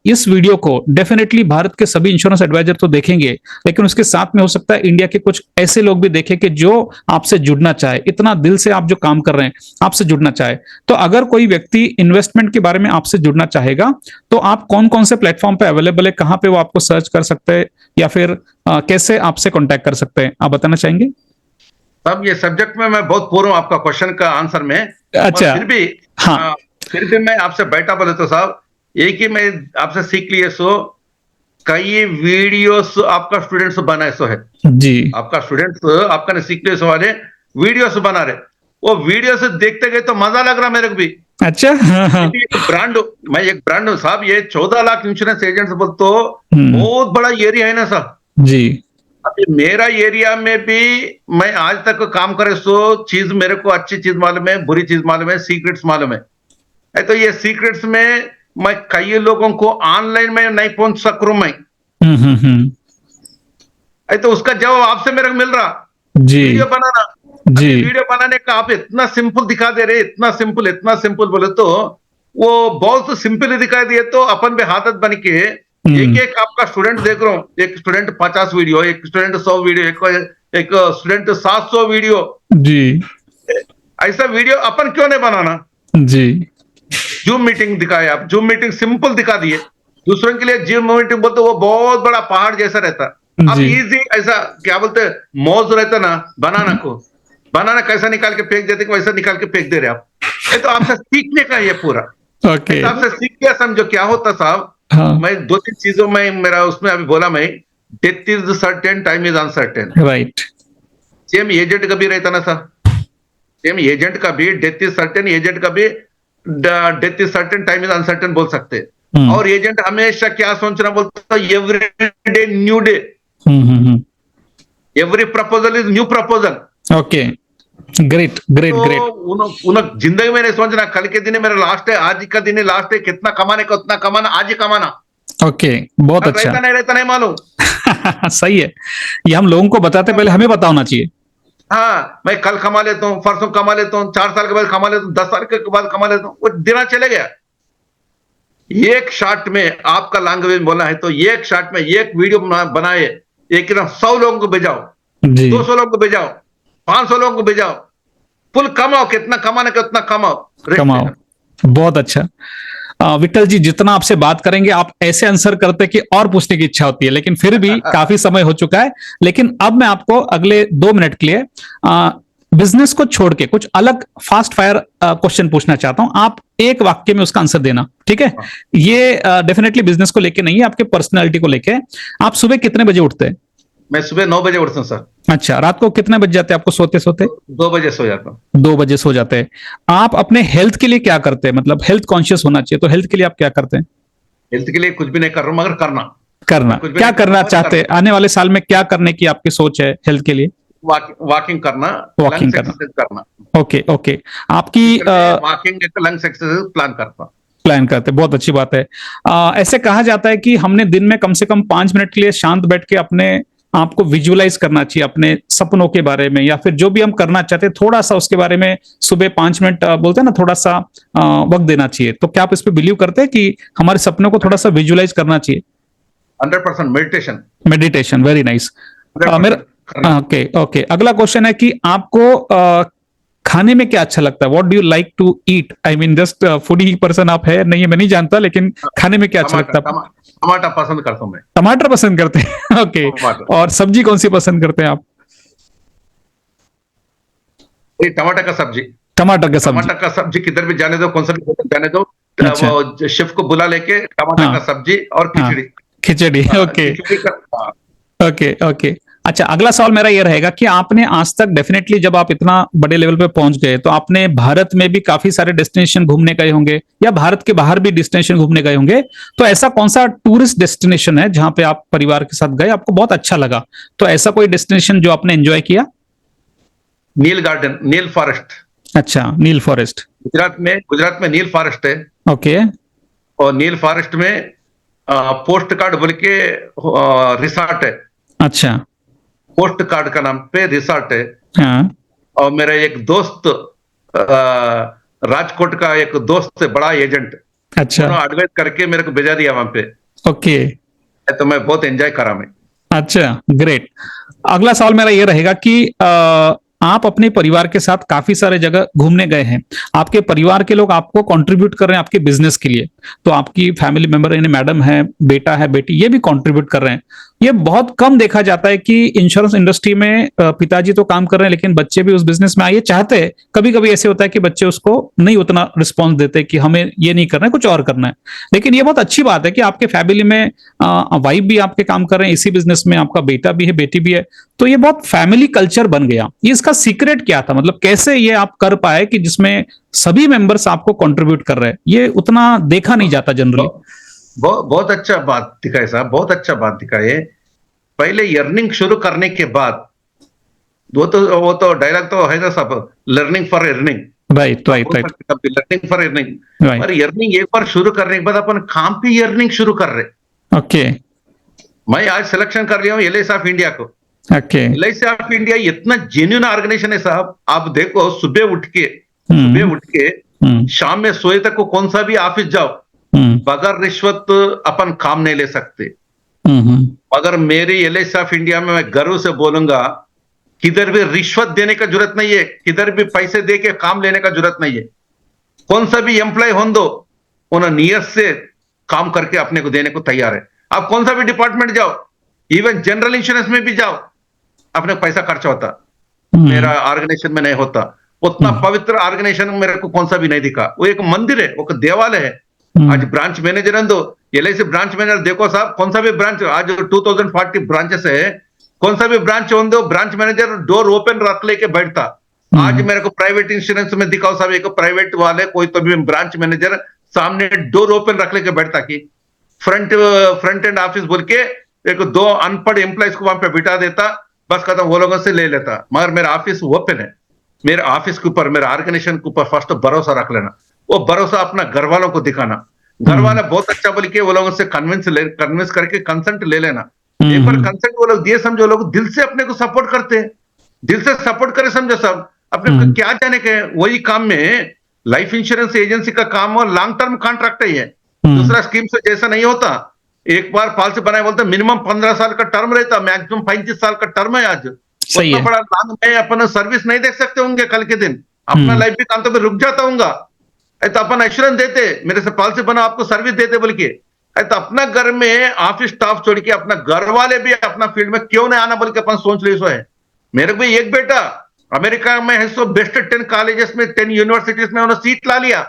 इस वीडियो को डेफिनेटली भारत के सभी इंश्योरेंस एडवाइजर तो देखेंगे, लेकिन उसके साथ में हो सकता है इंडिया के कुछ ऐसे लोग भी देखें कि जो आपसे जुड़ना चाहे, इतना दिल से आप जो काम कर रहे हैं आपसे जुड़ना चाहे। तो अगर कोई व्यक्ति इन्वेस्टमेंट के बारे में आपसे जुड़ना चाहेगा तो आप कौन कौन से प्लेटफॉर्म पे अवेलेबल है, कहां पे वो आपको सर्च कर सकते हैं या फिर कैसे आपसे कांटेक्ट कर सकते हैं, आप बताना चाहेंगे? साहब ये सब्जेक्ट में मैं बहुत पूर्ण हूं आपका क्वेश्चन का आंसर में। अच्छा, फिर भी मैं आपसे बैठा बोले तो साहब एक ही मैं आपसे सीख लिए, सो कई वीडियोस आपका स्टूडेंट्स बनाए सो है जी, आपका स्टूडेंट्स आपका ने सीख लिए सो वाले वीडियोस बना रहे, वो वीडियो से देखते गए तो मजा लग रहा मेरे को भी। अच्छा, हाँ, ब्रांड, मैं एक ब्रांड हूं साहब, ये 14 लाख इंश्योरेंस एजेंट्स बोल तो बहुत बड़ा एरिया है ना साहब जी। अभी मेरा एरिया में भी मैं आज तक काम करे सो चीज मेरे को अच्छी चीज मालूम है, बुरी चीज मालूम है, सीक्रेट्स मालूम है। तो ये सीक्रेट्स में मैं कई लोगों को ऑनलाइन में नहीं पहुंच सक रहा मैं। तो उसका जवाब आपसे मेरे को मिल रहा जी, वीडियो बनाना जी, वीडियो बनाने का आप इतना सिंपल दिखा दे रहे, इतना सिंपल बोले तो वो बहुत सिंपल दिखाई दिए तो अपन भी आदत बन के एक आपका स्टूडेंट देख रहा हूँ, एक स्टूडेंट 50 वीडियो, एक स्टूडेंट 100 वीडियो, एक स्टूडेंट 700 वीडियो जी। ऐसा वीडियो अपन क्यों नहीं बनाना जी। जूम मीटिंग दिखाए आप, जूम मीटिंग सिंपल दिखा दिए, दूसरों के लिए जूम मीटिंग बोलते वो बहुत बड़ा पहाड़ जैसा रहता, अब इजी ऐसा क्या बोलते मौज रहता ना, बनाना कैसा निकाल के फेंक देते वैसा निकाल के फेंक दे रहे आप। ये तो आपसे सीखने का ये पूरा, आपसे सीख लिया समझो क्या होता साहब, हाँ, मैं 2-3 चीजों में मेरा उसमें अभी बोला मैं, death is certain, time is uncertain. Right. Same agent का भी रहता ना सर, सेम एजेंट का भी डेथ इज सर्टेन, एजेंट का भी death is certain, time is uncertain बोल सकते हैं। हम्म और एजेंट हमेशा क्या सोचना बोलता है, every day new day, every proposal is new proposal. Okay, great great तो ग्रेट। उन जिंदगी में नहीं सोचना कल के दिन मेरा लास्ट है, आज का दिन लास्ट है, कितना कमाने का उतना कमाना, आज ही कमाना, ओके, बहुत कल अच्छा। रहता नहीं मालूम। सही है, ये हम लोगों को बताते पहले हमें पता होना चाहिए। हाँ, मैं कल कमा लेता हूँ, परसों कमा लेता हूँ, 4 साल के बाद कमा लेता हूँ, 10 साल के बाद कमा लेता हूँ, वो दिना चले गया। एक शॉट में आपका लैंग्वेज बोलना है तो एक शॉट में एक वीडियो बनाए, एक 100 लोगों को भेजाओ, जी, 200 लोगों को भेजाओ, 500 लोगों को भेजाओ, फुल कमाओ, कितना कमाने का उतना कमाओ, रेस्ट कमाओ, बहुत अच्छा। विठल जी, जितना आपसे बात करेंगे आप ऐसे आंसर करते कि और पूछने की इच्छा होती है, लेकिन फिर भी काफी समय हो चुका है। लेकिन अब मैं आपको अगले 2 मिनट के लिए बिजनेस को छोड़ के कुछ अलग फास्ट फायर क्वेश्चन पूछना चाहता हूं। आप एक वाक्य में उसका आंसर देना, ठीक है? ये डेफिनेटली बिजनेस को लेके नहीं है, आपके पर्सनैलिटी को लेके। आप सुबह कितने बजे उठते हैं? मैं सुबह 9 बजे उठता हूँ सर। अच्छा, रात को कितने बज जाते हैं आपको सोते सोते? 2 बजे सो जाता हूँ। 2 बजे सो जाते हैं। आप अपने हेल्थ के लिए क्या करते हैं? मतलब हेल्थ कॉन्शियस होना चाहिए, तो हेल्थ के लिए आप क्या करते हैं? हेल्थ के लिए कुछ भी नहीं कर रहा हूँ, मगर करना कुछ भी क्या नहीं कर करना रहा हूँ, चाहते हैं? आने वाले साल में क्या करने की आपकी सोच है हेल्थ के लिए? वॉकिंग करना, वॉकिंग लंग्स करना। एक्सरसाइज करना, ओके ओके, आपकी वॉकिंग एक लंग्स एक्सरसाइज प्लान करता हूँ। प्लान करते हैं, बहुत अच्छी बात है। ऐसे कहा जाता है कि हमने दिन में कम से कम 5 मिनट के लिए शांत बैठ के अपने आपको विजुअलाइज करना चाहिए अपने सपनों के बारे में, या फिर जो भी हम करना चाहते हैं थोड़ा सा उसके बारे में सुबह 5 मिनट बोलते हैं ना, थोड़ा सा वक्त देना चाहिए। तो क्या आप इस पे बिलीव करते हैं कि हमारे सपनों को थोड़ा सा विजुअलाइज करना चाहिए? 100% मेडिटेशन, मेडिटेशन, वेरी नाइस। 100% मेरा करना। ओके ओके, अगला क्वेश्चन है कि आपको खाने में क्या अच्छा लगता है? What do you like to eat? I mean just foodie person आप है नहीं है मैं नहीं जानता, लेकिन खाने में क्या अच्छा लगता है? टमाटर पसंद करता हूँ मैं। टमाटर पसंद करते हैं। ओके, टमाटर, और सब्जी कौन सी पसंद करते हैं आप? टमाटर का सब्जी। टमाटर का सब्जी। टमाटर का सब्जी किधर भी जाने दो, कौन सा भी होटल जाने दो, अच्छा, वो शेफ को बुला लेके टमाटर हाँ का सब्जी और हाँ, खिचड़ी। खिचड़ी। ओके खिचड़ी का, ओके ओके। अच्छा, अगला सवाल मेरा ये रहेगा कि आपने आज तक डेफिनेटली जब आप इतना बड़े लेवल पे पहुंच गए तो आपने भारत में भी काफी सारे डेस्टिनेशन घूमने गए होंगे, या भारत के बाहर भी डेस्टिनेशन घूमने गए होंगे। तो ऐसा कौन सा टूरिस्ट डेस्टिनेशन है जहां पे आप परिवार के साथ गए, आपको बहुत अच्छा लगा? तो ऐसा कोई डेस्टिनेशन जो आपने एंजॉय किया? नील गार्डन, नील फॉरेस्ट। अच्छा, नील फॉरेस्ट। गुजरात में नील फॉरेस्ट है, ओके, और नील फॉरेस्ट में पोस्ट कार्ड बोल के रिसोर्ट है। अच्छा, पोस्ट कार्ड का नाम पे रिसोर्ट है। हाँ, और मेरा एक दोस्त, राजकोट का एक दोस्त है, बड़ा एजेंट, अच्छा, उन्होंने एडवाइस करके मेरे को भेजा दिया वहां पे, ओके, तो मैं बहुत एंजॉय करा मैं। अच्छा, ग्रेट। अगला सवाल मेरा ये रहेगा कि आप अपने परिवार के साथ काफी सारे जगह घूमने गए हैं, आपके परिवार के लोग आपको कंट्रीब्यूट कर रहे हैं आपके बिजनेस के लिए, तो आपकी फैमिली मेंबर यानी मैडम है, बेटा है, बेटी, ये भी कंट्रीब्यूट कर रहे हैं। ये बहुत कम देखा जाता है कि इंश्योरेंस इंडस्ट्री में पिताजी तो काम कर रहे हैं लेकिन बच्चे भी उस बिजनेस में आइए चाहते हैं। कभी कभी ऐसे होता है कि बच्चे उसको नहीं उतना रिस्पॉन्स देते कि हमें ये नहीं करना है, कुछ और करना है। लेकिन ये बहुत अच्छी बात है कि आपके फैमिली में वाइफ भी आपके काम कर रहे हैं इसी बिजनेस में, आपका बेटा भी है, बेटी भी है, तो ये बहुत फैमिली कल्चर बन गया। ये इसका सीक्रेट क्या था? मतलब कैसे ये आप कर पाए कि जिसमें सभी मेंबर्स आपको कंट्रीब्यूट कर रहे हैं? ये उतना देखा नहीं जाता जनरली। बहुत अच्छा बात दिखाए साहब, बहुत अच्छा बात दिखाए। पहले अर्निंग शुरू करने के बाद, वो तो डायलॉग तो है ना साहब, learning for earning. Right right right learning for earning. Right. पर अर्निंग एक बार शुरू करने के बाद अपन काम पे अर्निंग शुरू कर रहे। ओके मैं आज सिलेक्शन कर लिया हूँ LIC ऑफ इंडिया को। ओके। LIC ऑफ इंडिया इतना जेन्युइन ऑर्गेनाइजेशन है साहब। आप देखो, सुबह उठ के शाम में सोए तक को कौन सा भी ऑफिस जाओ, बगैर रिश्वत अपन काम नहीं ले सकते। अगर मेरी LIC ऑफ इंडिया में मैं गर्व से बोलूंगा, किधर भी रिश्वत देने का जरूरत नहीं है, किधर भी पैसे दे के काम लेने का जरूरत नहीं है। कौन सा भी एम्प्लॉय हो दो, उन्हें नियत से काम करके अपने को देने को तैयार है। आप कौन सा भी डिपार्टमेंट जाओ, इवन जनरल इंश्योरेंस में भी जाओ, अपने पैसा खर्चा होता, मेरा ऑर्गेनाइजेशन में नहीं होता। उतना पवित्र ऑर्गेनाइजेशन मेरे को कौन सा भी नहीं दिखा। वो एक मंदिर है, वो एक देवालय है। आज ब्रांच मैनेजर दो, LIC ब्रांच मैनेजर देखो साहब, कौन सा भी ब्रांच आज 2040 ब्रांचेस है, कौन सा भी ब्रांच हो दो, ब्रांच मैनेजर डोर ओपन रख लेके बैठता। आज मेरे को प्राइवेट इंश्योरेंस में दिखाओ साहब, एक प्राइवेट वाले कोई तो भी ब्रांच मैनेजर सामने डोर ओपन रख लेके बैठता कि फ्रंट एंड ऑफिस बोल के एक दो अनपढ़ एम्प्लॉइज को वहां पे बिठा देता, बस खत्म, वो लोगों से ले लेता। मगर मेरा ऑफिस ओपन है, मेरे ऑफिस के ऊपर, मेरे ऑर्गेनाइजेशन के ऊपर फर्स्ट भरोसा रख लेना, वो भरोसा अपना घर वालों को दिखाना, घर वाले बहुत अच्छा बोल के वो लोगों से कन्विंस करके कंसेंट ले लेना। एक बार कंसेंट वो लोग दिए, समझो, लोग दिल से अपने को सपोर्ट करते हैं, दिल से सपोर्ट करे, समझो सब अपने को क्या जाने के वही काम में। लाइफ इंश्योरेंस एजेंसी का काम और लॉन्ग टर्म कॉन्ट्रैक्ट ही है, दूसरा स्कीम से जैसा नहीं होता। एक बार पॉलिसी बनाए बोलते मिनिमम 15 साल का टर्म रहता, मैक्सिमम 35 साल का टर्म है। आज उतना बड़ा लॉन्ग में अपन सर्विस नहीं देख सकते होंगे, कल के दिन अपना लाइफ भी काम तो रुक जाता हूँ, तो अपन एश्योरेंस देते, मेरे से पॉलिसी बना आपको सर्विस देते बोल के, तो अपना घर में ऑफिस स्टाफ छोड़ के अपना घर वाले भी अपना फील्ड में क्यों नहीं आना बोल के अपन सोच ली। सो है मेरे को भी एक बेटा अमेरिका में है, सो बेस्ट 10 कॉलेजेस में 10 यूनिवर्सिटीज में उन्होंने सीट ला लिया।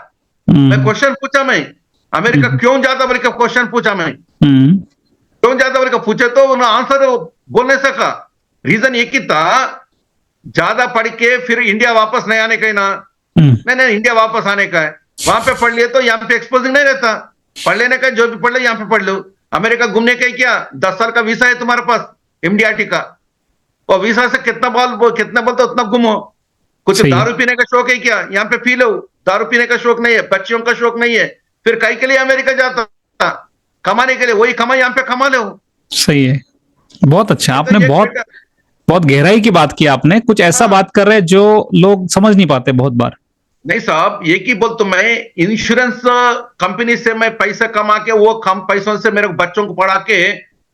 मैं क्वेश्चन पूछा, मैं अमेरिका क्यों जाता बोल के क्वेश्चन पूछा, मैं क्यों जाता बोल के पूछे तो उन्होंने आंसर बोल नहीं सका। रीजन एक ही था, ज्यादा पढ़ के फिर इंडिया वापस नहीं आने का ही ना, नहीं इंडिया वापस आने का है। वहां पे पढ़ लिए तो यहाँ पे एक्सपोजिंग नहीं रहता, पढ़ लेने का, जो भी पढ़ ले यहाँ पे पढ़ लो। अमेरिका घूमने का ही क्या, 10 साल का वीसा है तुम्हारे पास MDRT का, और वीसा से कितना बोलते उतना घूमो। कुछ दारू पीने का शौक है क्या, यहाँ पे पी लो, दारू पीने का शौक नहीं है, बच्चियों का शौक नहीं है, फिर कई के लिए अमेरिका जाता कमाने के लिए, वही कमाई यहाँ पे कमा लो। सही है, बहुत अच्छा, आपने बहुत गहराई की बात की आपने, कुछ ऐसा बात कर रहे हैं जो लोग समझ नहीं पाते बहुत बार। नहीं साहब, एक ही बोल तो, मैं इंश्योरेंस कंपनी से मैं पैसा कमा के वो कम पैसों से मेरे बच्चों को पढ़ा के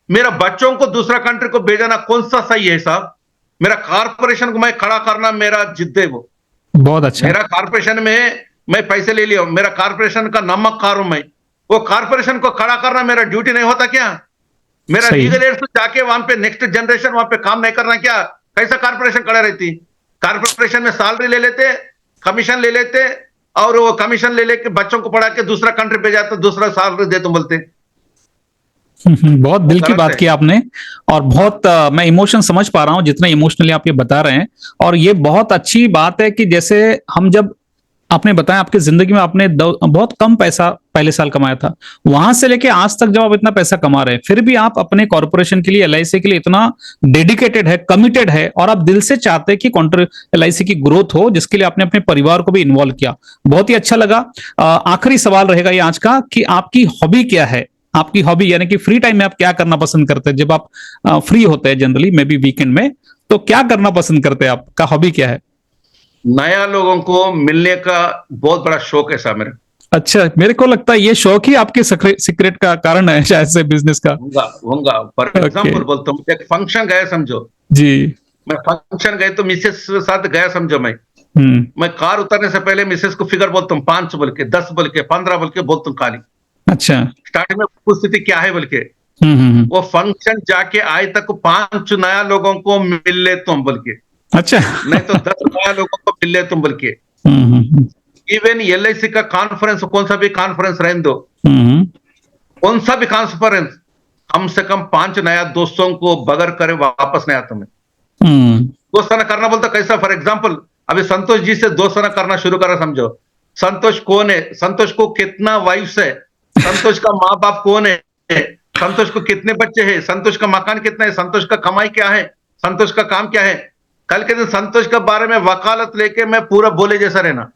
मेरा बच्चों को दूसरा कंट्री को भेजना कौन सा सही है साहब? मेरा कारपोरेशन को मैं खड़ा करना मेरा जिद है, वो बहुत अच्छा। मेरा कारपोरेशन में मैं पैसे ले लिया, मेरा कारपोरेशन का नमक खा रहा हूं मैं, वो कारपोरेशन को खड़ा करना मेरा ड्यूटी नहीं होता क्या? मेरा लीगल एड्स जाके वहां पे नेक्स्ट जनरेशन वहां पे काम नहीं करना क्या? कैसा कारपोरेशन खड़ा रहती? कारपोरेशन में सैलरी ले लेते, कमीशन ले लेते, और वो कमीशन ले लेके बच्चों को पढ़ा के दूसरा कंट्री पे जाते, दूसरा सैलरी दे तुम बोलते। बहुत दिल की बात की आपने, और बहुत मैं इमोशन समझ पा रहा हूं जितना इमोशनली आप ये बता रहे हैं। और ये बहुत अच्छी बात है कि जैसे हम, जब आपने बताया आपकी जिंदगी में आपने बहुत कम पैसा पहले साल कमाया था, वहां से लेके आज तक जब आप इतना पैसा कमा रहे हैं, फिर भी आप अपने कॉर्पोरेशन के लिए, LIC के लिए इतना डेडिकेटेड है, कमिटेड है, और आप दिल से चाहते हैं कि LIC की ग्रोथ हो, जिसके लिए आपने अपने परिवार को भी इन्वॉल्व किया। बहुत ही अच्छा लगा। आखिरी सवाल रहेगा ये आज का कि आपकी हॉबी क्या है? आपकी हॉबी यानी कि फ्री टाइम में आप क्या करना पसंद करते हैं? जब आप फ्री होते हैं जनरली, मे बी वीकेंड में, तो क्या करना पसंद करते हैं? आपका हॉबी क्या है? नया लोगों को मिलने का बहुत बड़ा शौक है साहब मेरा। अच्छा, मेरे को लगता है ये शौक ही आपके सीक्रेट का कारण है शायद से बिजनेस का। होगा। फॉर एग्जांपल बोलता हूँ, एक फंक्शन गया समझो जी, मैं फंक्शन गए तो मिसेस के साथ गया समझो, मैं कार उतरने से पहले मिसेस को फिगर बोलता हूँ, 5 बोल के, 10 बोल के, 15 बोल के बोलता हूँ खाली। अच्छा, स्टार्टिंग में पूछती थी क्या है बोल के, वो फंक्शन जाके आए तक 5 नया लोगों को मिल ले तुम बोल के, अच्छा नहीं तो 10 नया लोगों को मिल ले तुम बोल के। इवन LIC का कॉन्फ्रेंस, कौन सा भी कॉन्फ्रेंस रहने दो, कौन सा भी कॉन्फ्रेंस, कम से कम 5 नया दोस्तों को बगैर करे वापस नहीं आता मैं। दोस्ताना करना बोलता कैसा? फॉर एग्जाम्पल अभी संतोष जी से दोस्ताना करना शुरू करा समझो। संतोष कौन है, संतोष को कितना वाइफ्स है, संतोष का माँ बाप कौन है, संतोष को कितने बच्चे हैं, संतोष का मकान कितना है, संतोष का कमाई क्या है, संतोष का काम क्या है। कल के दिन संतोष के बारे में वकालत लेके मैं पूरा बोले जैसा रहना।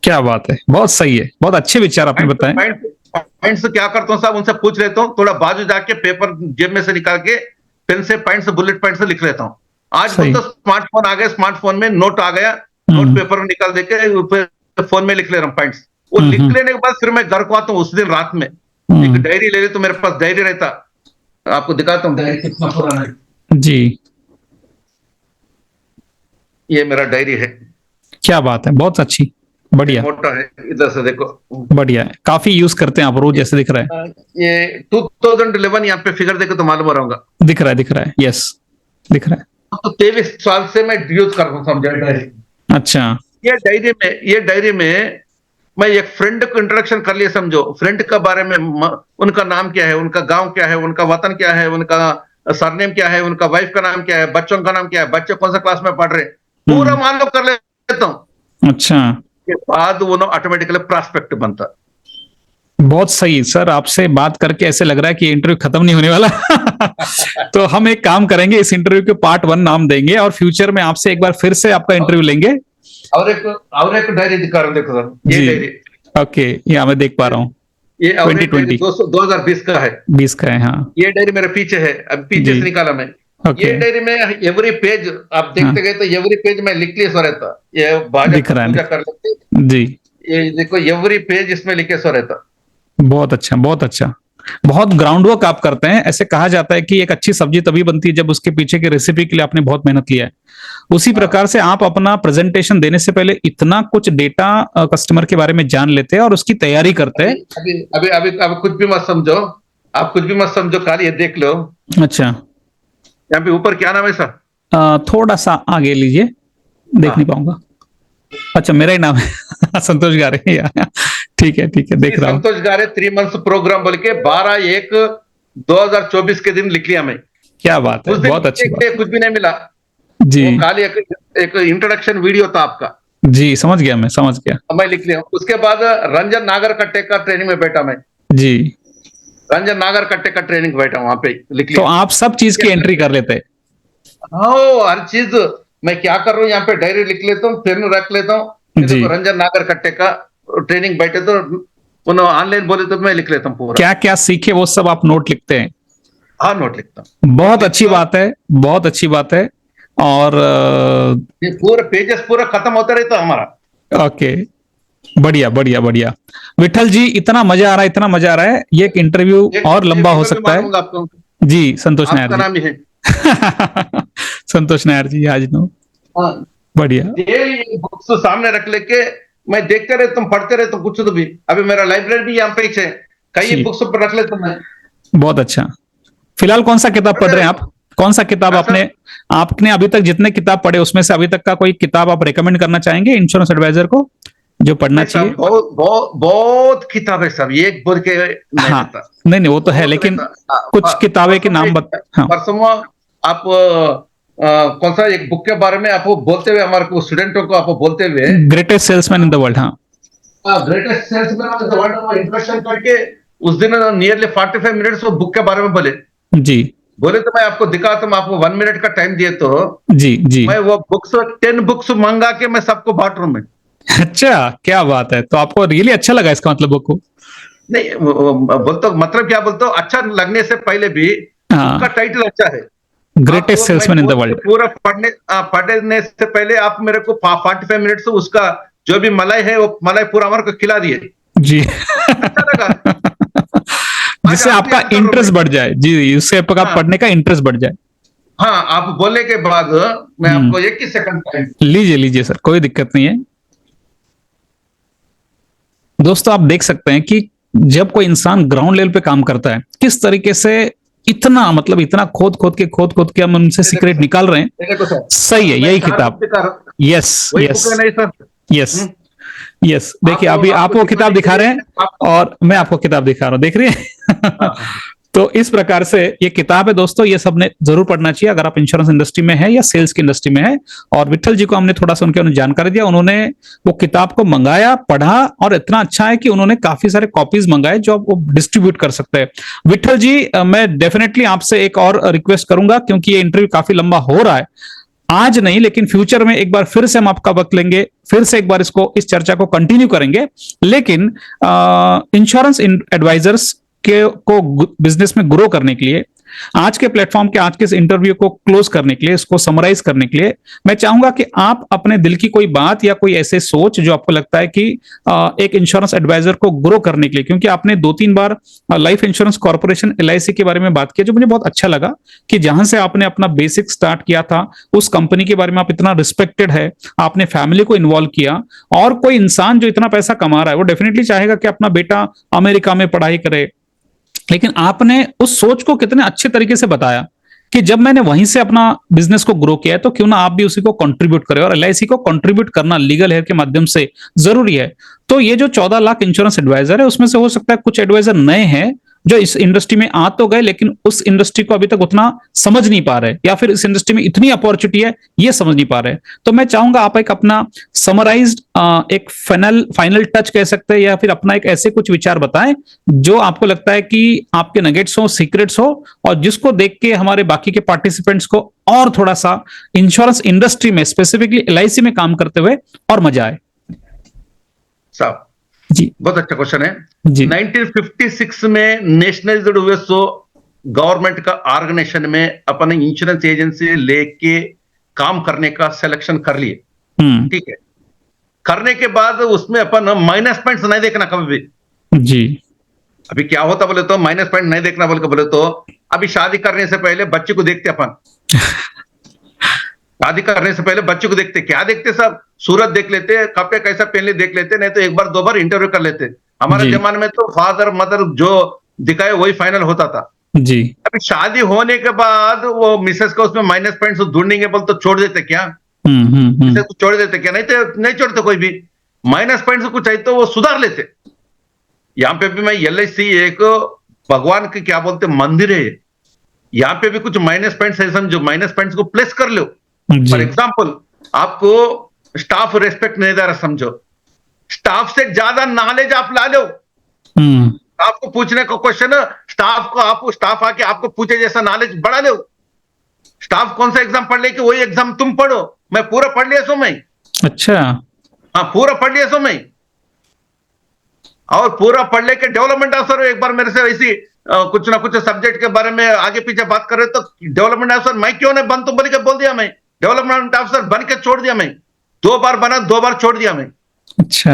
क्या बात है, बहुत सही है, बहुत अच्छे विचार आपने बताए। पॉइंट्स क्या करता हूँ साहब, उनसे पूछ लेता हूँ, थोड़ा बाजू जाके पेपर जेब में से निकाल के पेन से पॉइंट से बुलेट पॉइंट से लिख लेता हूँ। आज तो स्मार्टफोन आ गया, स्मार्टफोन में नोट आ गया, नोट पेपर निकाल देके फोन में लिख ले रहा हूँ पॉइंट्स। वो लिख लेने के बाद फिर मैं घर को आता हूँ, उस दिन रात में एक डायरी ले ले, तो मेरे पास डायरी रहता, आपको दिखाता हूँ डायरी कितना पुराना है जी। ये मेरा डायरी है। क्या बात है, बहुत अच्छी, बढ़िया, मोटा है, इधर से देखो, बढ़िया है, काफी यूज करते हैं आप रोज, जैसे दिख रहा है। ये 2011 यहाँ पे फिगर देखो तो मालूम हो रहा, दिख रहा है, यस दिख रहा है। तो 23 साल से मैं यूज कर रहा हूँ समझा डायरी। अच्छा, ये डायरी में मैं एक फ्रेंड को इंट्रोडक्शन कर लिया, समझो फ्रेंड के बारे में, उनका नाम क्या है, उनका गांव क्या है, उनका वतन क्या है, उनका सरनेम क्या है, उनका वाइफ का नाम क्या है, बच्चों का नाम क्या है, बच्चे कौन सा क्लास में पढ़ रहे हैं, पूरा मालूम कर लेता हूँ। अच्छा, के बाद वो ऑटोमेटिकली प्रॉस्पेक्ट बनता। बहुत सही सर, आपसे बात करके ऐसे लग रहा है कि इंटरव्यू खत्म नहीं होने वाला। तो हम एक काम करेंगे, इस इंटरव्यू के पार्ट 1 नाम देंगे और फ्यूचर में आपसे एक बार फिर से आपका इंटरव्यू लेंगे। और एक डायरी दिखा रहा हूँ, देखो सर, ये जी, डायरी, ओके, यहाँ मैं देख पा रहा हूँ। ये और एक 2020 2020 का है, 20 का है, हाँ ये डायरी मेरे पीछे है, अब पीछे जी, से निकाला मैं। ओके, ये डायरी में एवरी पेज आप हाँ देखते गए तो एवरी पेज में लिख लिया सो रहता, ये भाजपा दिख रहा है, पूजा कर लेते, जी, ये देखो एवरी पेज इसमें लिखे सो रहता। बहुत अच्छा, बहुत अच्छा, बहुत ग्राउंड वर्क आप करते हैं। ऐसे कहा जाता है कि एक अच्छी सब्जी तभी बनती है जब उसके पीछे की रेसिपी के लिए आपने बहुत मेहनत किया है। उसी प्रकार से आप अपना प्रेजेंटेशन देने से पहले इतना कुछ डेटा कस्टमर के बारे में जान लेते हैं और उसकी तैयारी करते हैं। अभी कुछ भी मत समझो, आप कुछ भी मत समझो, खाली ये देख लो, अच्छा, यहाँ पे ऊपर क्या नाम है सर? थोड़ा सा आगे लीजिए, देख नहीं पाऊंगा। अच्छा, मेरा ही नाम है संतोष गारे। ठीक है, ठीक है, देख रहा हूँ। संतोष गारे 3 मंथ्स प्रोग्राम बोल के 12/1/2024 के दिन लिख लिया मैं। क्या बात है, उस दिन बहुत अच्छी बात। कुछ भी नहीं मिला, जी वो खाली एक इंट्रोडक्शन वीडियो था आपका, जी, समझ गया, मैं समझ गया। मैं लिख लिया। उसके बाद रंजन नागरकट्टे का ट्रेनिंग में बैठा मैं, जी, रंजन नागरकट्टे का ट्रेनिंग बैठा, वहां पे लिख तो लिया। आप सब चीज की एंट्री कर लेते हैं। हाँ, हर चीज मैं क्या कर रहा हूँ, यहाँ पे डायरी लिख लेता हूँ, पेन रख लेता हूँ। जी, रंजन नागरकट्टे का ट्रेनिंग बैठे तो उन्होंने ऑनलाइन बोले तो मैं लिख लेता हूँ पूरा। क्या क्या सीखे वो सब आप नोट लिखते हैं। हाँ, नोट लिखता हूँ। बहुत अच्छी बात है, बहुत अच्छी बात है। और ये पूरा पेजेस पूरा खत्म होता रहता हमारा। ओके, बढ़िया बढ़िया बढ़िया। विठल जी, इतना मजा आ रहा है, इतना मजा आ रहा है, ये एक इंटरव्यू और लंबा हो सकता है। आपको जी, संतोष नायर आपका जी। नाम ही है। संतोष नायर जी, आज नो, हाँ, बढ़िया। ये बुक्स सामने रख लेके मैं देखते रहे, तुम पढ़ते रहे, तुम कुछ तो भी। अभी मेरा लाइब्रेरी भी यहाँ पे ही है, कई बुक्स पर रख लेता मैं। बहुत अच्छा। फिलहाल कौन सा किताब पढ़ रहे हैं आप? कौन सा किताब आपने अभी तक जितने किताब पढ़े उसमें से अभी तक का कोई किताब आप रेकमेंड करना चाहेंगे इंश्योरेंस एडवाइजर को जो पढ़ना चाहिए? बहुत किताब है सब, एक बोल के नहीं हाँ, रहता। नहीं नहीं, वो तो है, लेकिन कुछ किताबें के नाम हाँ, परसों आप कौन सा एक बुक के बारे में आप बोलते हुए, हमारे को स्टूडेंटों को आप बोलते हुए, greatest salesman in the world. हाँ, greatest salesman in the world introduction करके उस दिन नियरली 45 मिनट्स वो बुक के बारे में बोले। जी, बोले तो मैं आपको दिखाता हूँ, आपको 1 मिनट का टाइम दिए तो जी जी, मैं वो बुक्स 10 बुक्स मंगा के मैं सबको बांट रहा हूँ मैं। अच्छा, क्या बात है, तो आपको रियली अच्छा लगा इसका मतलब बुक को? नहीं, बोलते मतलब क्या बोलते हो, अच्छा लगने से पहले भी उसका टाइटल अच्छा है, greatest salesman in the world. पूरा पढ़ने से पहले आप मेरे को 45 मिनट से उसका जो भी मलाई है वो मलाई पूरा हमारे को खिला दिए। जी, अच्छा लगा, जिससे आपका इंटरेस्ट बढ़ जाए। जी, उससे आपका पढ़ने का इंटरेस्ट बढ़ जाए। हाँ, आप बोलने के बाद मैं आपको 1 ही सेकंड टाइम। लीजिए लीजिए सर, कोई दिक्कत नहीं है। दोस्तों, आप देख सकते हैं कि जब कोई इंसान ग्राउंड लेवल पे काम करता है, किस तरीके से इतना मतलब इतना खोद खोद के हम उनसे सीक्रेट निकाल रहे हैं। सही है, यही किताब। यस यस यस यस, देखिए अभी आप वो किताब दिखा रहे हैं और मैं आपको किताब दिखा रहा हूं, देख रही है। तो इस प्रकार से ये किताब है दोस्तों, ये सबने जरूर पढ़ना चाहिए अगर आप इंश्योरेंस इंडस्ट्री में है या सेल्स की इंडस्ट्री में है। और विठल जी को हमने थोड़ा सा उनके जानकारी दिया, उन्होंने वो किताब को मंगाया, पढ़ा और इतना अच्छा है कि उन्होंने काफी सारे कॉपीज मंगाए जो आप वो डिस्ट्रीब्यूट कर सकते हैं। विठल जी, मैं डेफिनेटली आपसे एक और रिक्वेस्ट करूंगा, क्योंकि ये इंटरव्यू काफी लंबा हो रहा है, आज नहीं लेकिन फ्यूचर में एक बार फिर से हम आपका वक्त लेंगे, फिर से एक बार इस चर्चा को कंटिन्यू करेंगे। लेकिन इंश्योरेंस एडवाइजर्स को बिजनेस में ग्रो करने के लिए, आज के प्लेटफॉर्म के आज के इस इंटरव्यू को क्लोज करने के लिए, इसको समराइज करने के लिए मैं चाहूंगा कि आप अपने दिल की कोई बात या कोई ऐसे सोच जो आपको लगता है कि एक इंश्योरेंस एडवाइजर को ग्रो करने के लिए, क्योंकि आपने 2-3 बार लाइफ इंश्योरेंस कॉर्पोरेशन LIC के बारे में बात की जो मुझे बहुत अच्छा लगा कि जहां से आपने अपना बेसिक स्टार्ट किया था, उस कंपनी के बारे में आप इतना रिस्पेक्टेड है, आपने फैमिली को इन्वॉल्व किया। और कोई इंसान जो इतना पैसा कमा रहा है वो डेफिनेटली चाहेगा कि अपना बेटा अमेरिका में पढ़ाई करे, लेकिन आपने उस सोच को कितने अच्छे तरीके से बताया कि जब मैंने वहीं से अपना बिजनेस को ग्रो किया है तो क्यों ना आप भी उसी को कंट्रीब्यूट करें, और एलआईसी को कंट्रीब्यूट करना लीगल हेयर के माध्यम से जरूरी है। तो ये जो 14 लाख इंश्योरेंस एडवाइजर है उसमें से हो सकता है कुछ एडवाइजर नए हैं जो इस इंडस्ट्री में आ तो गए लेकिन उस इंडस्ट्री को अभी तक उतना समझ नहीं पा रहे, या फिर इस इंडस्ट्री में इतनी अपॉर्चुनिटी है ये समझ नहीं पा रहे। तो मैं चाहूंगा आप एक अपना समराइज्ड एक फाइनल टच कह सकते हैं, या फिर अपना एक ऐसे कुछ विचार बताएं जो आपको लगता है कि आपके नगेट्स हो, सीक्रेट्स हो, और जिसको देख के हमारे बाकी के पार्टिसिपेंट्स को और थोड़ा सा इंश्योरेंस इंडस्ट्री में स्पेसिफिकली एलआईसी में काम करते हुए और मजा आए। साहब जी बहुत अच्छा क्वेश्चन है। जी 1956 में नेशनलाइज्ड हुए सो गवर्नमेंट का ऑर्गेनाइजेशन में अपन इंश्योरेंस एजेंसी लेके काम करने का सिलेक्शन कर लिए, ठीक है। करने के बाद उसमें अपन माइनस पॉइंट्स नहीं देखना कभी भी। जी अभी क्या होता बोले तो माइनस पॉइंट नहीं देखना बोले तो अभी शादी करने से पहले बच्चे को देखते अपन। शादी करने से पहले बच्चे को देखते, क्या देखते सब, सूरत देख लेते, कपड़े कैसा पहन देख लेते, नहीं तो एक बार दो बार इंटरव्यू कर लेते। हमारे जी जमाने में तो फादर मदर जो दिखाए वही फाइनल होता था। जी अभी शादी होने के बाद वो मिसेस का उसमें माइनस पॉइंट ढूंढेंगे बोल तो छोड़ देते क्या? मिसेस को छोड़ देते क्या? नहीं तो नहीं छोड़ते कोई भी। माइनस पॉइंट कुछ चाहिए तो वो सुधार लेते। यहाँ पे भी मैं एलआईसी एक भगवान के क्या बोलते मंदिर है। यहाँ पे भी कुछ माइनस पॉइंट्स है, समझो माइनस पॉइंट्स को प्लेस कर लो। फॉर जी एग्जाम्पल आपको स्टाफ रेस्पेक्ट नहीं दे रहा, समझो स्टाफ से ज्यादा नॉलेज आप ला लो। आपको पूछने का क्वेश्चन स्टाफ आके आपको पूछे जैसा नॉलेज बढ़ा लो। स्टाफ कौन सा एग्जाम पढ़ ले कि वही एग्जाम तुम पढ़ो। मैं पूरा पढ़ लिया सो मैं, अच्छा हाँ पूरा पढ़ लिया सो मैं, और पूरा पढ़ लेके डेवलपमेंट ऑफिसर एक बार मेरे से ऐसी कुछ ना कुछ सब्जेक्ट के बारे में आगे पीछे बात कर रहे तो डेवलपमेंट ऑफिसर मैं क्यों नहीं बन तुम बोल के बोल दिया। मैं डेवलपमेंट ऑफिसर बन के छोड़ दिया। मैं 2 बार बना, 2 बार छोड़ दिया मैं। अच्छा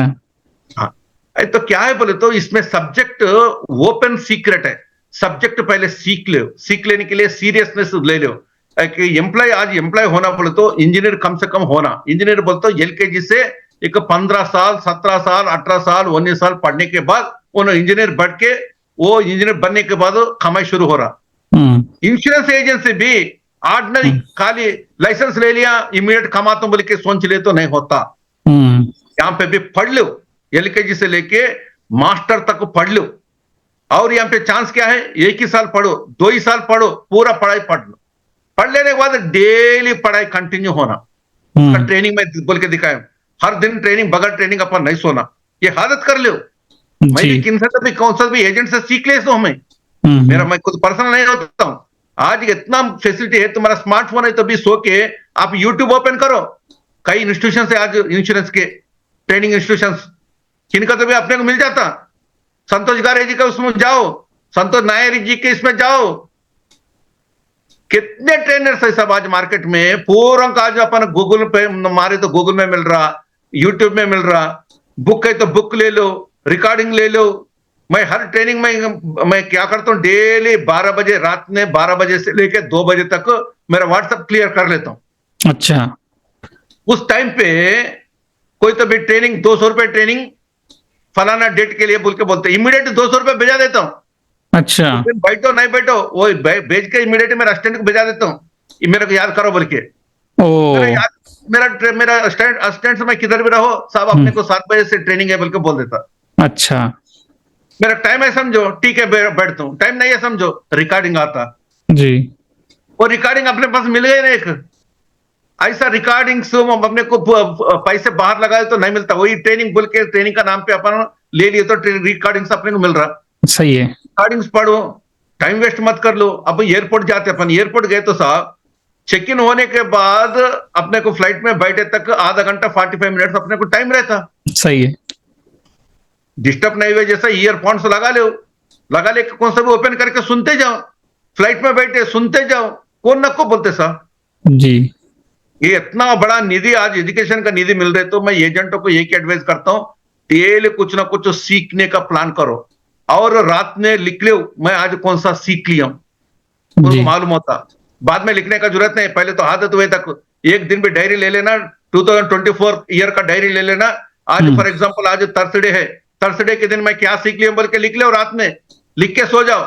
हाँ तो क्या है बोले तो इसमें सब्जेक्ट ओपन सीक्रेट है। सब्जेक्ट पहले सीख लो, सीख लेने के लिए सीरियसनेस ले लो। एम्प्लॉय आज एम्प्लॉय होना बोले तो इंजीनियर कम से कम होना। इंजीनियर बोले तो एलकेजी से एक 15 साल 17 साल 18 साल 19 साल पढ़ने के बाद उन्होंने इंजीनियर बढ़ के वो इंजीनियर बनने के बाद कमाई शुरू हो रहा। इंश्योरेंस एजेंसी भी ऑर्डिनरी खाली लाइसेंस ले लिया इमीडिएट कमाता बोल के सोच ले तो नहीं होता। यहाँ पे भी पढ़ लो, एलकेजी से लेके मास्टर तक पढ़ लो। और यहाँ पे चांस क्या है, 1 ही साल पढ़ो, 2 ही साल पढ़ो, पूरा पढ़ाई पढ़ लो। पढ़ लेने के बाद डेली पढ़ाई कंटिन्यू होना। ट्रेनिंग में बोल के दिखाए हर दिन ट्रेनिंग, बगैर ट्रेनिंग अपन नहीं सोना, ये आदत कर लो। मैं भी किन से भी कौन सा भी एजेंट से सीख ले सो हमें। मैं खुद पर्सनल नहीं होता हूं। आज इतना फैसिलिटी है, तुम्हारा स्मार्टफोन है तो भी सो के आप यूट्यूब ओपन करो। कई इंस्टीट्यूशन है आज इंश्योरेंस के ट्रेनिंग इंस्टीट्यूशन, किनका तो भी अपने को मिल जाता। संतोष गारे जी का उसमें जाओ, संतोष नायर जी के इसमें जाओ। कितने ट्रेनर्स है सब आज मार्केट में। पूरा का आज अपन गूगल पे मारे तो गूगल में मिल रहा, यूट्यूब में मिल रहा। बुक है तो बुक ले लो, रिकॉर्डिंग ले लो। मैं हर ट्रेनिंग में मैं क्या करता हूँ, डेली 12 बजे रात में 12 बजे से लेकर 2 बजे तक मेरा व्हाट्सएप क्लियर कर लेता हूँ। अच्छा उस टाइम पे कोई तो भी ट्रेनिंग 200 रुपए ट्रेनिंग फलाना डेट के लिए बोल के बोलते, इमीडिएट 200 रुपए भेजा देता हूँ। अच्छा बैठो नहीं बैठो वो भेज के इमीडिएट मेरा असिस्टेंट को भेजा देता हूँ, मेरे को याद करो बोल के। मेरा असिस्टेंट से मैं किधर भी रहो साहब अपने को 7 बजे से ट्रेनिंग है बोल के बोल देता। अच्छा मेरा टाइम है समझो, ठीक है बैठता हूँ। टाइम नहीं है समझो, रिकॉर्डिंग आता जी। वो रिकॉर्डिंग अपने पास मिल गई ना एक ऐसा रिकॉर्डिंग अपने को पैसे बाहर लगाए तो नहीं मिलता। वही ट्रेनिंग बोल के ट्रेनिंग का नाम पे अपन ले लिए तो रिकॉर्डिंग्स अपने को मिल रहा। सही है, रिकॉर्डिंग्स पढ़ो, टाइम वेस्ट मत कर लो। अब एयरपोर्ट जाते अपन, एयरपोर्ट गए तो साहब चेक इन होने के बाद अपने को फ्लाइट में बैठे तक आधा घंटा 45 मिनट अपने को टाइम रहता। सही है, डिस्टर्ब नहीं हुए जैसा ईयरफोन्स लगा लो, लगा ले कौन सा भी ओपन करके सुनते जाओ। फ्लाइट में बैठे सुनते जाओ, कौन नको बोलते साहब जी। ये इतना बड़ा निधि आज एजुकेशन का निधि मिल रहे तो मैं एजेंटों को यही एडवाइस करता हूं, डेली कुछ ना कुछ सीखने का प्लान करो और रात में लिख लो मैं आज कौन सा सीख लिया हूं। उनको मालूम होता, बाद में लिखने का जरूरत नहीं। पहले तो आदत हुए तक एक दिन भी डायरी ले लेना, 2024 ईयर का डायरी ले लेना। आज फॉर एग्जाम्पल आज थर्सडे है, थर्सडे के दिन मैं क्या सीख लिया बोल के लिख लो, रात में लिख के सो जाओ।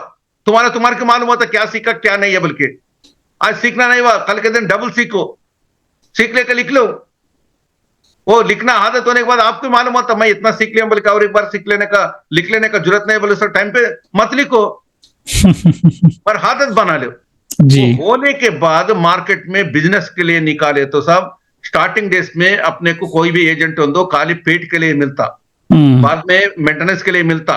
तुम्हारे को मालूम होता क्या सीखा क्या नहीं है बोल के। आज सीखना नहीं हुआ, कल के दिन डबल सीखो, सीख लेके लिख लो। वो लिखना आदत होने के बाद आपको मालूम होता मैं इतना सीख लिया बोल के और एक बार सीख लेने का लिख लेने का जरूरत नहीं बोले सर टाइम पे मत लिखो, पर आदत बना लो। जी। वो होने के बाद मार्केट में बिजनेस के लिए निकाले तो सब स्टार्टिंग डेज में अपने को कोई भी एजेंट हो दो खाली पेट के लिए मिलता, बाद में मेंटेनेंस के लिए मिलता,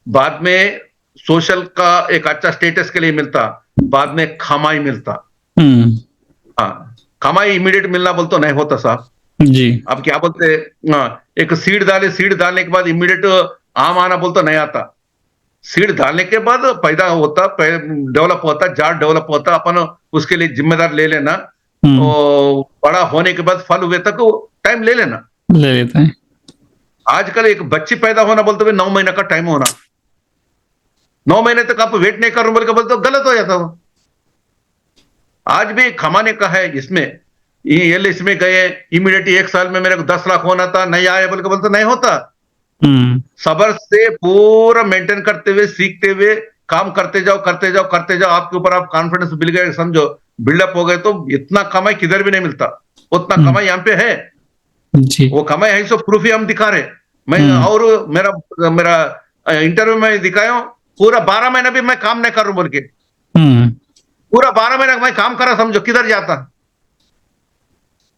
बाद में सोशल का एक अच्छा स्टेटस के लिए मिलता, बाद में कमाई मिलता। हाँ, कमाई इमीडिएट मिलना बोल तो नहीं होता साहब। जी। अब क्या बोलते एक सीड डाले, सीड डालने के बाद इमीडिएट आम आना बोल तो नहीं आता। सीड डालने के बाद पैदा होता, डेवलप होता, जाड़ डेवलप होता, अपन उसके लिए जिम्मेदार ले लेना, तो बड़ा होने के बाद फल हुए तक टाइम ले लेना। ले लेते हैं। आजकल एक बच्ची पैदा होना बोलते हुए 9 महीने का टाइम होना, 9 महीने तक आप वेट नहीं कर रहे बोल के बोलते गलत हो जाता वो। आज भी कमाने का है इसमें, इसमें गए इमीडिएट 1 साल में मेरे को 10 लाख होना था, नहीं आया बोल के बोलते नहीं होता। सबर से पूरा मेंटेन करते हुए सीखते हुए काम करते जाओ करते जाओ करते जाओ, आपके ऊपर आप कॉन्फिडेंस मिल गए, समझो बिल्डअप हो गए, तो इतना कमाई किधर भी नहीं मिलता, उतना कमाई यहाँ पे है। जी। वो कमाई है सो प्रूफ ही हम दिखा रहे। मैं और मेरा मेरा इंटरव्यू में दिखाया हूं, पूरा 12 महीना भी मैं काम नहीं कर रहा हूं बोल के, पूरा 12 महीना मैं काम कर रहा, समझो किधर जाता।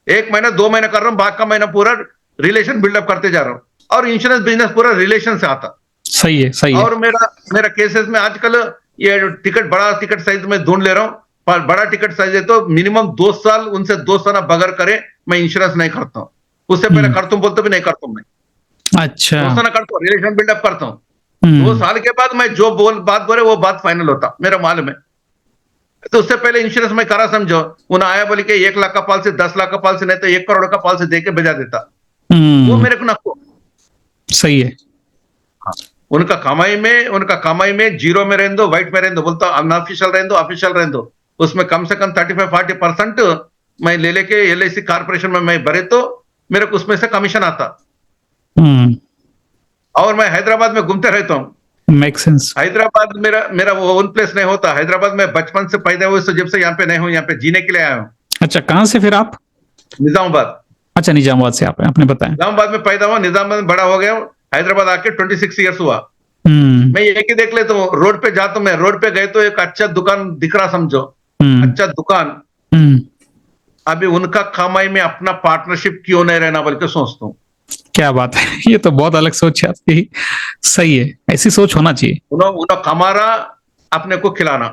1 महीना 2 महीना कर रहा हूं, बाकी का महीना पूरा रिलेशन बिल्डअप करते जा रहा हूं, और इंश्योरेंस बिजनेस पूरा रिलेशन से आता। सही है, सही है। और मेरा केसेस में आजकल ये टिकट बड़ा टिकट साइज में ढूंढ ले रहा हूं, पर बड़ा टिकट साइज है तो मिनिमम 2 साल उनसे 2 साल बगैर करे मैं इंश्योरेंस नहीं करता हूं। उससे पहले करता हूं बोलते भी नहीं करता हूं मैं। अच्छा। 2 साल करता हूं, रिलेशन बिल्डअप करता हूं, 2 साल के बाद मैं जो बात बोले वो बात फाइनल होता मेरा मालूम है। तो उससे पहले इंश्योरेंस में करा, समझो उन्हें आया बोले कि 1 लाख का पॉलिसी, 10 लाख का पॉलिसी, नहीं तो 1 करोड़ का पॉलिसी देके भेजा देता, वो मेरे को नको। सही है। उनका कमाई में जीरो में रहने दो, व्हाइट में रहने दो, बोलता अनऑफिशियल रहने दो, ऑफिशियल रहने दो, उसमें कम से कम 35-40% मैं ले लेके LIC कॉर्पोरेशन में मैं भरे तो मेरे को उसमें से कमीशन आता। और मैं हैदराबाद में घूमते रहता हूँ। Make sense. हैदराबाद मेरा वो ओन प्लेस नहीं होता। हैदराबाद में बचपन से पैदा हुए, जब से यहाँ पे नहीं हूँ, यहाँ पे जीने के लिए आया हूँ। अच्छा, कहाँ से फिर आप? निजामाबाद। अच्छा, निजामाबाद से आप हैं, आपने बताया। निजामाबाद में पैदा हुआ, निजामाबाद में बड़ा हो गया हूँ, हैदराबाद आके 26 ईयर्स हुआ। मैं एक ही देख लेता हूँ, रोड पे जाता हूँ, मैं रोड पे गए तो एक अच्छा दुकान दिख रहा, समझो अच्छा दुकान, अभी उनका कमाई में अपना पार्टनरशिप क्यों नहीं रहना बोल के सोचता हूँ। क्या बात है, ये तो बहुत अलग सोच है आपकी। सही है, ऐसी सोच होना चाहिए। उन्होंने कमारा, अपने को खिलाना।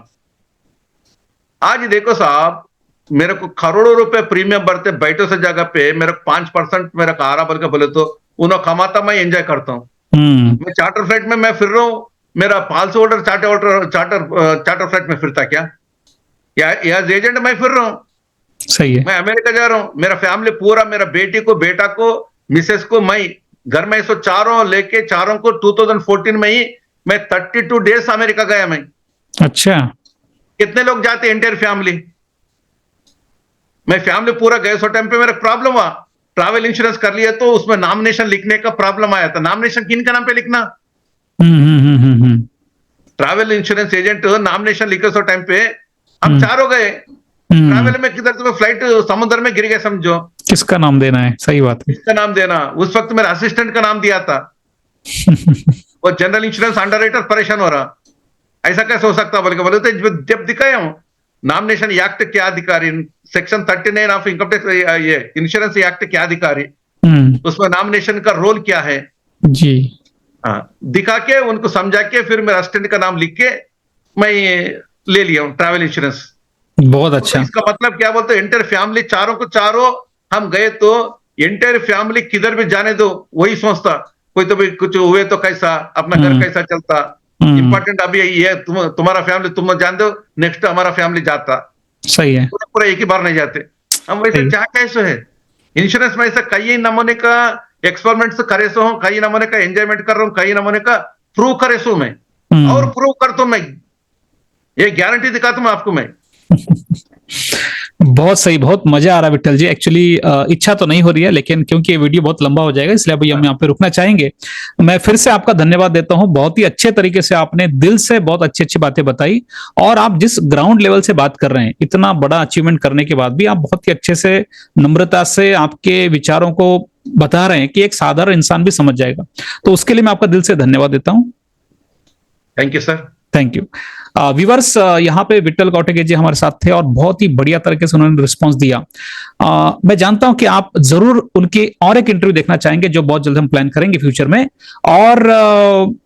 आज देखो साहब, मेरे को करोड़ों रुपए प्रीमियम भरते बैठो से जगह पे मेरे को 5% मेरा आ रहा बोल के बोले तो उन्होंने कमाता, मैं एंजॉय करता हूँ। मैं चार्टर फ्लाइट में मैं फिर रहा हूँ, मेरा पॉलिसी होल्डर चार्टर फ्लाइट में फिरता क्या, या एजेंट मैं फिर रहा हूँ। सही है। मैं अमेरिका जा रहा हूँ, मेरा फैमिली पूरा, मेरा बेटी को, बेटा को, मिसेस को, मैं घर में इसको चारों को 2014 में ही मैं 32 डेज अमेरिका गया मैं। अच्छा। कितने लोग जाते हैं इंटायर फैमिली? मैं फैमिली पूरा गए, सो टाइम पे मेरा प्रॉब्लम हुआ, ट्रैवल इंश्योरेंस कर लिया तो उसमें नॉमिनेशन लिखने का प्रॉब्लम आया था। नॉमिनेशन किन का नाम पे लिखना? ट्रैवल इंश्योरेंस एजेंट नॉमिनेशन लिखे सो टाइम पे हम चारों गए ट्रैवल में, किधर तुम्हें फ्लाइट समुद्र में गिर गए, समझो किसका नाम देना है? सही बात है। किसका नाम देना? उस वक्त मेरे असिस्टेंट का नाम दिया था। और जनरल इंश्योरेंस अंडरराइटर परेशान हो रहा, ऐसा कैसे हो सकता बोल के बोले तो जब दिखाया हूं नॉमिनेशन एक्ट क्या अधिकारी, सेक्शन 39 ऑफ इनकम टैक्स, ये इंश्योरेंस एक्ट क्या अधिकारी, उसमें नॉमिनेशन का रोल क्या है जी, दिखा के उनको समझा के फिर मेरे असिस्टेंट का नाम लिख के मैं ले लिया हूं ट्रैवल इंश्योरेंस। बहुत अच्छा। तो इसका मतलब क्या बोलते, एंटायर फैमिली चारों को चारों हम गए तो एंटायर फैमिली किधर भी जाने दो वही सोचता, कोई तो भी कुछ हुए तो कैसा, अपना घर कैसा चलता, इंपॉर्टेंट अभी ये तुम्हारा फैमिली तुम जान दो, नेक्स्ट हमारा फैमिली जाता। सही है। पूरा एक ही बार नहीं जाते हम, वैसे क्या कैसे है इंश्योरेंस में ऐसा कई नमूने का एक्सपेरिमेंट्स करे सो हूं, कई नमूने का एंजॉयमेंट कर रहा हूं, कई नमूने का प्रूव करे सो मैं, और प्रूव करता हूं मैं, ये गारंटी दिखाता हूं आपको मैं। बहुत सही, बहुत मजा आ रहा है विट्ठल जी। एक्चुअली इच्छा तो नहीं हो रही है, लेकिन क्योंकि ये वीडियो बहुत लंबा हो जाएगा इसलिए अभी हम यहाँ पे रुकना चाहेंगे। मैं फिर से आपका धन्यवाद देता हूँ, बहुत ही अच्छे तरीके से आपने दिल से बहुत अच्छी अच्छी बातें बताई। और आप जिस ग्राउंड लेवल से बात कर रहे हैं, इतना बड़ा अचीवमेंट करने के बाद भी आप बहुत ही अच्छे से नम्रता से आपके विचारों को बता रहे हैं कि एक साधारण इंसान भी समझ जाएगा। तो उसके लिए मैं आपका दिल से धन्यवाद देता हूँ। Thank you sir. Thank you. Viewers, यहाँ पे विट्ठल कौटगे जी हमारे साथ थे और बहुत ही बढ़िया तरीके से उन्होंने रिस्पांस दिया। मैं जानता हूं कि आप जरूर उनकी और एक इंटरव्यू देखना चाहेंगे जो बहुत जल्द हम प्लान करेंगे फ्यूचर में। और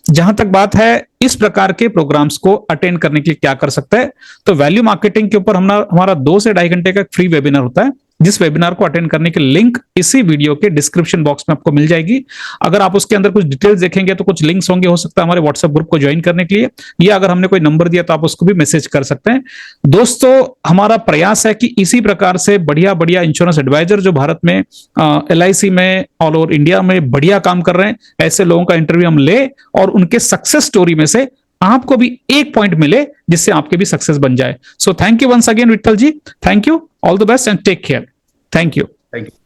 जहां तक बात है इस प्रकार के प्रोग्राम्स को अटेंड करने के लिए क्या कर सकते हैं, तो वैल्यू मार्केटिंग के ऊपर हमारा 2 से 2.5 घंटे का फ्री वेबिनार होता है, जिस वेबिनार को अटेंड करने की लिंक इसी वीडियो के डिस्क्रिप्शन बॉक्स में आपको मिल जाएगी। अगर आप उसके अंदर कुछ डिटेल्स देखेंगे तो कुछ लिंक्स होंगे, हो सकता है हमारे व्हाट्सएप ग्रुप को ज्वाइन करने के लिए, या अगर हमने कोई नंबर दिया तो आप उसको भी मैसेज कर सकते हैं। दोस्तों, हमारा प्रयास है कि इसी प्रकार से बढ़िया बढ़िया इंश्योरेंस एडवाइजर जो भारत में LIC में ऑल ओवर इंडिया में बढ़िया काम कर रहे हैं, ऐसे लोगों का इंटरव्यू हम ले और उनके सक्सेस स्टोरी में से आपको भी एक पॉइंट मिले जिससे आपके भी सक्सेस बन जाए। So thank you once again Vitthal ji, thank you, all the best and take care. Thank you. Thank you.